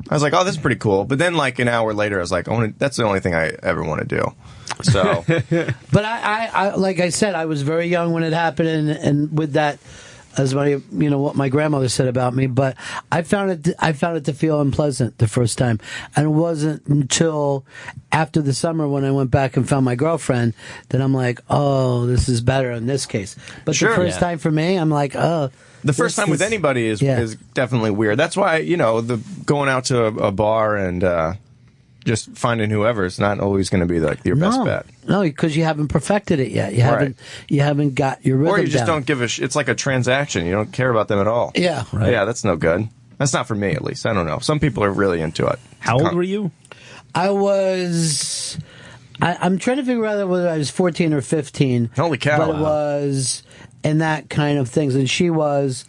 S17: I was like, oh, this is pretty cool. But then, like, an hour later, I was like, that's the only thing I ever want to do. So,
S4: but I, like I said, I was very young when it happened, and with that, as what my grandmother said about me. But I found it to feel unpleasant the first time, and it wasn't until after the summer when I went back and found my girlfriend that I'm like, oh, this is better in this case. But the first time for me, I'm like, oh.
S17: The first time with anybody is definitely weird. That's why, the going out to a bar and just finding whoever is not always going to be your best bet.
S4: No, because you haven't perfected it yet. You haven't got your rhythm
S17: Or you just
S4: down.
S17: don't give it's like a transaction. You don't care about them at all.
S4: Yeah.
S7: Right.
S17: Yeah, that's no good. That's not for me, at least. I don't know. Some people are really into it.
S7: How old were you?
S4: I was... I'm trying to figure out whether I was 14 or 15.
S17: Holy cow.
S4: But it was in that kind of things. And she was...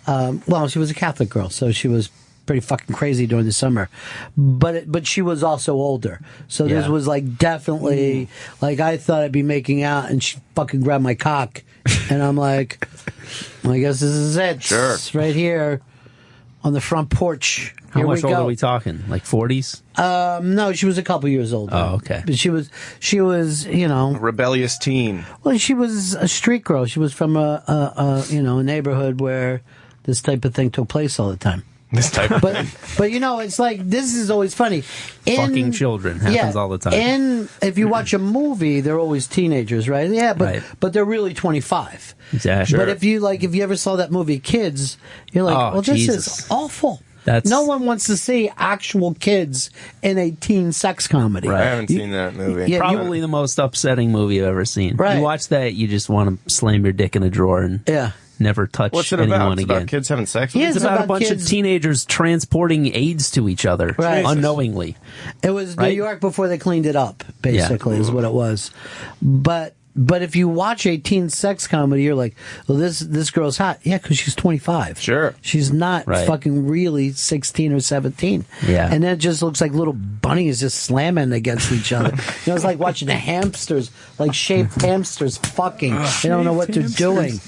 S4: she was a Catholic girl, so she was pretty fucking crazy during the summer. But she was also older. So this was like definitely... Like I thought I'd be making out, and she fucking grabbed my cock. And I'm like, I guess this is it.
S17: Sure.
S4: It's right here on the front porch.
S7: How
S4: Here
S7: much
S4: we
S7: older
S4: go.
S7: are we talking? Like 40s?
S4: No, she was a couple years older.
S7: Oh, okay.
S4: But she was,
S17: rebellious teen.
S4: Well, she was a street girl. She was from a neighborhood where this type of thing took place all the time.
S17: This type of thing.
S4: But it's like, this is always funny.
S7: Fucking children happens all the time.
S4: And if you watch a movie, they're always teenagers, right? Yeah, but they're really 25.
S7: Exactly.
S4: But if you ever saw that movie Kids, you're like, this is awful. No one wants to see actual kids in a teen sex comedy.
S17: Right. I haven't seen that movie.
S4: Yeah,
S7: Probably the most upsetting movie I've ever seen.
S4: Right.
S7: You watch that, you just want to slam your dick in a drawer and never touch
S17: What's it
S7: anyone
S17: about? It's
S7: again.
S17: about kids having sex?
S7: It's about a bunch of teenagers transporting AIDS to each other unknowingly.
S4: It was New York before they cleaned it up, basically, is what it was. But if you watch a teen sex comedy, you're like, well, this girl's hot. Yeah, because she's 25.
S17: Sure.
S4: She's not fucking really 16 or 17.
S7: Yeah.
S4: And then it just looks like little bunnies just slamming against each other. It's like watching the hamsters, like shaped hamsters fucking. They don't know what they're doing.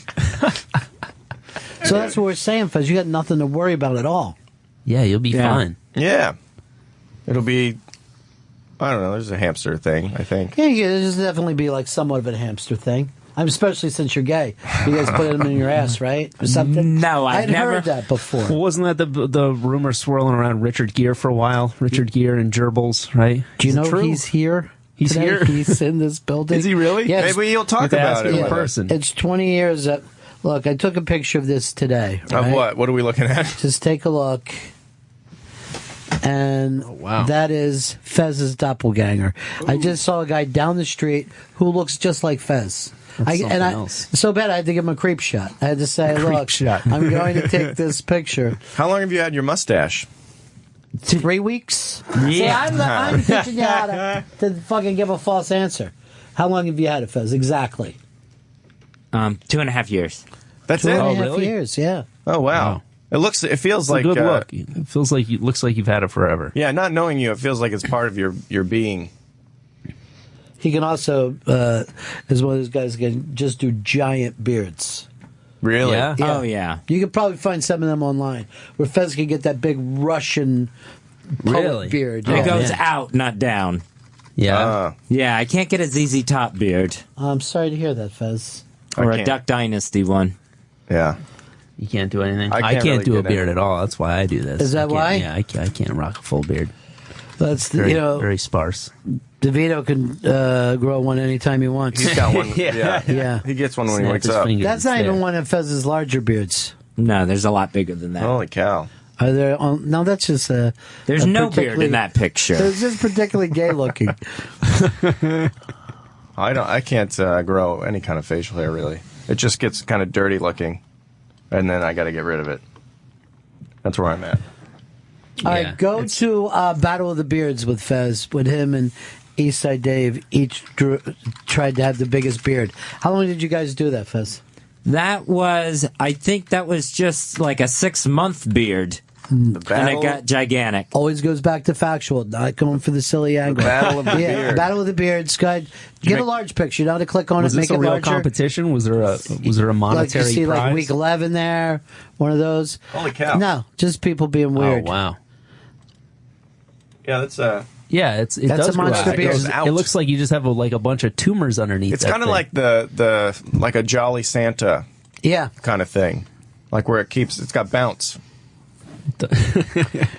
S4: So that's what we're saying, Fez. You got nothing to worry about at all.
S7: Yeah, you'll be fine.
S17: Yeah. It'll be... I don't know. There's a hamster thing, I think.
S4: Yeah, there's definitely be like somewhat of a hamster thing. Especially since you're gay. You guys put them in your ass, right? Or something?
S5: No,
S4: I'd
S5: never
S4: heard that before.
S7: Well, wasn't that the rumor swirling around Richard Gere for a while? Richard Gere and gerbils, right?
S4: Do you know he's here?
S7: He's
S4: today?
S7: here?
S4: He's in this building.
S7: Is he really?
S4: Yeah,
S17: Maybe he'll talk about it
S7: in person.
S4: It's 20 years that... Look, I took a picture of this today.
S17: Of
S4: right?
S17: what? What are we looking at?
S4: Just take a look. And that is Fez's doppelganger. I just saw a guy down the street who looks just like Fez. It's so bad I had to give him a creep shot. I had to say, look, I'm going to take this picture.
S17: How long have you had your mustache?
S4: 3 weeks?
S5: Yeah.
S4: See, I'm teaching you how to fucking give a false answer. How long have you had it, Fez? Exactly.
S5: 2.5 years.
S17: That's
S4: Two
S17: it?
S4: and a half years, yeah.
S17: Oh, wow. It feels
S7: It's
S17: like
S7: a good look. It feels like it looks like you've had it forever.
S17: Yeah, not knowing you, it feels like it's part of your being.
S4: He can also, is one of those guys who can just do giant beards.
S17: Really?
S5: Yeah? Oh, yeah.
S4: You could probably find some of them online where Fez can get that big Russian poet beard.
S5: It goes out, not down.
S7: Yeah.
S5: Yeah, I can't get a ZZ Top beard.
S4: I'm sorry to hear that, Fez.
S5: Or a Duck Dynasty one.
S17: Yeah.
S7: You can't do anything.
S17: I
S7: I
S17: can't
S7: can't
S17: really
S7: do a
S17: get
S7: beard
S17: it.
S7: at all. That's why I do this.
S4: Is that why?
S7: Yeah, I can't rock a full beard.
S4: That's
S7: Very,
S4: you know,
S7: very sparse.
S4: DeVito can grow one anytime he wants.
S17: He's got one. yeah.
S4: Yeah.
S17: He gets one when he
S7: Snap
S17: wakes
S7: his
S17: up.
S7: fingers.
S4: That's not even one of Fez's larger beards.
S5: No, there's a lot bigger than that.
S17: Holy cow.
S4: Are there? No, that's just a.
S5: There's
S4: a
S5: no beard
S4: particularly-
S5: in that picture.
S4: It's just particularly gay looking.
S17: I can't grow any kind of facial hair, really. It just gets kind of dirty looking, and then I got to get rid of it. That's where I'm at.
S4: All right, go to Battle of the Beards with Fez, with him and Eastside Dave. Each tried to have the biggest beard. How long did you guys do that, Fez?
S5: I think that was just like a 6-month beard.
S17: The
S5: And it got gigantic.
S4: Always goes back to factual, not going for the silly angle.
S17: Battle of the
S4: yeah,
S17: Beard.
S4: Battle of the Beards. Guys, get a large picture. You know how to click on
S7: Was
S4: it,
S7: this
S4: make
S7: a
S4: it
S7: real
S4: larger.
S7: competition? Was there a monetary
S4: Like you see,
S7: prize?
S4: like week 11 there, one of those.
S17: Holy cow.
S4: No, just people being weird.
S7: Oh wow.
S17: Yeah, that's
S7: Yeah, it
S4: That's
S7: does
S4: a
S7: grow
S4: monster
S7: out.
S4: beard.
S7: It looks like you just have a bunch of tumors underneath.
S17: It's
S7: that
S17: kind of
S7: thing.
S17: like the like a Jolly Santa
S4: Yeah.
S17: kind of thing, like where it's got bounce.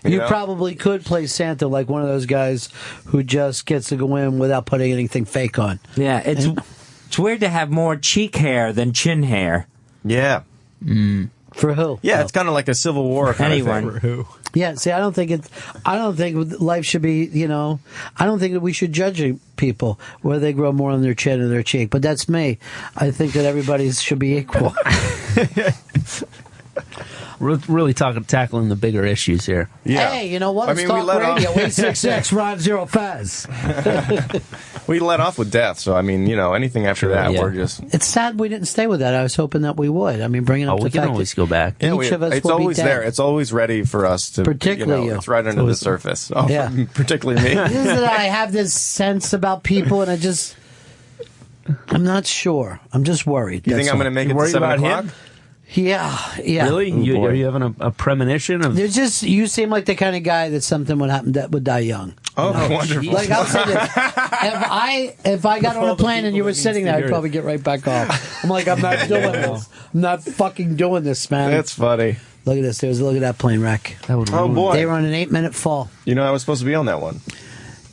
S4: You
S17: know?
S4: probably could play Santa like one of those guys who just gets to go in without putting anything fake on.
S5: Yeah, it's weird to have more cheek hair than chin hair.
S17: Yeah.
S4: For who?
S17: Yeah, it's kind of like a Civil War kind
S5: Anyone.
S17: of thing. For who?
S4: Yeah, see, I don't think life should be, I don't think that we should judge people where they grow more on their chin or their cheek. But that's me. I think that everybody should be equal.
S7: really tackling the bigger issues here.
S17: Yeah.
S4: Hey, you know what?
S17: I
S4: It's
S17: mean, we
S4: Talk
S17: let off-
S4: Radio, 866 Ron Zero Fez.
S17: We let off with death, so I mean, anything after that,
S7: yeah.
S17: we're just.
S4: It's sad we didn't stay with that. I was hoping that we would. I mean, bringing up
S7: Oh,
S4: the
S7: we can
S4: fact
S7: always
S4: that
S7: go back.
S17: Yeah,
S4: each of us
S17: it's
S4: will be
S17: always
S4: dead.
S17: there. It's always ready for us to.
S4: Particularly you.
S17: It's right under the surface. Oh,
S4: Yeah.
S17: particularly me.
S4: It is that I have this sense about people, and I'm not sure. I'm just worried.
S17: You think
S4: that's
S17: I'm going to
S4: all.
S17: make
S7: You
S17: it to
S7: worried
S17: 7
S7: about
S17: o'clock?
S7: him?
S4: Yeah.
S7: Really?
S17: boy.
S7: Are you having a premonition of?
S4: There's just you seem like the kind of guy that something would happen that would die young.
S17: Oh, wonderful.
S4: Like I'll say this: if I got on a plane and you were sitting there, I'd probably get right back off. I'm like, I'm not doing this. I'm not fucking doing this, man.
S17: That's funny.
S4: Look at this. Look at that plane wreck.
S7: That would
S17: Oh,
S7: ruin-
S17: boy.
S4: They were on an 8-minute fall.
S17: I was supposed to be on that one.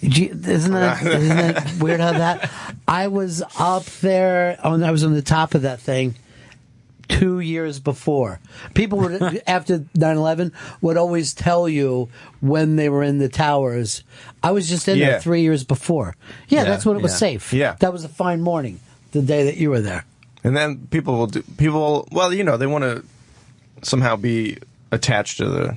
S4: Isn't that weird how that? I was up there. I was on the top of that thing 2 years before. People would, after 9/11, would always tell you when they were in the towers. I was just in there 3 years before. Yeah, that's when it was safe.
S17: Yeah.
S4: That was a fine morning, the day that you were there.
S17: And then people, they want to somehow be attached to the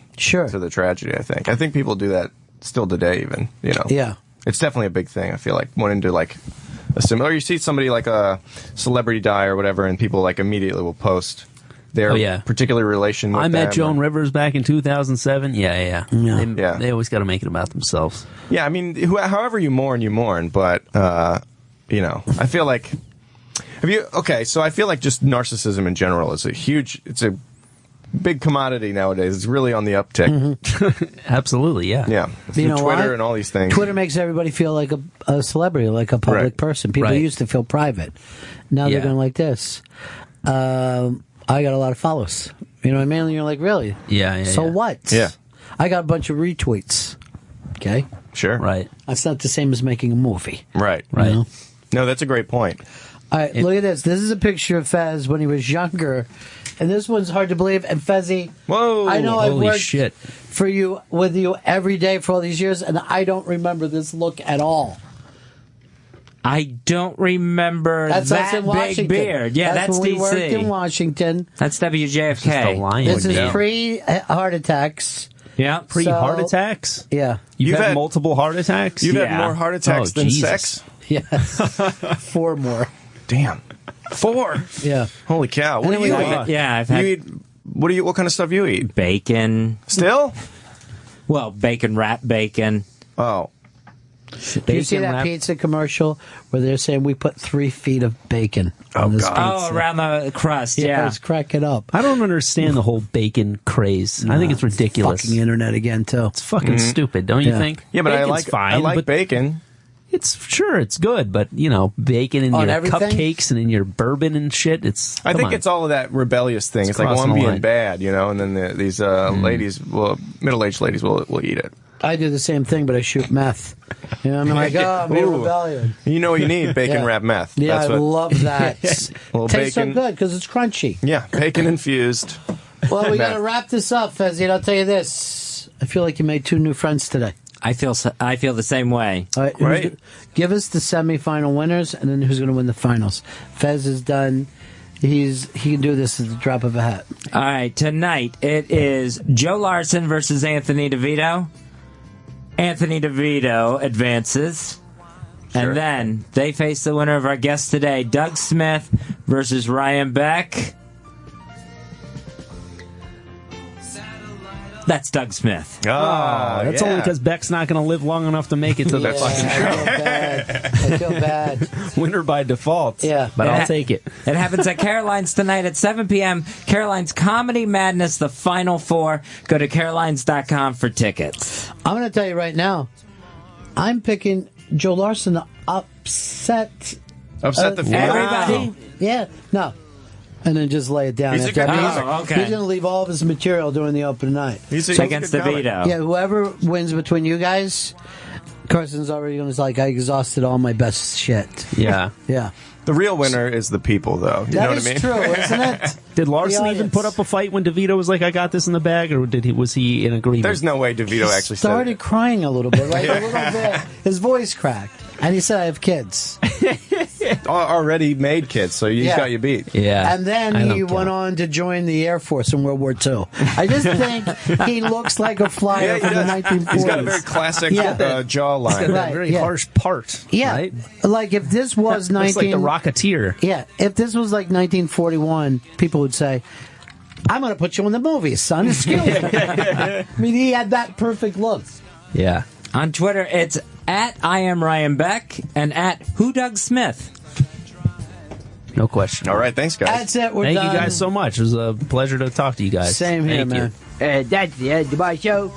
S17: tragedy. I think people do that still today, even.
S4: Yeah.
S17: It's definitely a big thing. I feel like wanting to a similar. You see somebody like a celebrity die or whatever, and people immediately will post their particular relation with
S7: I met
S17: them
S7: Joan Rivers back in 2007. Yeah. They always got to make it about themselves.
S17: Yeah, I mean, however you mourn, but I feel like so I feel like just narcissism in general is it's a big commodity nowadays. It's really on the uptick.
S7: Absolutely, yeah.
S17: Yeah. Through Twitter
S4: what?
S17: and all these things.
S4: Twitter makes everybody feel like a celebrity, like a public person. People used to feel private. Now they're going like this. I got a lot of follows. You know what I mean? And you're like, really?
S7: Yeah.
S4: So what?
S17: Yeah.
S4: I got a bunch of retweets. Okay?
S17: Sure.
S7: Right.
S4: That's not the same as making a movie.
S17: Right.
S4: You know?
S17: No, that's a great point.
S4: All right, look at this. This is a picture of Fez when he was younger, and this one's hard to believe. And Fezzy,
S7: whoa,
S4: I know I've
S7: holy
S4: worked
S7: shit.
S4: with you every day for all these years, and I don't remember this look at all.
S5: I don't remember
S4: That's us
S5: that
S4: in Washington.
S5: big beard. Yeah, that's
S4: when we
S5: DC.
S4: worked in Washington.
S5: That's WJFK.
S4: This is pre-heart attacks.
S5: Yeah,
S7: Pre-heart attacks?
S4: Yeah.
S7: You've had multiple heart attacks?
S17: You've had more heart attacks than
S7: Jesus.
S17: sex?
S4: Yeah. 4 more.
S17: Damn. 4?
S4: Yeah.
S17: Holy cow. What do you eat?
S5: I've had.
S17: You eat, what kind of stuff you eat?
S5: Bacon.
S17: Still?
S5: Well, bacon, wrap bacon.
S17: Oh.
S4: Do you see that pizza commercial where they're saying we put 3 feet of bacon on this pizza?
S5: Oh, around the crust, yeah.
S4: Let's crack it up.
S7: I don't understand the whole bacon craze. I think it's ridiculous.
S4: Fucking internet again, too.
S7: It's fucking stupid, don't you think?
S17: Yeah, but
S7: Bacon's
S17: I like
S7: fine,
S17: I like
S7: but
S17: bacon.
S7: it's good, but bacon in
S4: On
S7: your
S4: everything?
S7: cupcakes and in your bourbon and shit.
S17: I think it's all of that rebellious thing. It's like, well, I'm
S7: crossing the
S17: being
S7: line.
S17: bad, and then these ladies, middle-aged ladies will eat it.
S4: I do the same thing, but I shoot meth. I'm like, I'm being
S17: Ooh.
S4: rebellion.
S17: You know what you need? Bacon wrapped meth.
S4: Yeah,
S17: That's
S4: I love that.
S17: Little
S4: Tastes
S17: bacon.
S4: so good because it's crunchy.
S17: Yeah, bacon infused.
S4: Well, we got to
S17: meth.
S4: wrap this up, Fezzy, and I'll tell you this. I feel like you made 2 new friends today.
S5: I feel the same way.
S4: All right. Give us the semifinal winners, and then who's going to win the finals. Fez is done. He can do this at the drop of a hat.
S5: All right, tonight it is Joe Larson versus Anthony DeVito. Anthony DeVito advances.
S17: Sure.
S5: And then they face the winner of our guest today, Doug Smith versus Ryan Beck. That's Doug Smith.
S7: That's only because Beck's not going to live long enough to make it to the fucking show.
S4: I feel bad.
S7: Winner by default.
S4: Yeah.
S7: But I'll take it.
S5: It happens at Caroline's tonight at 7 p.m. Caroline's Comedy Madness, the Final Four. Go to carolines.com for tickets.
S4: I'm going to tell you right now, I'm picking Joe Larson to upset
S17: the field?
S5: Everybody?
S4: Yeah. No. And then just lay it down.
S17: He's a good comic.
S5: Oh, okay.
S4: He's going to leave all of his material during the open night.
S17: He's a
S5: Against
S17: good comic.
S5: DeVito.
S4: Yeah, whoever wins between you guys, Carson's already going to I exhausted all my best shit.
S7: Yeah.
S4: Yeah.
S17: The real winner is the people, though. You know what I mean?
S4: That is true, isn't it?
S7: Did Larson
S4: The
S7: even
S4: audience.
S7: put up a fight when DeVito was like, I got this in the bag, or was he in agreement?
S17: There's no way DeVito actually said
S4: Started
S17: it.
S4: crying a little bit, like a little bit. His voice cracked. And he said, I have kids.
S17: Already made kids, so he's
S4: Yeah.
S17: got you beat.
S7: Yeah.
S4: And then he went on to join the Air Force in World War II. I just think he looks like a flyer from the 1940s.
S17: He's got a very classic jawline.
S7: He's got that very harsh part.
S4: Yeah.
S7: Right?
S4: Like if this was 19...
S7: Looks like the Rocketeer.
S4: Yeah. If this was like 1941, people would say, I'm going to put you in the movies, son. Excuse me. I mean, he had that perfect look.
S7: Yeah.
S5: On Twitter, it's at I am Ryan Beck and at Who Doug Smith.
S7: No question.
S17: All right, thanks, guys.
S4: That's it. We're
S7: Thank
S4: done.
S7: you guys so much. It was a pleasure to talk to you guys.
S4: Same here,
S7: Thank you.
S4: man.
S18: That's the Dubai Show.